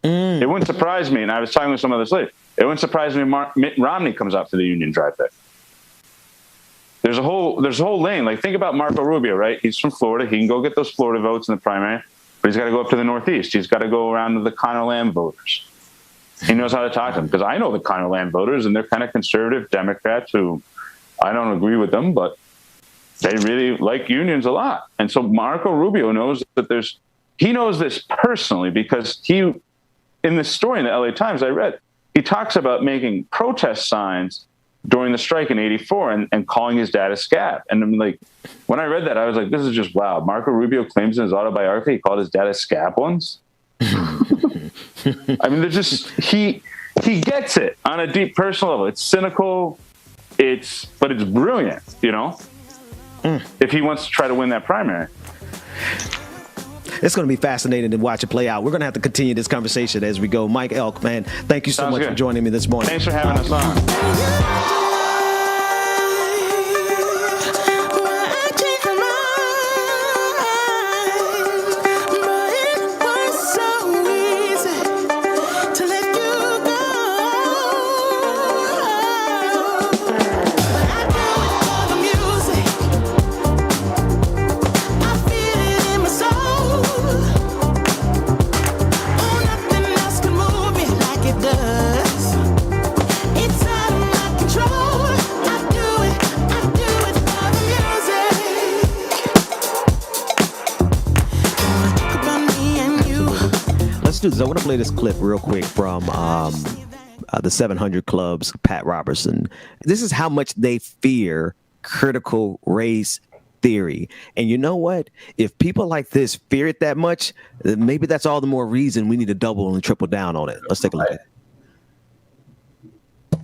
It wouldn't surprise me, and I was talking with some others later, it wouldn't surprise me if Mitt Romney comes out for the union drive there. There's a whole lane. Like, think about Marco Rubio, right? He's from Florida. He can go get those Florida votes in the primary, but he's got to go up to the Northeast. He's got to go around to the Connor Lamb voters. He knows how to talk to them, because I know the Connor Lamb voters, and they're kind of conservative Democrats who I don't agree with them, but they really like unions a lot. And so Marco Rubio knows that he knows this personally, because in the story in the LA Times I read, he talks about making protest signs during the strike in '84 and calling his dad a scab. And I'm like, when I read that, I was like, this is just wow. Marco Rubio claims in his autobiography he called his dad a scab once. I mean, there's just, he gets it on a deep personal level. It's cynical, but it's brilliant, if he wants to try to win that primary. It's going to be fascinating to watch it play out. We're going to have to continue this conversation as we go. Mike Elk, man, thank you so much for joining me this morning. Thanks for having us on. I want to play this clip real quick from the 700 Club's Pat Robertson. This is how much they fear critical race theory. And you know what? If people like this fear it that much, maybe that's all the more reason we need to double and triple down on it. Let's take a look at it.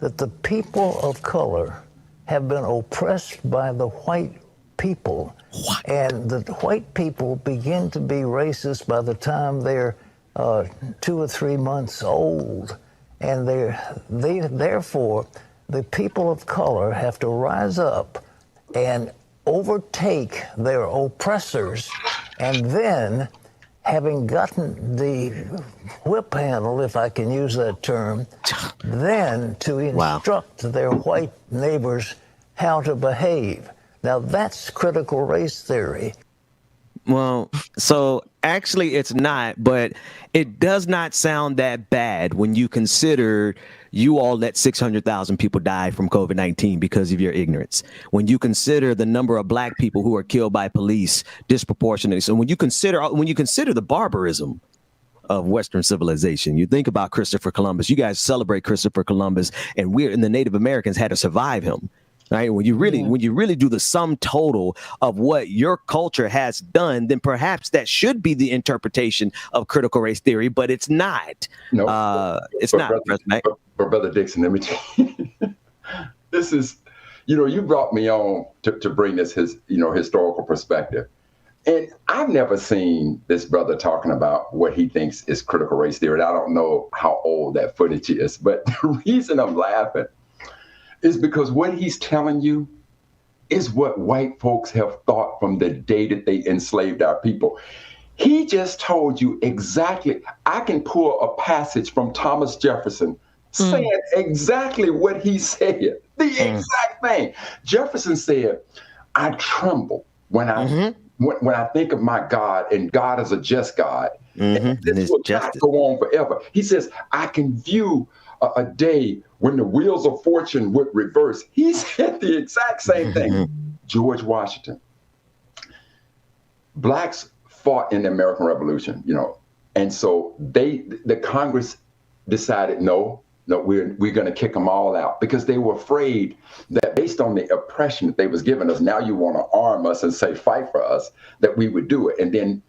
That the people of color have been oppressed by the white people. And the white people begin to be racist by the time they're 2 or 3 months old, and therefore the people of color have to rise up and overtake their oppressors, and then having gotten the whip handle, if I can use that term, then to instruct their white neighbors how to behave. Now, that's critical race theory. Well, so actually it's not, but it does not sound that bad when you consider you all let 600,000 people die from COVID-19 because of your ignorance. When you consider the number of black people who are killed by police disproportionately. So when you consider the barbarism of Western civilization, you think about Christopher Columbus. You guys celebrate Christopher Columbus, and the Native Americans had to survive him. Right. When you really do the sum total of what your culture has done, then perhaps that should be the interpretation of critical race theory, but it's not. No, it's not. But Brother Dixon, let me tell you, this is, you brought me on to bring this historical perspective. And I've never seen this brother talking about what he thinks is critical race theory. I don't know how old that footage is, but the reason I'm laughing is because what he's telling you is what white folks have thought from the day that they enslaved our people. He just told you exactly. I can pull a passage from Thomas Jefferson saying exactly what he said, the exact thing. Jefferson said, I tremble when I think of my God, and God is a just God. And this will not go on forever. He says, I can view a day when the wheels of fortune would reverse. He said the exact same thing. George Washington. Blacks fought in the American Revolution, and so the Congress decided, no, we're going to kick them all out, because they were afraid that based on the oppression that they was giving us, now you want to arm us and say fight for us, that we would do it. And then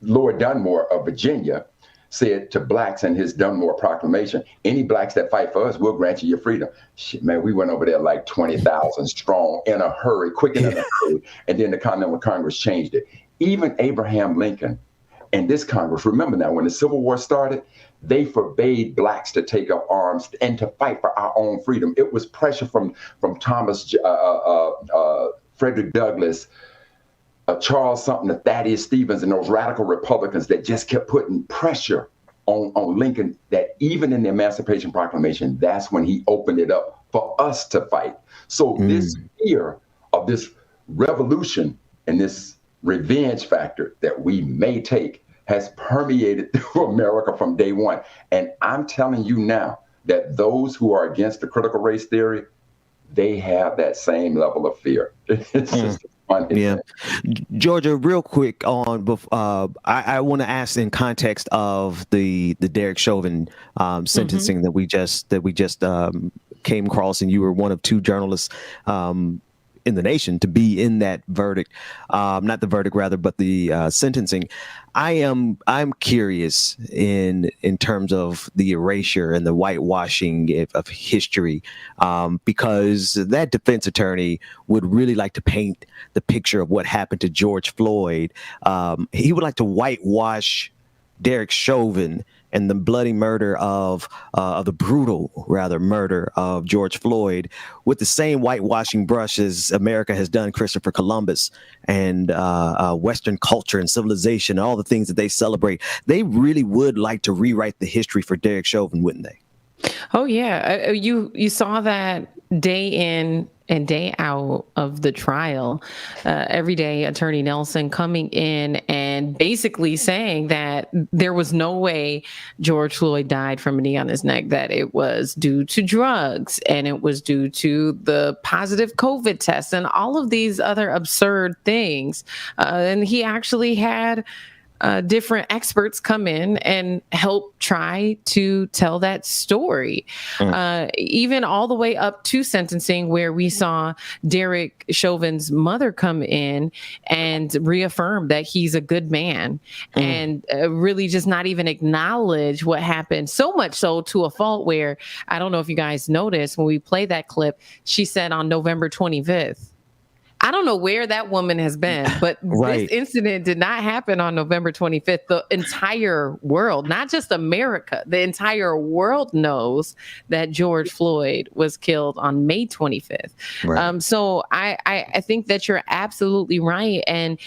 Lord Dunmore of Virginia said to blacks in his Dunmore Proclamation, any blacks that fight for us, we'll grant you your freedom. Shit, man, we went over there like 20,000 strong in a hurry, quick and in a hurry. And then the Continental Congress changed it. Even Abraham Lincoln and this Congress, remember now, when the Civil War started, they forbade blacks to take up arms and to fight for our own freedom. It was pressure from Thomas, Frederick Douglass, Charles Sumter, Thaddeus Stevens, and those radical Republicans that just kept putting pressure on Lincoln, that even in the Emancipation Proclamation, that's when he opened it up for us to fight. So this fear of this revolution and this revenge factor that we may take has permeated through America from day one. And I'm telling you now that those who are against the critical race theory, they have that same level of fear. It's just yeah. Georgia, real quick on, I want to ask in context of the Derek Chauvin sentencing that we just came across, and you were one of two journalists in the nation to be in that verdict, not the verdict rather, but the sentencing. I'm curious in terms of the erasure and the whitewashing of history, because that defense attorney would really like to paint the picture of what happened to George Floyd. He would like to whitewash Derek Chauvin and the bloody murder of the brutal, rather, murder of George Floyd with the same whitewashing brush as America has done Christopher Columbus and Western culture and civilization, and all the things that they celebrate. They really would like to rewrite the history for Derek Chauvin, wouldn't they? Oh, yeah. You saw that day in and day out of the trial. Every day, Attorney Nelson coming in and basically saying that there was no way George Floyd died from a knee on his neck, that it was due to drugs and it was due to the positive COVID test and all of these other absurd things. And he actually had different experts come in and help try to tell that story, even all the way up to sentencing, where we saw Derek Chauvin's mother come in and reaffirm that he's a good man and really just not even acknowledge what happened. So much so to a fault where, I don't know if you guys noticed when we played that clip, she said on November 25th, I don't know where that woman has been, but Right. this incident did not happen on November 25th. The entire world, not just America, the entire world knows that George Floyd was killed on May 25th. Right. So I think that you're absolutely right. And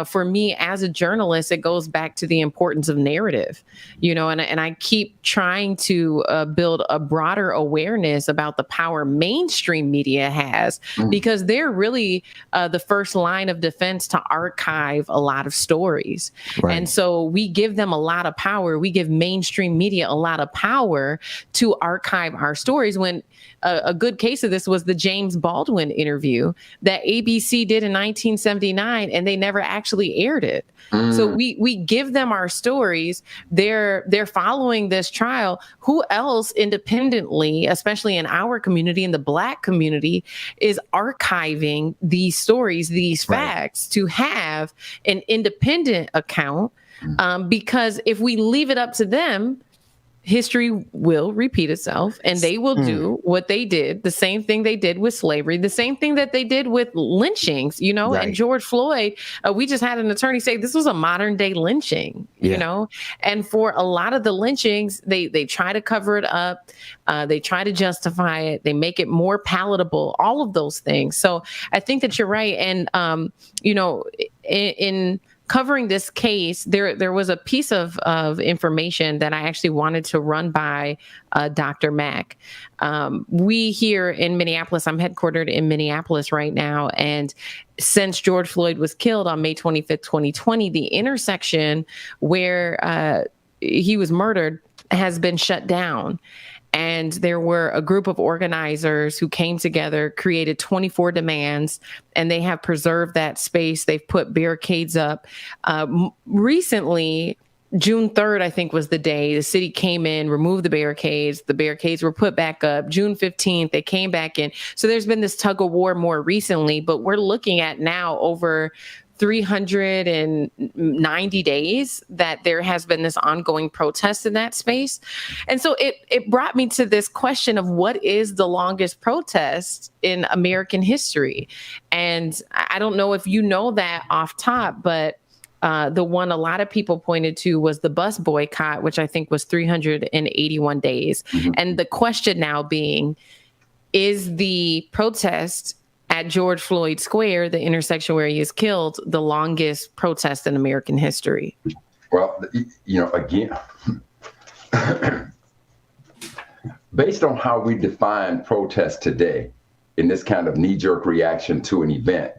for me as a journalist, it goes back to the importance of narrative, you know, and I keep trying to build a broader awareness about the power mainstream media has, because they're really the first line of defense to archive a lot of stories. Right. And so we give them a lot of power. We give mainstream media a lot of power to archive our stories, when a good case of this was the James Baldwin interview that ABC did in 1979, and they never actually aired it. So we give them our stories. They're following this trial. Who else independently, especially in our community, in the Black community, is archiving these stories, these facts, to have an independent account? Because if we leave it up to them, history will repeat itself, and they will do what they did, the same thing they did with slavery, the same thing that they did with lynchings, you know. And George Floyd, we just had an attorney say this was a modern day lynching, you know. And for a lot of the lynchings, they try to cover it up, they try to justify it, they make it more palatable, all of those things. So I think that you're right. And you know, in covering this case, there was a piece of information that I actually wanted to run by Dr. Mack. We here in Minneapolis, I'm headquartered in Minneapolis right now, and since George Floyd was killed on May 25th, 2020, the intersection where he was murdered has been shut down. And there were a group of organizers who came together, created 24 demands, and they have preserved that space. They've put barricades up. Recently, June 3rd, I think, was the day the city came in, removed the barricades. The barricades were put back up. June 15th, they came back in. So there's been this tug of war more recently, but we're looking at now over 390 days that there has been this ongoing protest in that space. And so it brought me to this question of what is the longest protest in American history? And I don't know if you know that off top, but the one a lot of people pointed to was the bus boycott, which I think was 381 days. And the question now being, is the protest at George Floyd Square, the intersection where he is killed, the longest protest in American history? Well, you know, again, based on how we define protest today, in this kind of knee-jerk reaction to an event,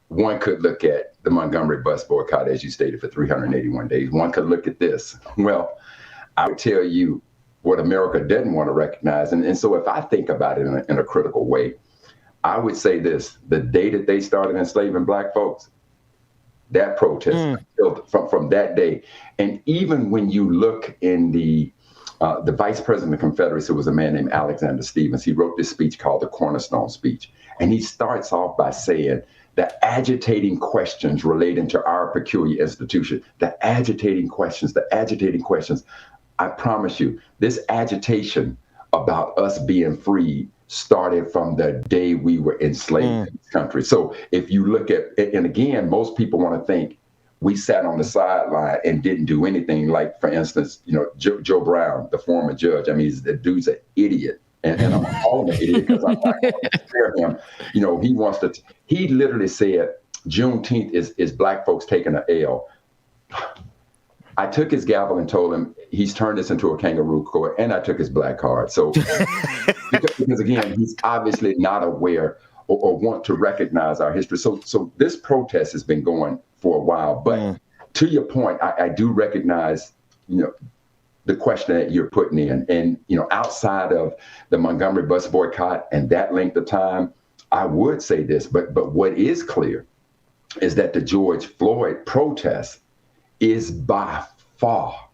one could look at the Montgomery bus boycott, as you stated, for 381 days. One could look at this. Well, I would tell you what America doesn't want to recognize. And so if I think about it in a critical way, I would say this: the day that they started enslaving Black folks, that protest from that day. And even when you look in the vice president of the Confederacy was a man named Alexander Stephens. He wrote this speech called the Cornerstone Speech. And he starts off by saying the agitating questions relating to our peculiar institution, the agitating questions. I promise you, this agitation about us being free started from the day we were enslaved in this country. So if you look at, and again, most people want to think we sat on the sideline and didn't do anything. Like, for instance, you know, Joe Brown, the former judge. I mean, the dude's an idiot. And I'm calling him an idiot because I'm not going to spare him. You know, he literally said Juneteenth is Black folks taking an L. I took his gavel and told him he's turned this into a kangaroo court, and I took his black card. So, because again, he's obviously not aware or want to recognize our history. So this protest has been going for a while. But to your point, I do recognize, you know, the question that you're putting in. And, you know, outside of the Montgomery bus boycott and that length of time, I would say this. But what is clear is that the George Floyd protest is by far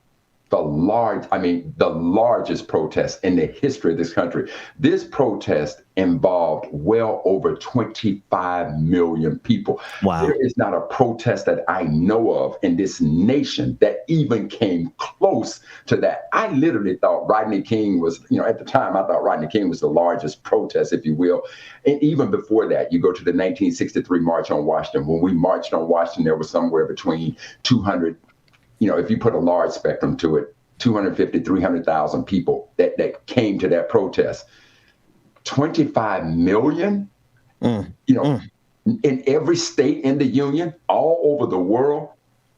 the largest protest in the history of this country. This protest involved well over 25 million people. Wow. There is not a protest that I know of in this nation that even came close to that. I literally thought Rodney King was, at the time, I thought Rodney King was the largest protest, if you will. And even before that, you go to the 1963 March on Washington. When we marched on Washington, there was somewhere between 200, if you put a large spectrum to it, 250, 300,000 people that came to that protest. 25 million, in every state in the union, all over the world,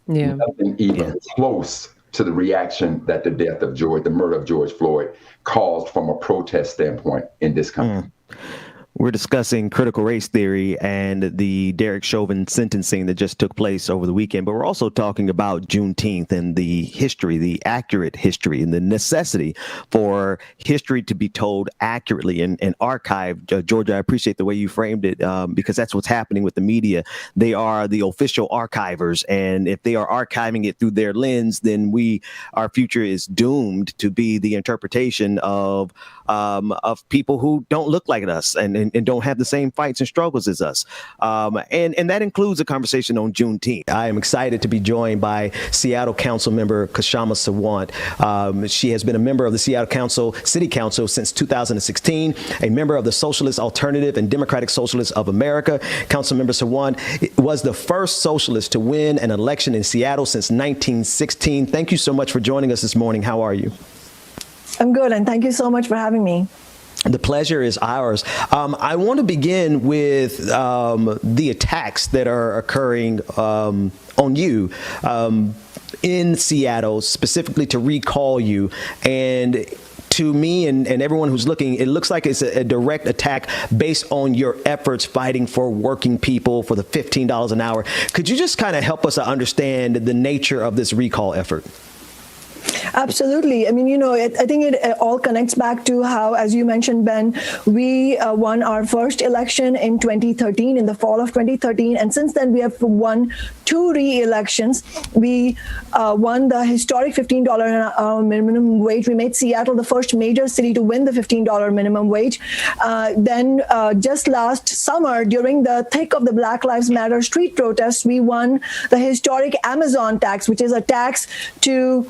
nothing even close to the reaction that the murder of George Floyd caused from a protest standpoint in this country. We're discussing critical race theory and the Derek Chauvin sentencing that just took place over the weekend, but we're also talking about Juneteenth and the history, the accurate history, and the necessity for history to be told accurately and archived. Georgia, I appreciate the way you framed it, because that's what's happening with the media. They are the official archivers, and if they are archiving it through their lens, then our future is doomed to be the interpretation of people who don't look like us and don't have the same fights and struggles as us. And that includes a conversation on Juneteenth. I am excited to be joined by Seattle Council member Kshama Sawant. She has been a member of the Seattle City Council since 2016, a member of the Socialist Alternative and Democratic Socialists of America. Councilmember Sawant was the first socialist to win an election in Seattle since 1916. Thank you so much for joining us this morning. How are you? I'm good, and thank you so much for having me. The pleasure is ours. I want to begin with the attacks that are occurring on you in Seattle, specifically to recall you. And to me and everyone who's looking, it looks like it's a direct attack based on your efforts fighting for working people for the $15 an hour. Could you just kind of help us understand the nature of this recall effort? Absolutely. I mean, I think it all connects back to how, as you mentioned, Ben, we won our first election in 2013, in the fall of 2013. And since then, we have won 2 re-elections. We won the historic $15 minimum wage. We made Seattle the first major city to win the $15 minimum wage. Then just last summer, during the thick of the Black Lives Matter street protests, we won the historic Amazon tax, which is a tax to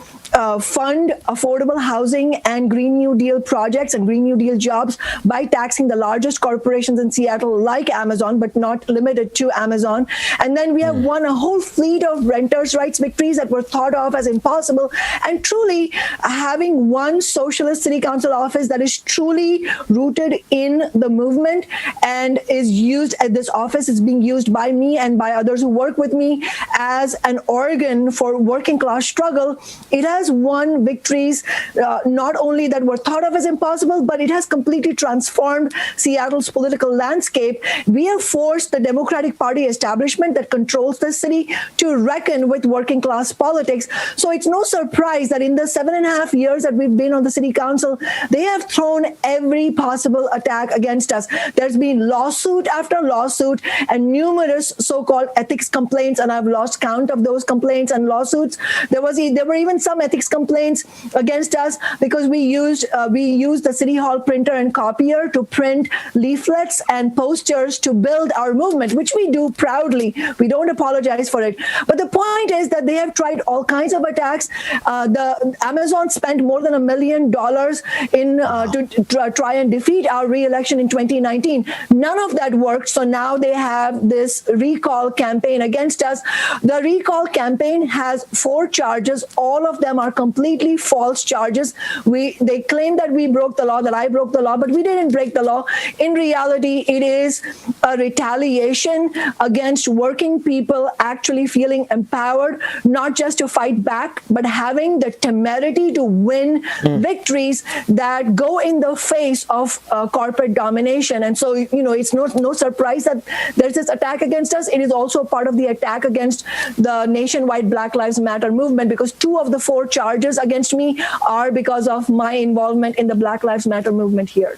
fund affordable housing and Green New Deal projects and Green New Deal jobs by taxing the largest corporations in Seattle, like Amazon, but not limited to Amazon. And then we have won a whole fleet of renters' rights victories that were thought of as impossible. And truly, having one socialist city council office that is truly rooted in the movement and is used, this office is being used by me and by others who work with me as an organ for working class struggle. It has won victories, not only that were thought of as impossible, but it has completely transformed Seattle's political landscape. We have forced the Democratic Party establishment that controls the city to reckon with working class politics. So it's no surprise that in the 7.5 years that we've been on the city council, they have thrown every possible attack against us. There's been lawsuit after lawsuit and numerous so-called ethics complaints, and I've lost count of those complaints and lawsuits. There were even some ethics complaints against us because we used the City Hall printer and copier to print leaflets and posters to build our movement, which we do proudly. We don't apologize for it. But the point is that they have tried all kinds of attacks. The Amazon spent more than $1 million to try and defeat our re-election in 2019. None of that worked. So now they have this recall campaign against us. The recall campaign has 4 charges. All of them are completely false charges. They claim that we broke the law, that I broke the law, but we didn't break the law. In reality, it is a retaliation against working people actually feeling empowered, not just to fight back, but having the temerity to win victories that go in the face of corporate domination. And so, it's no surprise that there's this attack against us. It is also part of the attack against the nationwide Black Lives Matter movement, because 2 of the 4 charges against me are because of my involvement in the Black Lives Matter movement here.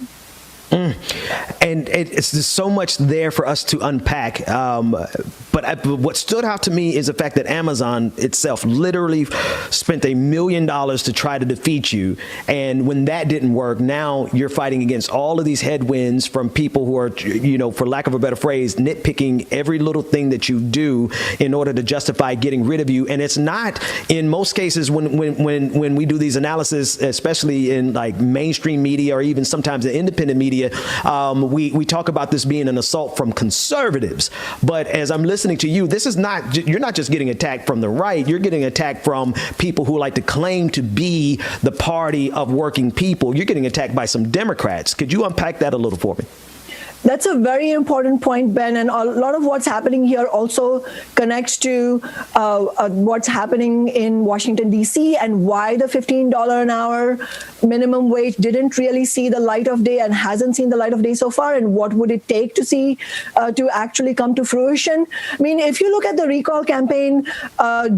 And it's just so much there for us to unpack. But what stood out to me is the fact that Amazon itself literally spent $1 million to try to defeat you. And when that didn't work, now you're fighting against all of these headwinds from people who are, for lack of a better phrase, nitpicking every little thing that you do in order to justify getting rid of you. And it's not, in most cases, when we do these analysis, especially in like mainstream media or even sometimes in independent media, we talk about this being an assault from conservatives. But as I'm listening to you, this is not, you're not just getting attacked from the right, you're getting attacked from people who like to claim to be the party of working people. You're getting attacked by some Democrats. Could you unpack that a little for me? That's a very important point, Ben, and a lot of what's happening here also connects to what's happening in Washington, D.C., and why the $15 an hour minimum wage didn't really see the light of day and hasn't seen the light of day so far, and what would it take to see to actually come to fruition. I mean, if you look at the recall campaign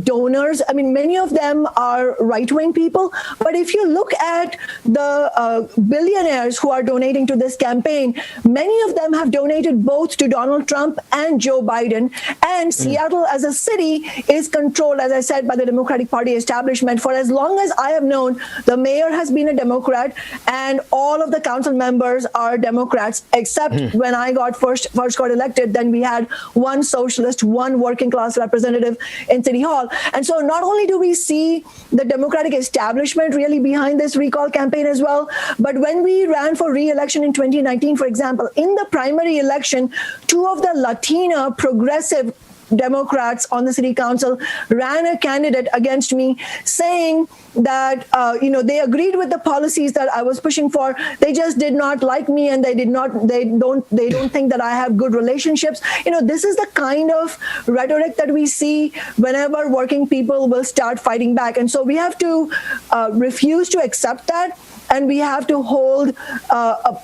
donors, I mean, many of them are right-wing people, but if you look at the billionaires who are donating to this campaign, many of them have donated both to Donald Trump and Joe Biden. And Seattle as a city is controlled, as I said, by the Democratic Party establishment. For as long as I have known, the mayor has been a Democrat and all of the council members are Democrats, except when I got first got elected, then we had one socialist, one working class representative in City Hall. And so not only do we see the Democratic establishment really behind this recall campaign as well, but when we ran for re-election in 2019, for example, in the primary election, two of the Latina progressive Democrats on the city council ran a candidate against me, saying that they agreed with the policies that I was pushing for. They just did not like me, and they don't think that I have good relationships. This is the kind of rhetoric that we see whenever working people will start fighting back, and so we have to refuse to accept that. And we have to hold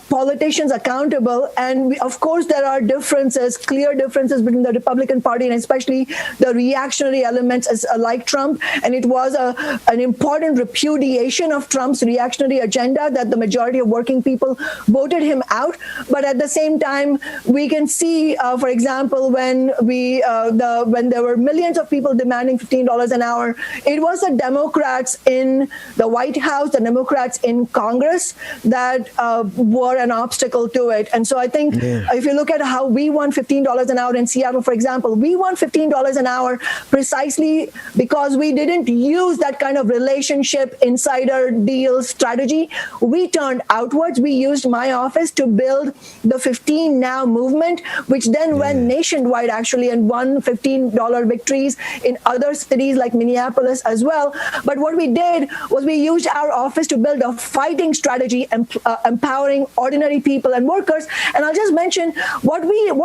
politicians accountable. And of course, there are clear differences between the Republican Party and especially the reactionary elements like Trump. And it was an important repudiation of Trump's reactionary agenda that the majority of working people voted him out. But at the same time, we can see, for example, when there were millions of people demanding $15 an hour, it was the Democrats in the White House, the Democrats in Congress that were an obstacle to it. And so I think if you look at how we won $15 an hour in Seattle, for example, we won $15 an hour precisely because we didn't use that kind of relationship insider deal strategy. We turned outwards. We used my office to build the 15 Now movement, which then went nationwide actually and won $15 victories in other cities like Minneapolis as well. But what we did was we used our office to build a fighting strategy, empowering ordinary people and workers. And I'll just mention what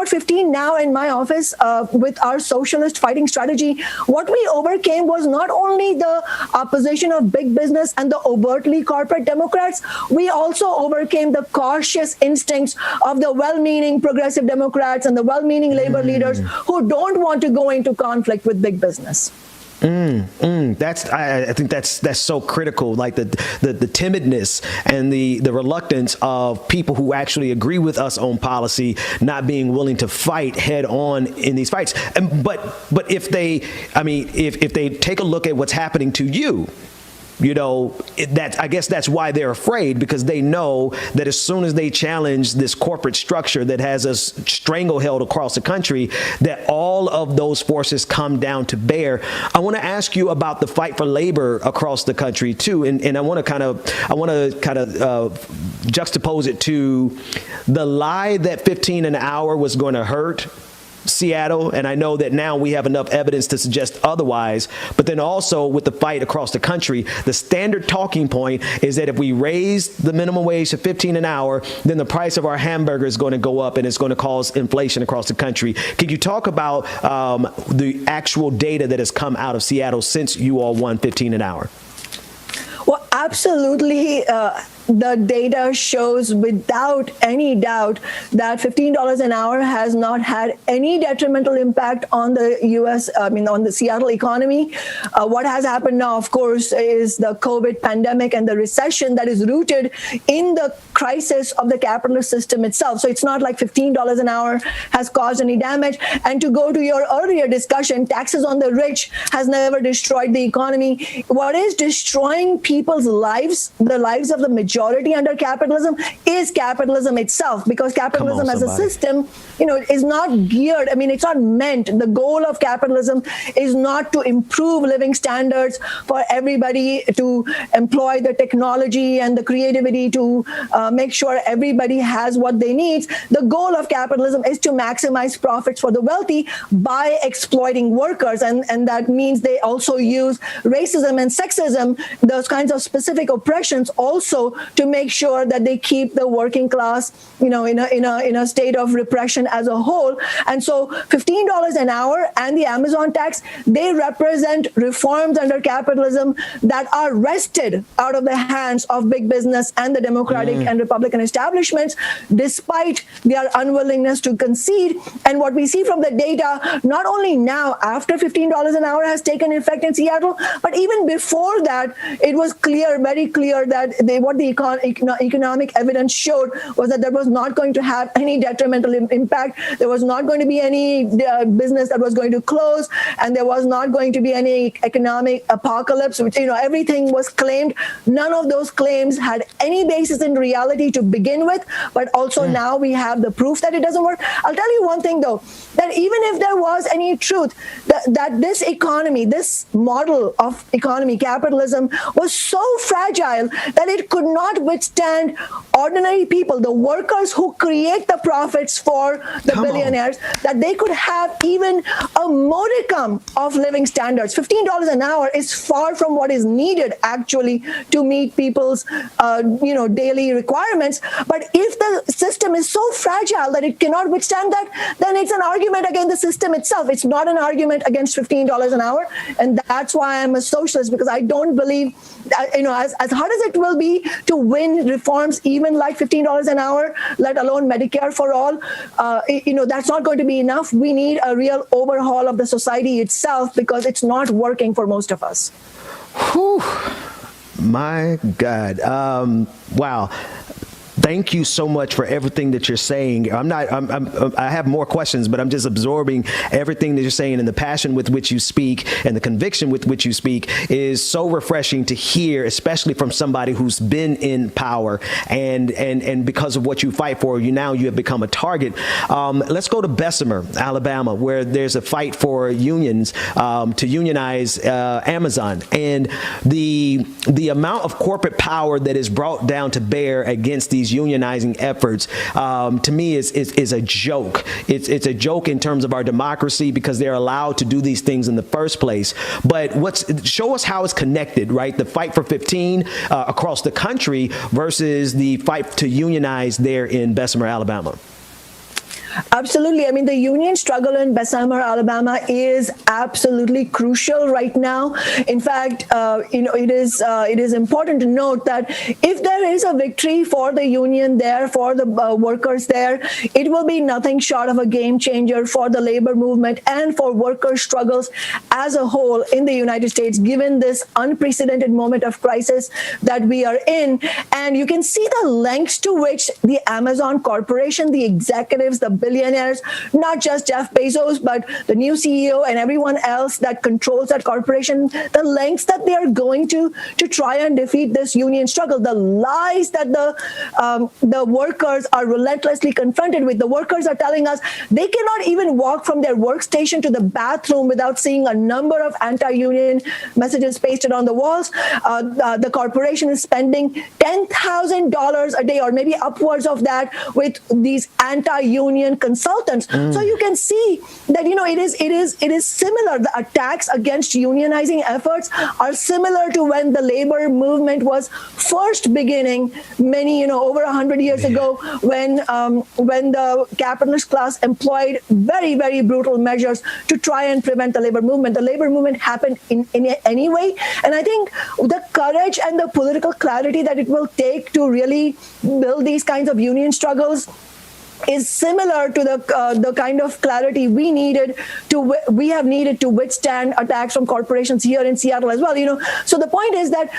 15 Now in my office with our socialist fighting strategy, what we overcame was not only the opposition of big business and the overtly corporate Democrats, we also overcame the cautious instincts of the well-meaning progressive Democrats and the well-meaning labor leaders who don't want to go into conflict with big business. I think that's so critical, like the timidness and the reluctance of people who actually agree with us on policy not being willing to fight head on in these fights. But if they take a look at what's happening to you, I guess that's why they're afraid, because they know that as soon as they challenge this corporate structure that has us stranglehold across the country, that all of those forces come down to bear. I want to ask you about the fight for labor across the country too, and I want to kind of juxtapose it to the lie that 15 an hour was going to hurt Seattle, and I know that now we have enough evidence to suggest otherwise, but then also with the fight across the country, the standard talking point is that if we raise the minimum wage to 15 an hour, then the price of our hamburger is going to go up and it's going to cause inflation across the country. Could you talk about the actual data that has come out of Seattle since you all won 15 an hour? Well, absolutely. the data shows without any doubt that $15 an hour has not had any detrimental impact on the on the Seattle economy. What has happened now, of course, is the COVID pandemic and the recession that is rooted in the crisis of the capitalist system itself. So it's not like $15 an hour has caused any damage. And to go to your earlier discussion, taxes on the rich has never destroyed the economy. What is destroying people's lives, the lives of the majority under capitalism, is capitalism itself, because capitalism as a system, is not geared. I mean, it's not meant. The goal of capitalism is not to improve living standards for everybody, to employ the technology and the creativity to make sure everybody has what they need. The goal of capitalism is to maximize profits for the wealthy by exploiting workers. And that means they also use racism and sexism, those kinds of specific oppressions, also to make sure that they keep the working class, in a state of repression as a whole. And so $15 an hour and the Amazon tax, they represent reforms under capitalism that are wrested out of the hands of big business and the Democratic and Republican establishments, despite their unwillingness to concede. And what we see from the data, not only now after $15 an hour has taken effect in Seattle, but even before that, it was clear, very clear, that what the economic evidence showed was that there was not going to have any detrimental impact. There was not going to be any business that was going to close, and there was not going to be any economic apocalypse, which, everything was claimed. None of those claims had any basis in reality to begin with, but also now we have the proof that it doesn't work. I'll tell you one thing, though, that even if there was any truth, that this economy, this model of economy, capitalism, was so fragile that it could not withstand ordinary people, the workers who create the profits for the billionaires, that they could have even a modicum of living standards. $15 an hour is far from what is needed, actually, to meet people's daily requirements. But if the system is so fragile that it cannot withstand that, then it's an argument against the system itself. It's not an argument against $15 an hour. And that's why I'm a socialist, because I don't believe that, as hard as it will be to win reforms, even like $15 an hour, let alone Medicare for all, that's not going to be enough. We need a real overhaul of the society itself, because it's not working for most of us. Whew. My God. Wow. Thank you so much for everything that you're saying. I have more questions, but I'm just absorbing everything that you're saying, and the passion with which you speak and the conviction with which you speak is so refreshing to hear, especially from somebody who's been in power and because of what you fight for, you have become a target. Let's go to Bessemer, Alabama, where there's a fight for unions to unionize Amazon, and the amount of corporate power that is brought down to bear against these unionizing efforts, to me, is a joke. It's a joke in terms of our democracy, because they're allowed to do these things in the first place. But show us how it's connected, right? The fight for 15 across the country versus the fight to unionize there in Bessemer, Alabama. Absolutely. I mean, the union struggle in Bessemer, Alabama is absolutely crucial right now. In fact, it is important to note that if there is a victory for the union there, for the workers there, it will be nothing short of a game changer for the labor movement and for worker struggles as a whole in the United States, given this unprecedented moment of crisis that we are in. And you can see the lengths to which the Amazon Corporation, the executives, the billionaires, not just Jeff Bezos, but the new CEO and everyone else that controls that corporation, the lengths that they are going to try and defeat this union struggle, the lies that the workers are relentlessly confronted with. The workers are telling us they cannot even walk from their workstation to the bathroom without seeing a number of anti-union messages pasted on the walls. The corporation is spending $10,000 a day, or maybe upwards of that, with these anti-union union consultants. So you can see that, it is similar. The attacks against unionizing efforts are similar to when the labor movement was first beginning over 100 years ago, when the capitalist class employed very, very brutal measures to try and prevent the labor movement. The labor movement happened in any way. And I think the courage and the political clarity that it will take to really build these kinds of union struggles is similar to the kind of clarity we have needed to withstand attacks from corporations here in Seattle as well. So the point is that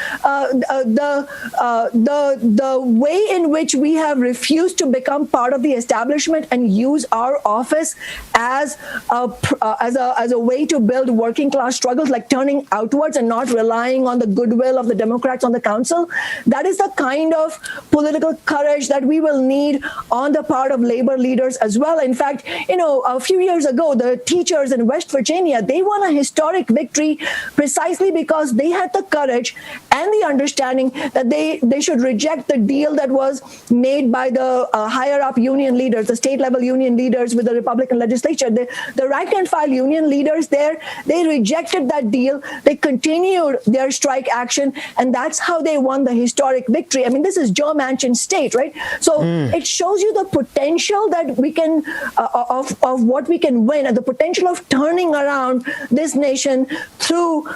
the way in which we have refused to become part of the establishment and use our office as a way to build working class struggles, like turning outwards and not relying on the goodwill of the Democrats on the council, that is the kind of political courage that we will need on the part of labor leaders as well. In fact, a few years ago, the teachers in West Virginia, they won a historic victory precisely because they had the courage and the understanding that they should reject the deal that was made by the higher up union leaders, the state level union leaders with the Republican legislature. The rank and file union leaders there, they rejected that deal. They continued their strike action, and that's how they won the historic victory. I mean, this is Joe Manchin's state, right? So it shows you the potential that we can of what we can win, and the potential of turning around this nation through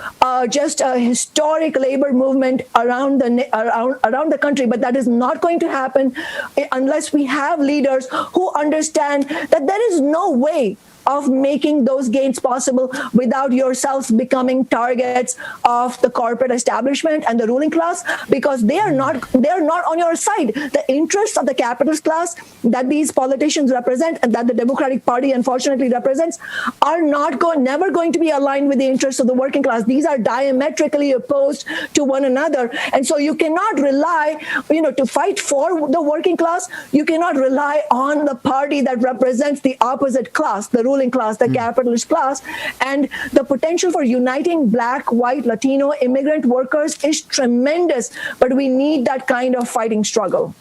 just a historic labor movement around the country. But that is not going to happen unless we have leaders who understand that there is no way of making those gains possible without yourselves becoming targets of the corporate establishment and the ruling class, because they are not on your side. The interests of the capitalist class that these politicians represent and that the Democratic Party unfortunately represents are never going to be aligned with the interests of the working class. These are diametrically opposed to one another. And so you cannot rely, to fight for the working class, you cannot rely on the party that represents the opposite class, the ruling class, the capitalist class. And the potential for uniting Black, white, Latino, immigrant workers is tremendous, but we need that kind of fighting struggle.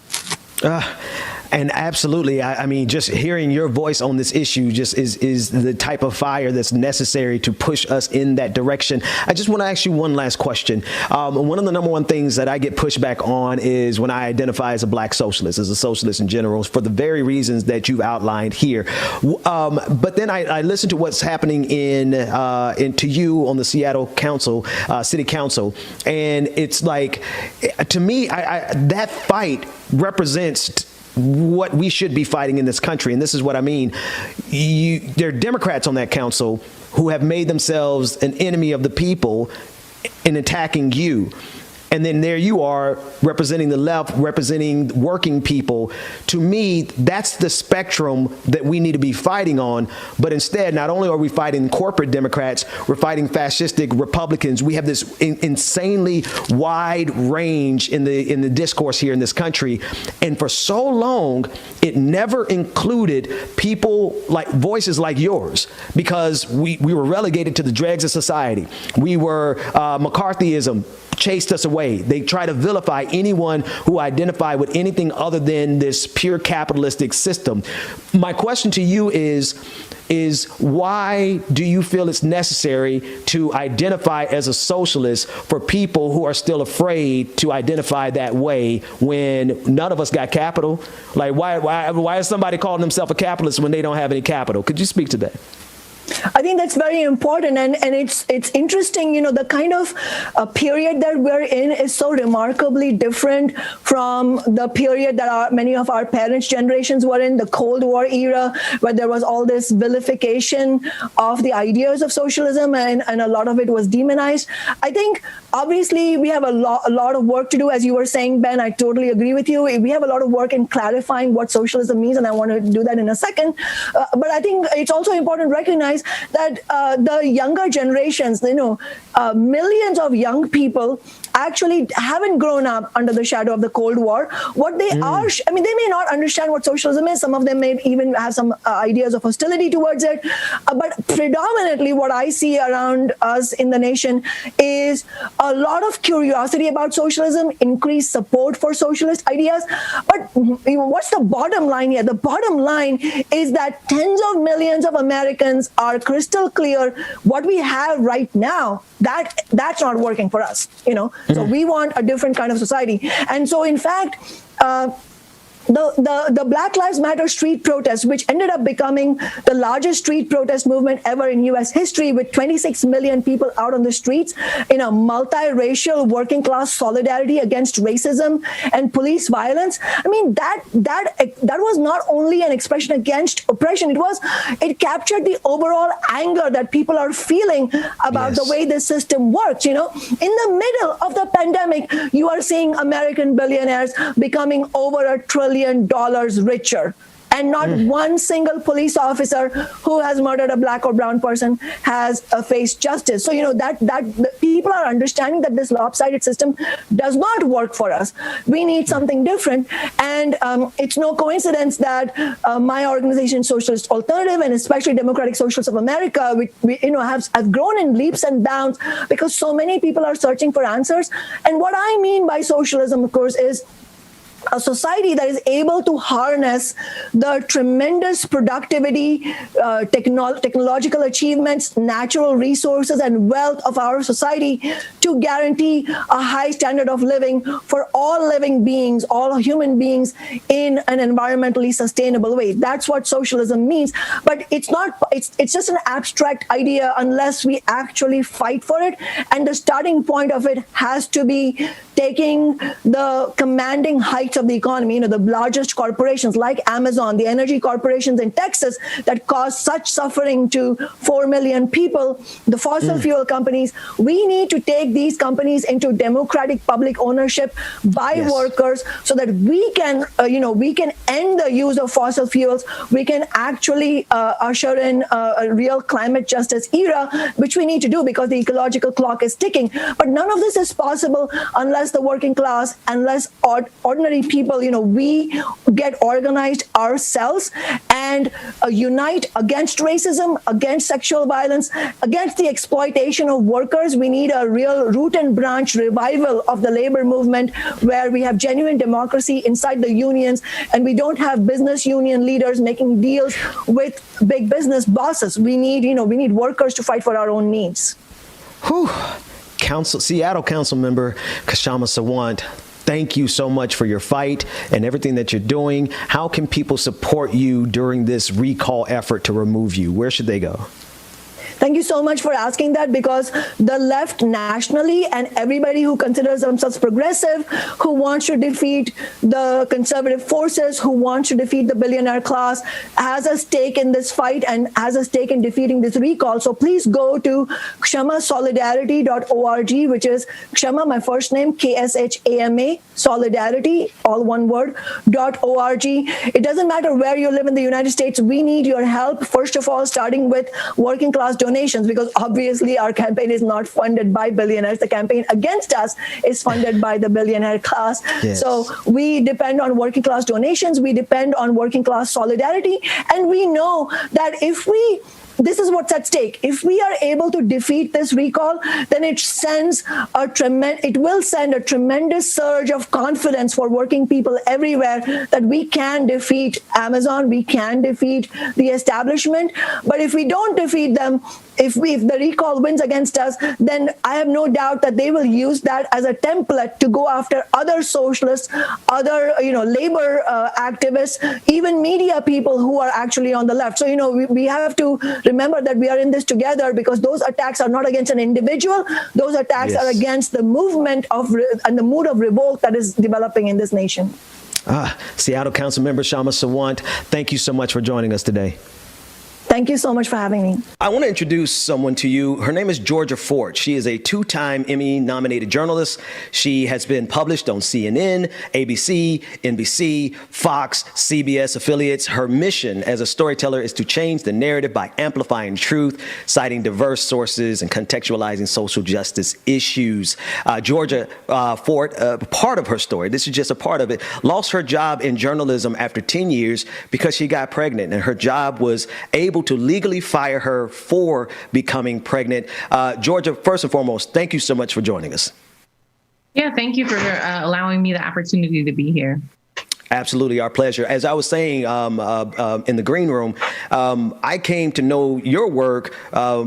And absolutely, I mean, just hearing your voice on this issue just is the type of fire that's necessary to push us in that direction. I just want to ask you one last question. One of the number one things that I get pushback on is when I identify as a Black socialist, as a socialist in general, for the very reasons that you've outlined here. But then I listen to what's happening to you on the Seattle Council, City Council, and it's like, to me, that fight represents what we should be fighting in this country. And this is what I mean. There are Democrats on that council who have made themselves an enemy of the people in attacking you. And then there you are representing the left, representing working people. To me, that's the spectrum that we need to be fighting on. But instead, not only are we fighting corporate Democrats, we're fighting fascistic Republicans. We have this insanely wide range in the discourse here in this country. And for so long, it never included people like voices like yours, because we were relegated to the dregs of society. We were McCarthyism chased us away. They try to vilify anyone who identified with anything other than this pure capitalistic system. My question to you is why do you feel it's necessary to identify as a socialist for people who are still afraid to identify that way when none of us got capital? Like, why is somebody calling themselves a capitalist when they don't have any capital? Could you speak to that? I think that's very important, and it's interesting. The kind of period that we're in is so remarkably different from the period that many of our parents' generations were in, the Cold War era, where there was all this vilification of the ideas of socialism, and a lot of it was demonized. I think obviously we have a lot of work to do, as you were saying, Ben. I totally agree with you. We have a lot of work in clarifying what socialism means, and I want to do that in a second. But I think it's also important to recognize recognize that the younger generations, millions of young people actually haven't grown up under the shadow of the Cold War. What they are, I mean, they may not understand what socialism is. Some of them may even have some ideas of hostility towards it. But predominantly what I see around us in the nation is a lot of curiosity about socialism, increased support for socialist ideas. But what's the bottom line here? The bottom line is that tens of millions of Americans are crystal clear what we have right now, that's not working for us, So we want a different kind of society. And so, in fact, the Black Lives Matter street protest, which ended up becoming the largest street protest movement ever in U.S. history, with 26 million people out on the streets in a multiracial working class solidarity against racism and police violence. I mean, that was not only an expression against oppression, it captured the overall anger that people are feeling about the way the system works. In the middle of the pandemic, you are seeing American billionaires becoming over $1 trillion richer. And not one single police officer who has murdered a black or brown person has faced justice. So, that people are understanding that this lopsided system does not work for us. We need something different. And it's no coincidence that my organization, Socialist Alternative, and especially Democratic Socialists of America, we have grown in leaps and bounds because so many people are searching for answers. And what I mean by socialism, of course, is a society that is able to harness the tremendous productivity, technological achievements, natural resources, and wealth of our society to guarantee a high standard of living for all living beings, all human beings, in an environmentally sustainable way. That's what socialism means. But it's just an abstract idea unless we actually fight for it. And the starting point of it has to be taking the commanding heights of the economy, the largest corporations like Amazon, the energy corporations in Texas that cause such suffering to 4 million people, the fossil fuel companies. We need to take these companies into democratic public ownership by workers so that we can end the use of fossil fuels. We can actually usher in a real climate justice era, which we need to do because the ecological clock is ticking. But none of this is possible unless the working class, unless ordinary people, we get organized ourselves and unite against racism, against sexual violence, against the exploitation of workers. We need a real root and branch revival of the labor movement where we have genuine democracy inside the unions and we don't have business union leaders making deals with big business bosses. We need workers to fight for our own needs. Whew. Seattle Council Member Kshama Sawant, thank you so much for your fight and everything that you're doing. How can people support you during this recall effort to remove you? Where should they go? Thank you so much for asking that, because the left nationally and everybody who considers themselves progressive, who wants to defeat the conservative forces, who wants to defeat the billionaire class, has a stake in this fight and has a stake in defeating this recall. So please go to kshamasolidarity.org, which is Kshama, my first name, KSHAMA, solidarity, all one word, .org. It doesn't matter where you live in the United States. We need your help, first of all, starting with working class donations, because obviously our campaign is not funded by billionaires. The campaign against us is funded by the billionaire class. Yes. So we depend on working class donations. We depend on working class solidarity. And we know that this is what's at stake. If we are able to defeat this recall, then it will send a tremendous surge of confidence for working people everywhere that we can defeat Amazon, we can defeat the establishment. But if we don't defeat them, if the recall wins against us, then I have no doubt that they will use that as a template to go after other socialists, other labor activists, even media people who are actually on the left. So we have to remember that we are in this together, because those attacks are not against an individual. Those attacks are against the movement and the mood of revolt that is developing in this nation. Seattle Council Member Kshama Sawant, thank you so much for joining us today. Thank you so much for having me. I want to introduce someone to you. Her name is Georgia Fort. She is a 2-time Emmy-nominated journalist. She has been published on CNN, ABC, NBC, Fox, CBS affiliates. Her mission as a storyteller is to change the narrative by amplifying truth, citing diverse sources, and contextualizing social justice issues. Georgia Fort, part of her story, this is just a part of it, lost her job in journalism after 10 years because she got pregnant, and her job was able to legally fire her for becoming pregnant. Georgia, first and foremost, thank you so much for joining us. Yeah, thank you for allowing me the opportunity to be here. Absolutely, our pleasure. As I was saying in the green room, I came to know your work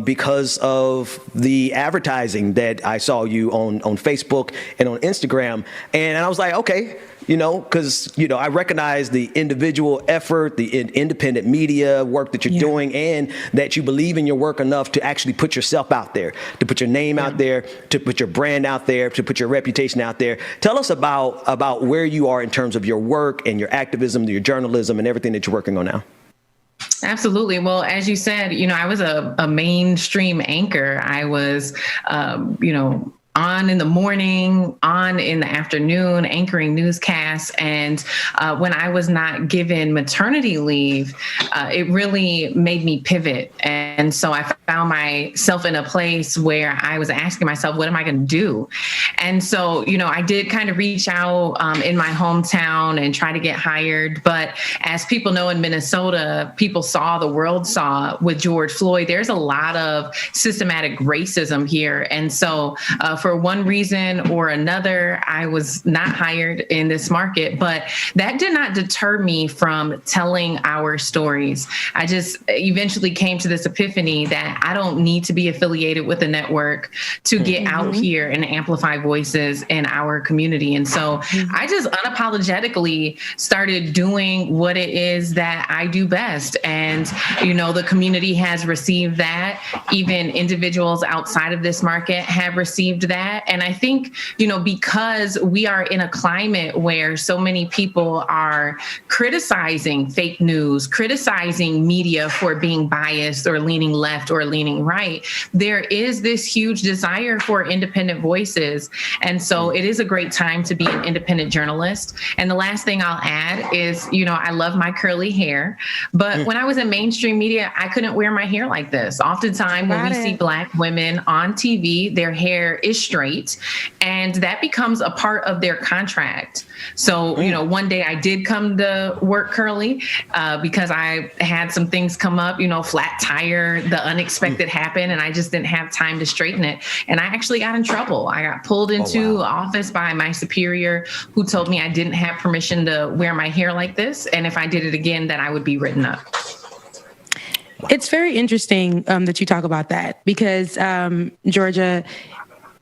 because of the advertising that I saw you on Facebook and on Instagram. And I was like, okay, because, I recognize the individual effort, the independent media work that you're doing, and that you believe in your work enough to actually put yourself out there, to put your name out there, to put your brand out there, to put your reputation out there. Tell us about where you are in terms of your work and your activism, your journalism, and everything that you're working on now. Absolutely. Well, as you said, I was a mainstream anchor. I was, on in the morning, on in the afternoon, anchoring newscasts. And when I was not given maternity leave, it really made me pivot. And so I found myself in a place where I was asking myself, what am I going to do? And so, I did kind of reach out in my hometown and try to get hired. But as people know, in Minnesota, people saw, the world saw with George Floyd, there's a lot of systematic racism here. And so for one reason or another, I was not hired in this market, but that did not deter me from telling our stories. I just eventually came to this epiphany that I don't need to be affiliated with a network to get out here and amplify voices in our community. And so I just unapologetically started doing what it is that I do best. And, the community has received that. Even individuals outside of this market have received that. And I think, because we are in a climate where so many people are criticizing fake news, criticizing media for being biased or leaning left or leaning right, there is this huge desire for independent voices. And so it is a great time to be an independent journalist. And the last thing I'll add is, I love my curly hair, but when I was in mainstream media, I couldn't wear my hair like this. Oftentimes when we see Black women on TV, their hair is straight, and that becomes a part of their contract. So, one day I did come to work curly because I had some things come up, flat tire, the unexpected happened, and I just didn't have time to straighten it. And I actually got in trouble. I got pulled into office by my superior, who told me I didn't have permission to wear my hair like this. And if I did it again, that I would be written up. It's very interesting that you talk about that because, Georgia,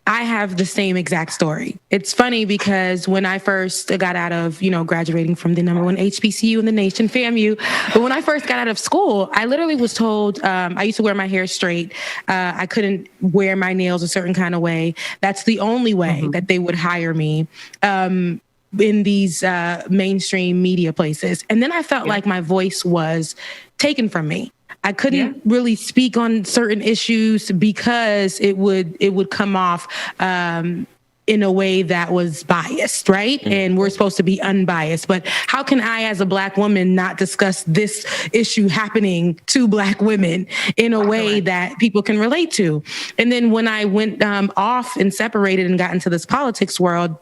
I have the same exact story. It's funny because when I first got out of, graduating from the #1 HBCU in the nation, FAMU, but when I first got out of school, I literally was told I used to wear my hair straight. I couldn't wear my nails a certain kind of way. That's the only way that they would hire me. In these mainstream media places. And then I felt like my voice was taken from me. I couldn't really speak on certain issues because it would come off in a way that was biased, right? And we're supposed to be unbiased. But how can I, as a Black woman, not discuss this issue happening to Black women in a way that people can relate to? And then when I went off and separated and got into this politics world,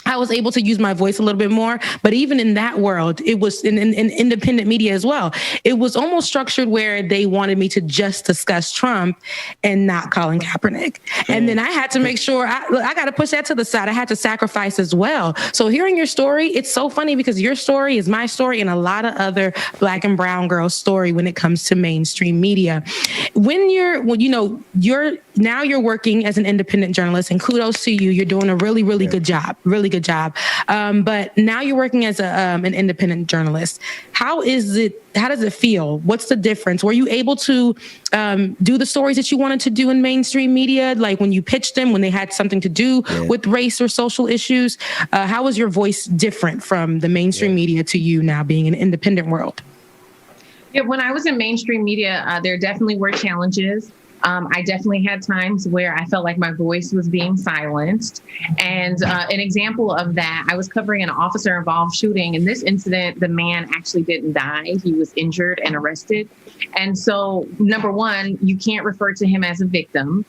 I was able to use my voice a little bit more. But even in that world, it was in independent media as well. It was almost structured where they wanted me to just discuss Trump and not Colin Kaepernick. And then I had to make sure I got to push that to the side. I had to sacrifice as well. So hearing your story, it's so funny because your story is my story and a lot of other Black and brown girls' story when it comes to mainstream media. When you're working as an independent journalist, and kudos to you, you're doing a really, really good job. Really good job. But now you're working as an independent journalist. How does it feel? What's the difference? Were you able to do the stories that you wanted to do in mainstream media? Like when you pitched them, when they had something to do with race or social issues? How was your voice different from the mainstream media to you now being an independent world? Yeah, when I was in mainstream media, there definitely were challenges. I definitely had times where I felt like my voice was being silenced. And an example of that, I was covering an officer-involved shooting. In this incident, the man actually didn't die. He was injured and arrested. And so, number one, you can't refer to him as a victim,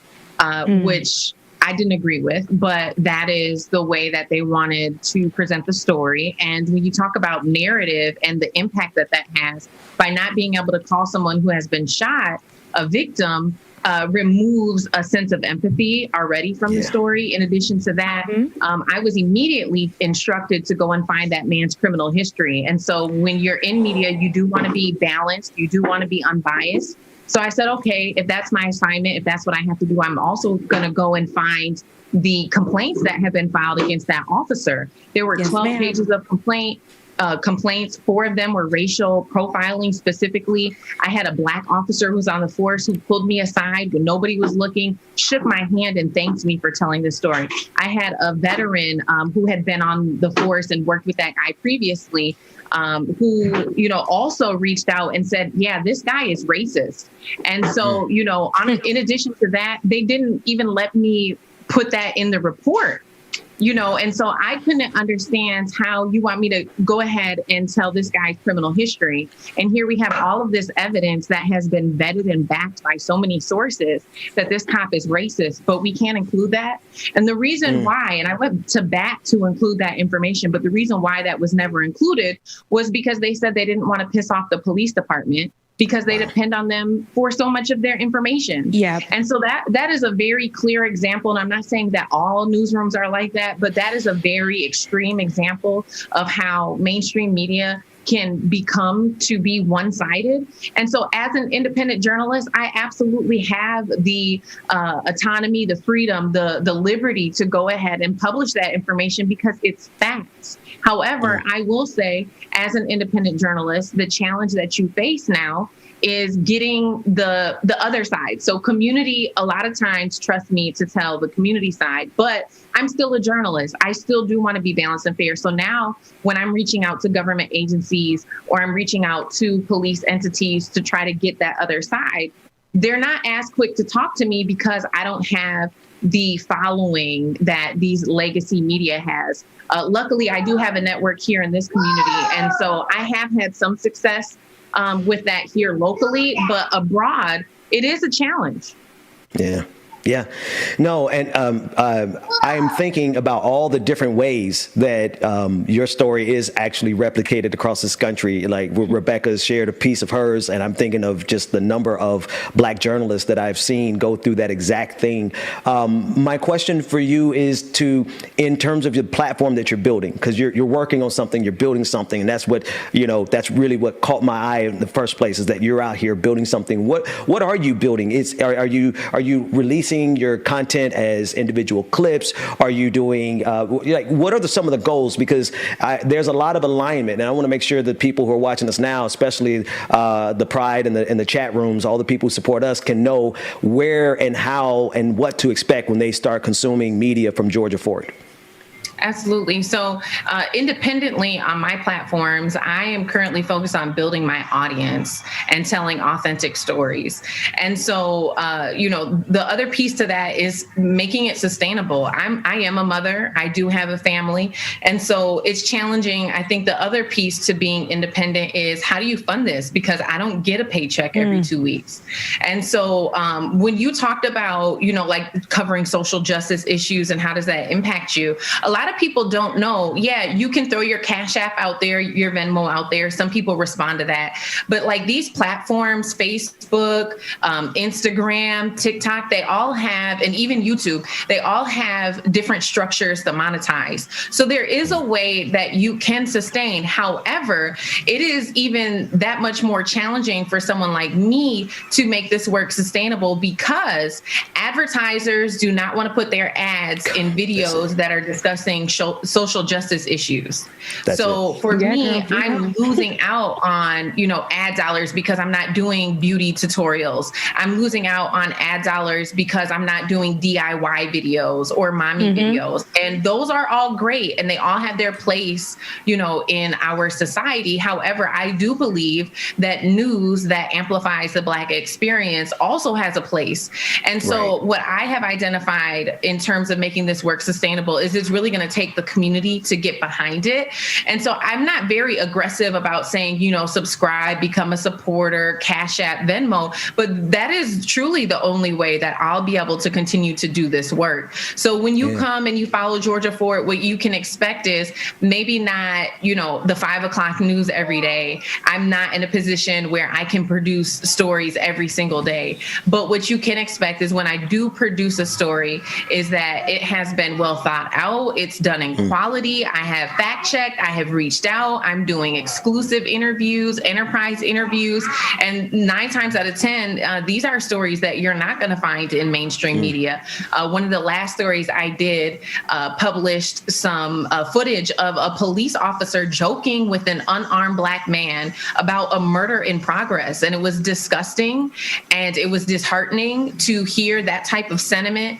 which I didn't agree with, but that is the way that they wanted to present the story. And when you talk about narrative and the impact that that has, by not being able to call someone who has been shot a victim, removes a sense of empathy already from the story. In addition to that, I was immediately instructed to go and find that man's criminal history. And so when you're in media, you do want to be balanced. You do want to be unbiased. So I said, okay, if that's my assignment, if that's what I have to do, I'm also going to go and find the complaints that have been filed against that officer. There were 12 pages of complaints. 4 of them were racial profiling specifically. I had a Black officer who was on the force who pulled me aside when nobody was looking, shook my hand and thanked me for telling this story. I had a veteran who had been on the force and worked with that guy previously, who, also reached out and said, yeah, this guy is racist. And so, in addition to that, they didn't even let me put that in the report. And so I couldn't understand how you want me to go ahead and tell this guy's criminal history. And here we have all of this evidence that has been vetted and backed by so many sources that this cop is racist, but we can't include that. And the reason why, and I went to bat to include that information, but the reason why that was never included was because they said they didn't want to piss off the police department, because they depend on them for so much of their information. Yeah. And so that is a very clear example. And I'm not saying that all newsrooms are like that, but that is a very extreme example of how mainstream media can become to be one-sided. And so as an independent journalist, I absolutely have the autonomy, the freedom, the liberty to go ahead and publish that information because it's facts. However, I will say, as an independent journalist, the challenge that you face now is getting the other side. So community, a lot of times, trust me to tell the community side, but I'm still a journalist. I still do want to be balanced and fair. So now when I'm reaching out to government agencies or I'm reaching out to police entities to try to get that other side, they're not as quick to talk to me because I don't have the following that these legacy media has. Luckily, I do have a network here in this community. And so I have had some success with that here locally, but abroad, it is a challenge. Yeah. Yeah, no, and I'm thinking about all the different ways that your story is actually replicated across this country. Like Rebecca's shared a piece of hers, and I'm thinking of just the number of Black journalists that I've seen go through that exact thing. My question for you is in terms of your platform that you're building, because you're working on something, you're building something, and that's what, that's really what caught my eye in the first place, is that you're out here building something. What are you building? Are you releasing your content as individual clips? Are you doing what are some of the goals? Because there's a lot of alignment, and I want to make sure that people who are watching us now, especially the Pride and the chat rooms, all the people who support us, can know where and how and what to expect when they start consuming media from Georgia Forward. Absolutely. So independently on my platforms, I am currently focused on building my audience and telling authentic stories. And so, the other piece to that is making it sustainable. I am a mother. I do have a family. And so it's challenging. I think the other piece to being independent is, how do you fund this? Because I don't get a paycheck every 2 weeks. And so when you talked about, like covering social justice issues and how does that impact you, a lot of people don't know. Yeah, you can throw your Cash App out there, your Venmo out there. Some people respond to that. But like these platforms, Facebook, Instagram, TikTok, they all have, and even YouTube, they all have different structures to monetize. So there is a way that you can sustain. However, it is even that much more challenging for someone like me to make this work sustainable, because advertisers do not want to put their ads in videos that are discussing addressing social justice issues. That's so it. for Yeah, me, girl, yeah. I'm losing out on, ad dollars because I'm not doing beauty tutorials. I'm losing out on ad dollars because I'm not doing DIY videos or mommy videos. And those are all great and they all have their place, in our society. However, I do believe that news that amplifies the Black experience also has a place. And so what I have identified in terms of making this work sustainable is it's really going to take the community to get behind it. And so I'm not very aggressive about saying, subscribe, become a supporter, Cash App, Venmo, but that is truly the only way that I'll be able to continue to do this work. So when you come and you follow Georgia Forward, what you can expect is maybe not, the 5 o'clock news every day. I'm not in a position where I can produce stories every single day. But what you can expect is when I do produce a story is that it has been well thought out. It's done in quality. I have fact checked. I have reached out. I'm doing exclusive interviews, enterprise interviews. And 9 times out of 10, these are stories that you're not going to find in mainstream media. One of the last stories I did published some footage of a police officer joking with an unarmed Black man about a murder in progress. And it was disgusting and it was disheartening to hear that type of sentiment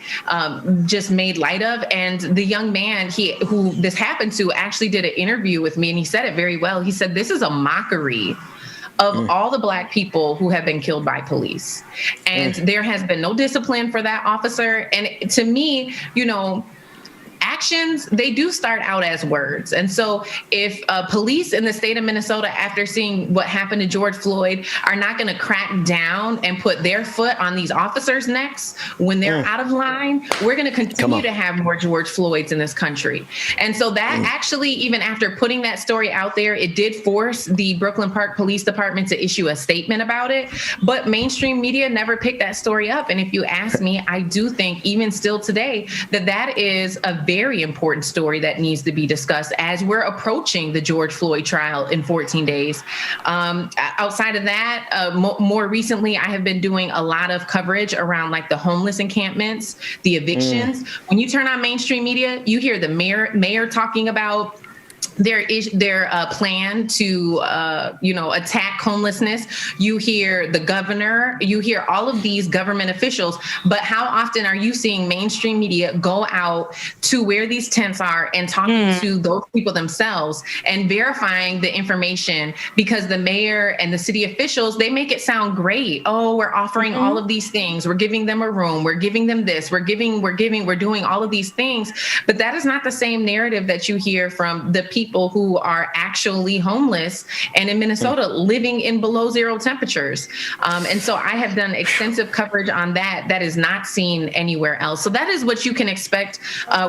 just made light of. And the young man who this happened to actually did an interview with me and he said it very well. He said, "This is a mockery of all the Black people who have been killed by police. And there has been no discipline for that officer." And to me, actions, they do start out as words. And so if police in the state of Minnesota, after seeing what happened to George Floyd, are not going to crack down and put their foot on these officers' necks when they're out of line, we're going to continue to have more George Floyds in this country. And so that actually, even after putting that story out there, it did force the Brooklyn Park Police Department to issue a statement about it. But mainstream media never picked that story up. And if you ask me, I do think even still today that is a very important story that needs to be discussed as we're approaching the George Floyd trial in 14 days. Outside of that, more recently, I have been doing a lot of coverage around like the homeless encampments, the evictions. When you turn on mainstream media, you hear the mayor talking about their plan to, attack homelessness. You hear the governor, you hear all of these government officials, but how often are you seeing mainstream media go out to where these tents are and talking to those people themselves and verifying the information? Because the mayor and the city officials, they make it sound great. Oh, we're offering all of these things. We're giving them a room. We're giving them this. We're doing all of these things. But that is not the same narrative that you hear from the people who are actually homeless and in Minnesota living in below zero temperatures. And so I have done extensive coverage on that is not seen anywhere else. So that is what you can expect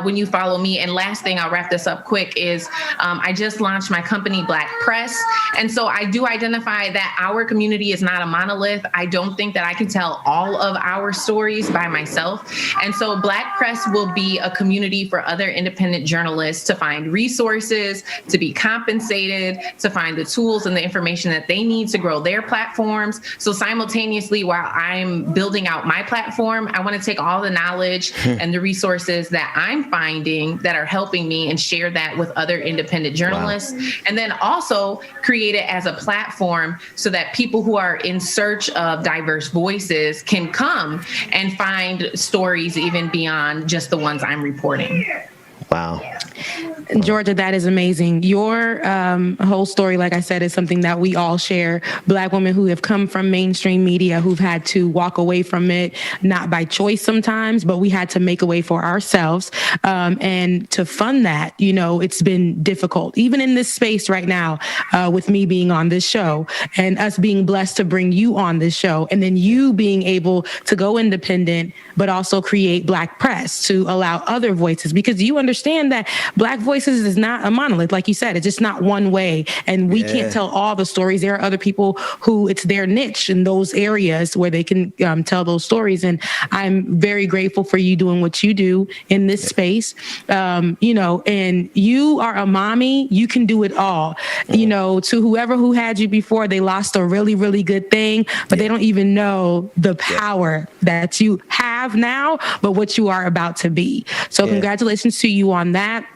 when you follow me. And last thing, I'll wrap this up quick, is I just launched my company, Black Press. And so I do identify that our community is not a monolith. I don't think that I can tell all of our stories by myself. And so Black Press will be a community for other independent journalists to find resources, to be compensated, to find the tools and the information that they need to grow their platforms. So simultaneously, while I'm building out my platform, I want to take all the knowledge and the resources that I'm finding that are helping me and share that with other independent journalists. Wow. And then also create it as a platform so that people who are in search of diverse voices can come and find stories even beyond just the ones I'm reporting. Wow. Georgia, that is amazing. Your whole story, like I said, is something that we all share. Black women who have come from mainstream media, who've had to walk away from it, not by choice sometimes, but we had to make a way for ourselves. And to fund that, it's been difficult, even in this space right now, with me being on this show and us being blessed to bring you on this show. And then you being able to go independent, but also create Black Press to allow other voices, because you understand that Black voices is not a monolith. Like you said, it's just not one way. And we can't tell all the stories. There are other people who it's their niche in those areas where they can tell those stories. And I'm very grateful for you doing what you do in this space. And you are a mommy. You can do it all. To whoever who had you before, they lost a really, really good thing, but they don't even know the power that you have now, but what you are about to be. So congratulations to you on that.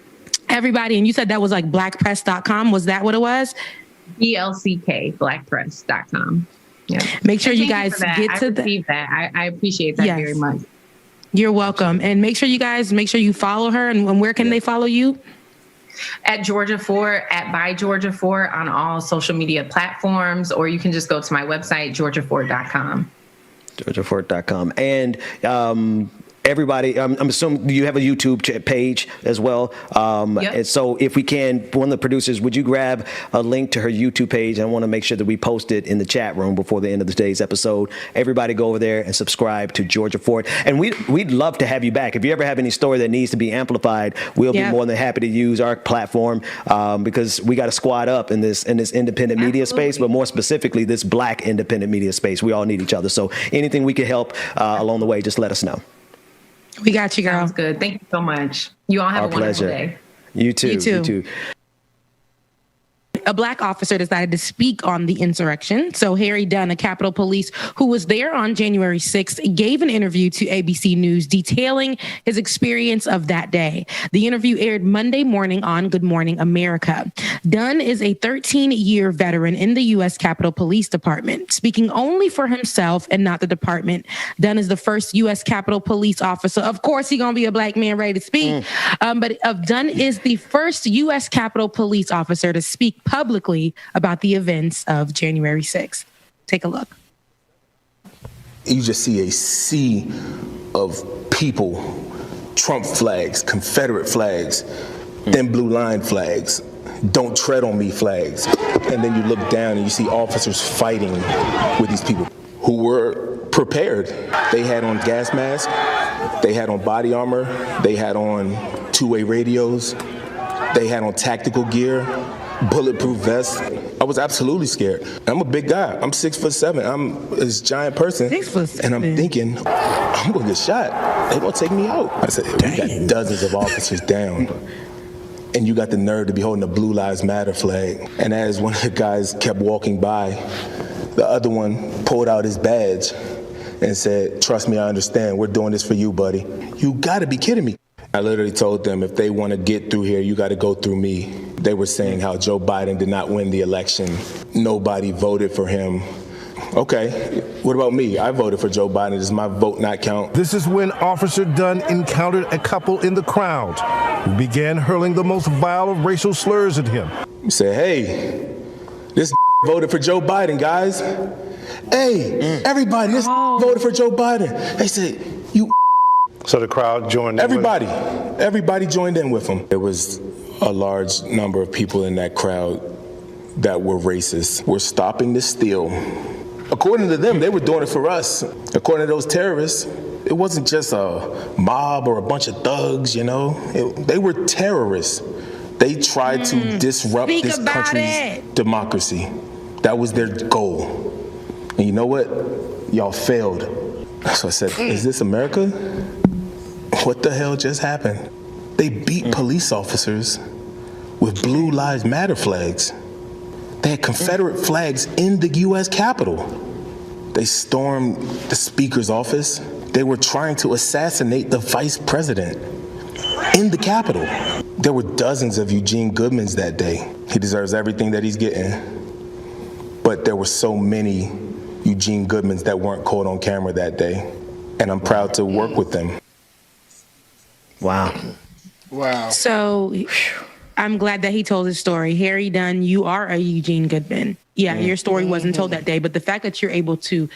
everybody, and you said that was like blackpress.com. Was that what it was? BLCK, blackpress.com. Yeah. Make sure you guys get to that. I appreciate that very much. You're welcome. And make sure you follow her. And where can they follow you? At Georgia4, at by Georgia4 on all social media platforms, or you can just go to my website, georgia4.com. Georgia4.com. And everybody, I'm assuming you have a YouTube page as well. Yep. And so if we can, one of the producers, would you grab a link to her YouTube page? I want to make sure that we post it in the chat room before the end of today's episode. Everybody go over there and subscribe to Georgia Ford. And we'd love to have you back. If you ever have any story that needs to be amplified, we'll be more than happy to use our platform because we got to squad up in this independent media space, but more specifically, this Black independent media space. We all need each other. So anything we can help along the way, just let us know. We got you, girl. Sounds good. Thank you so much. You all have a wonderful day. You too. You too. You too. A Black officer decided to speak on the insurrection. So Harry Dunn, a Capitol Police who was there on January 6th, gave an interview to ABC News detailing his experience of that day. The interview aired Monday morning on Good Morning America. Dunn is a 13-year veteran in the U.S. Capitol Police Department. Speaking only for himself and not the department, Dunn is the first U.S. Capitol Police officer. Of course, he's going to be a Black man ready to speak. But Dunn is the first U.S. Capitol Police officer to speak publicly about the events of January 6th. Take a look. You just see a sea of people, Trump flags, Confederate flags, thin blue line flags, don't tread on me flags. And then you look down and you see officers fighting with these people who were prepared. They had on gas masks, they had on body armor, they had on two-way radios, they had on tactical gear, bulletproof vests. I was absolutely scared. I'm a big guy. I'm 6'7". I'm this giant person. And I'm thinking, I'm gonna get shot. They're gonna take me out. I said, we got dozens of officers down. And you got the nerve to be holding the Blue Lives Matter flag. And as one of the guys kept walking by, the other one pulled out his badge and said, trust me, I understand. We're doing this for you, buddy. You gotta be kidding me. I literally told them, if they want to get through here, you got to go through me. They were saying how Joe Biden did not win the election. Nobody voted for him. Okay, what about me? I voted for Joe Biden. Does my vote not count? This is when Officer Dunn encountered a couple in the crowd who began hurling the most vile of racial slurs at him. He said, hey, this voted for Joe Biden, guys. Hey, everybody, this voted for Joe Biden. They said, you. So the crowd joined in. Everybody joined in with him. There was a large number of people in that crowd that were racist. We're stopping this steal. According to them, they were doing it for us. According to those terrorists, it wasn't just a mob or a bunch of thugs, you know. They were terrorists. They tried to disrupt this country's democracy. That was their goal. And you know what? Y'all failed. So I said, is this America? What the hell just happened? They beat police officers with Blue Lives Matter flags. They had Confederate flags in the U.S. Capitol. They stormed the Speaker's office. They were trying to assassinate the Vice President in the Capitol. There were dozens of Eugene Goodmans that day. He deserves everything that he's getting. But there were so many Eugene Goodmans that weren't caught on camera that day. And I'm proud to work with them. Wow. So I'm glad that he told his story. Harry Dunn, you are a Eugene Goodman. Yeah, your story wasn't told that day, but the fact that you're able to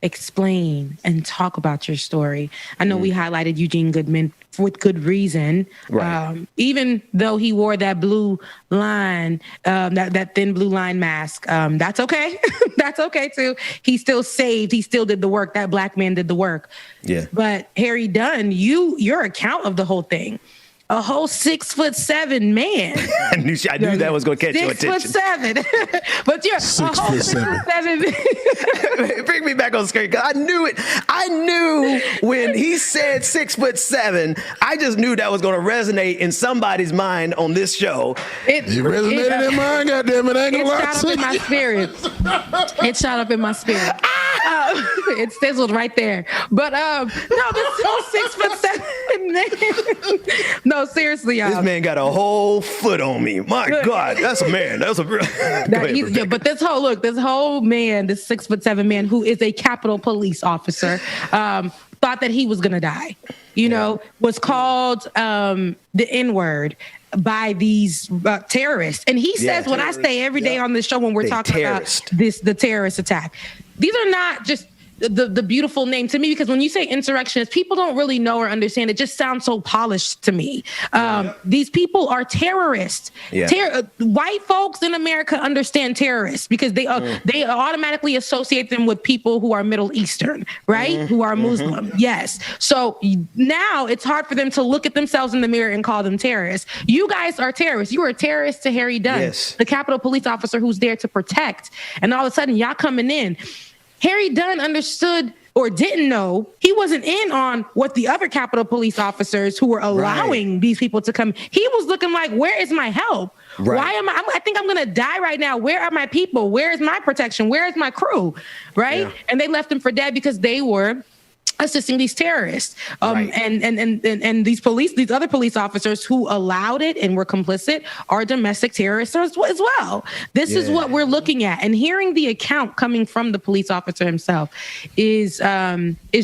explain and talk about your story. I know we highlighted Eugene Goodman with good reason. Right. Even though he wore that blue line, that thin blue line mask, that's okay. That's okay too. He still saved. He still did the work. That Black man did the work. Yeah. But Harry Dunn, your account of the whole thing, a whole 6'7" man. I knew that was going to catch your attention. 6'7", but you're 6'7". Bring me back on the screen because I knew it. I knew when he said 6'7", I just knew that was going to resonate in somebody's mind on this show. It resonated in mine. Goddamn it! I ain't gonna lie. It shot up in my spirit. It shot up in my spirit. It sizzled right there. But no, this whole 6'7". No, seriously, y'all. This man got a whole foot on me. My God, that's a man. That's a but this whole man, this 6'7" man who is a Capitol Police officer, thought that he was gonna die. Was called the N-word by these terrorists, and he says what I say every day on this show when we're talking about the terrorist attack. These are not just the beautiful name to me, because when you say insurrectionists, people don't really know or understand. It just sounds so polished to me. These people are terrorists. White folks in America understand terrorists because they automatically associate them with people who are Middle Eastern, right? Who are Muslim. Yes. So now it's hard for them to look at themselves in the mirror and call them terrorists. You guys are terrorists. You are terrorists to Harry Dunn, the Capitol Police officer who's there to protect. And all of a sudden, y'all coming in. Harry Dunn understood or didn't know. He wasn't in on what the other Capitol Police officers who were allowing these people to come. He was looking like, where is my help? Why am I think I'm going to die right now. Where are my people? Where is my protection? Where is my crew? Right. And they left him for dead because they were assisting these terrorists. And these other police officers who allowed it and were complicit are domestic terrorists as well. This is what we're looking at. And hearing the account coming from the police officer himself is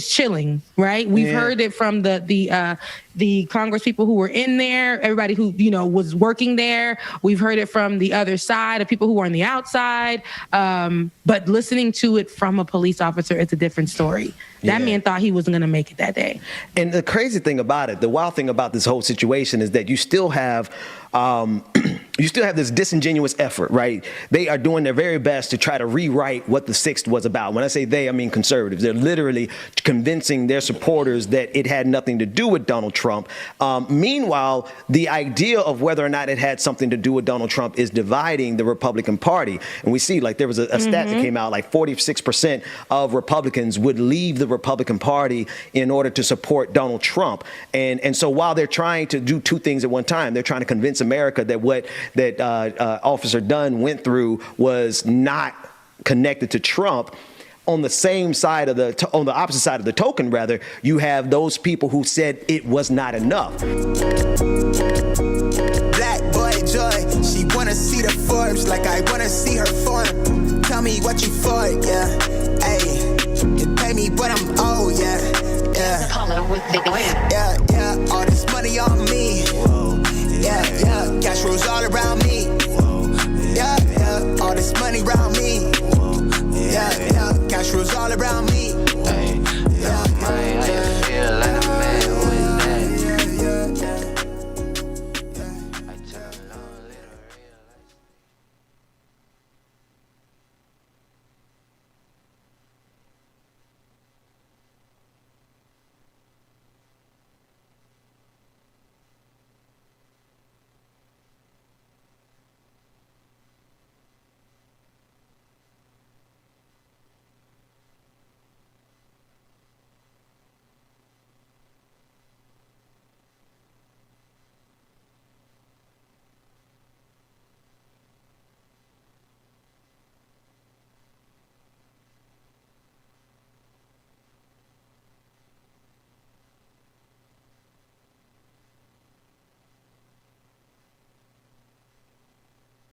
chilling, right? We've heard it from the Congress people who were in there, everybody who, was working there. We've heard it from the other side of people who are on the outside. But listening to it from a police officer, it's a different story. That man thought he wasn't going to make it that day. And the crazy thing about it, the wild thing about this whole situation is that you still have this disingenuous effort, right? They are doing their very best to try to rewrite what the 6th was about. When I say they, I mean conservatives. They're literally convincing their supporters that it had nothing to do with Donald Trump. Meanwhile, the idea of whether or not it had something to do with Donald Trump is dividing the Republican Party. And we see, like, there was a stat that came out, like 46% of Republicans would leave the Republican Party in order to support Donald Trump. And so while they're trying to do two things at one time, they're trying to convince America that what Officer Dunn went through was not connected to Trump. On the same side of on the opposite side of the token, rather, you have those people who said it was not enough. Black boy joy, she wanna see the Forbes like I wanna see her form. Tell me what you for, yeah. Hey, you pay me, but I'm old, yeah. Yeah, all this money on me. Yeah, cash rolls all around me. Yeah, all this money around me. Yeah, cash rolls all around me.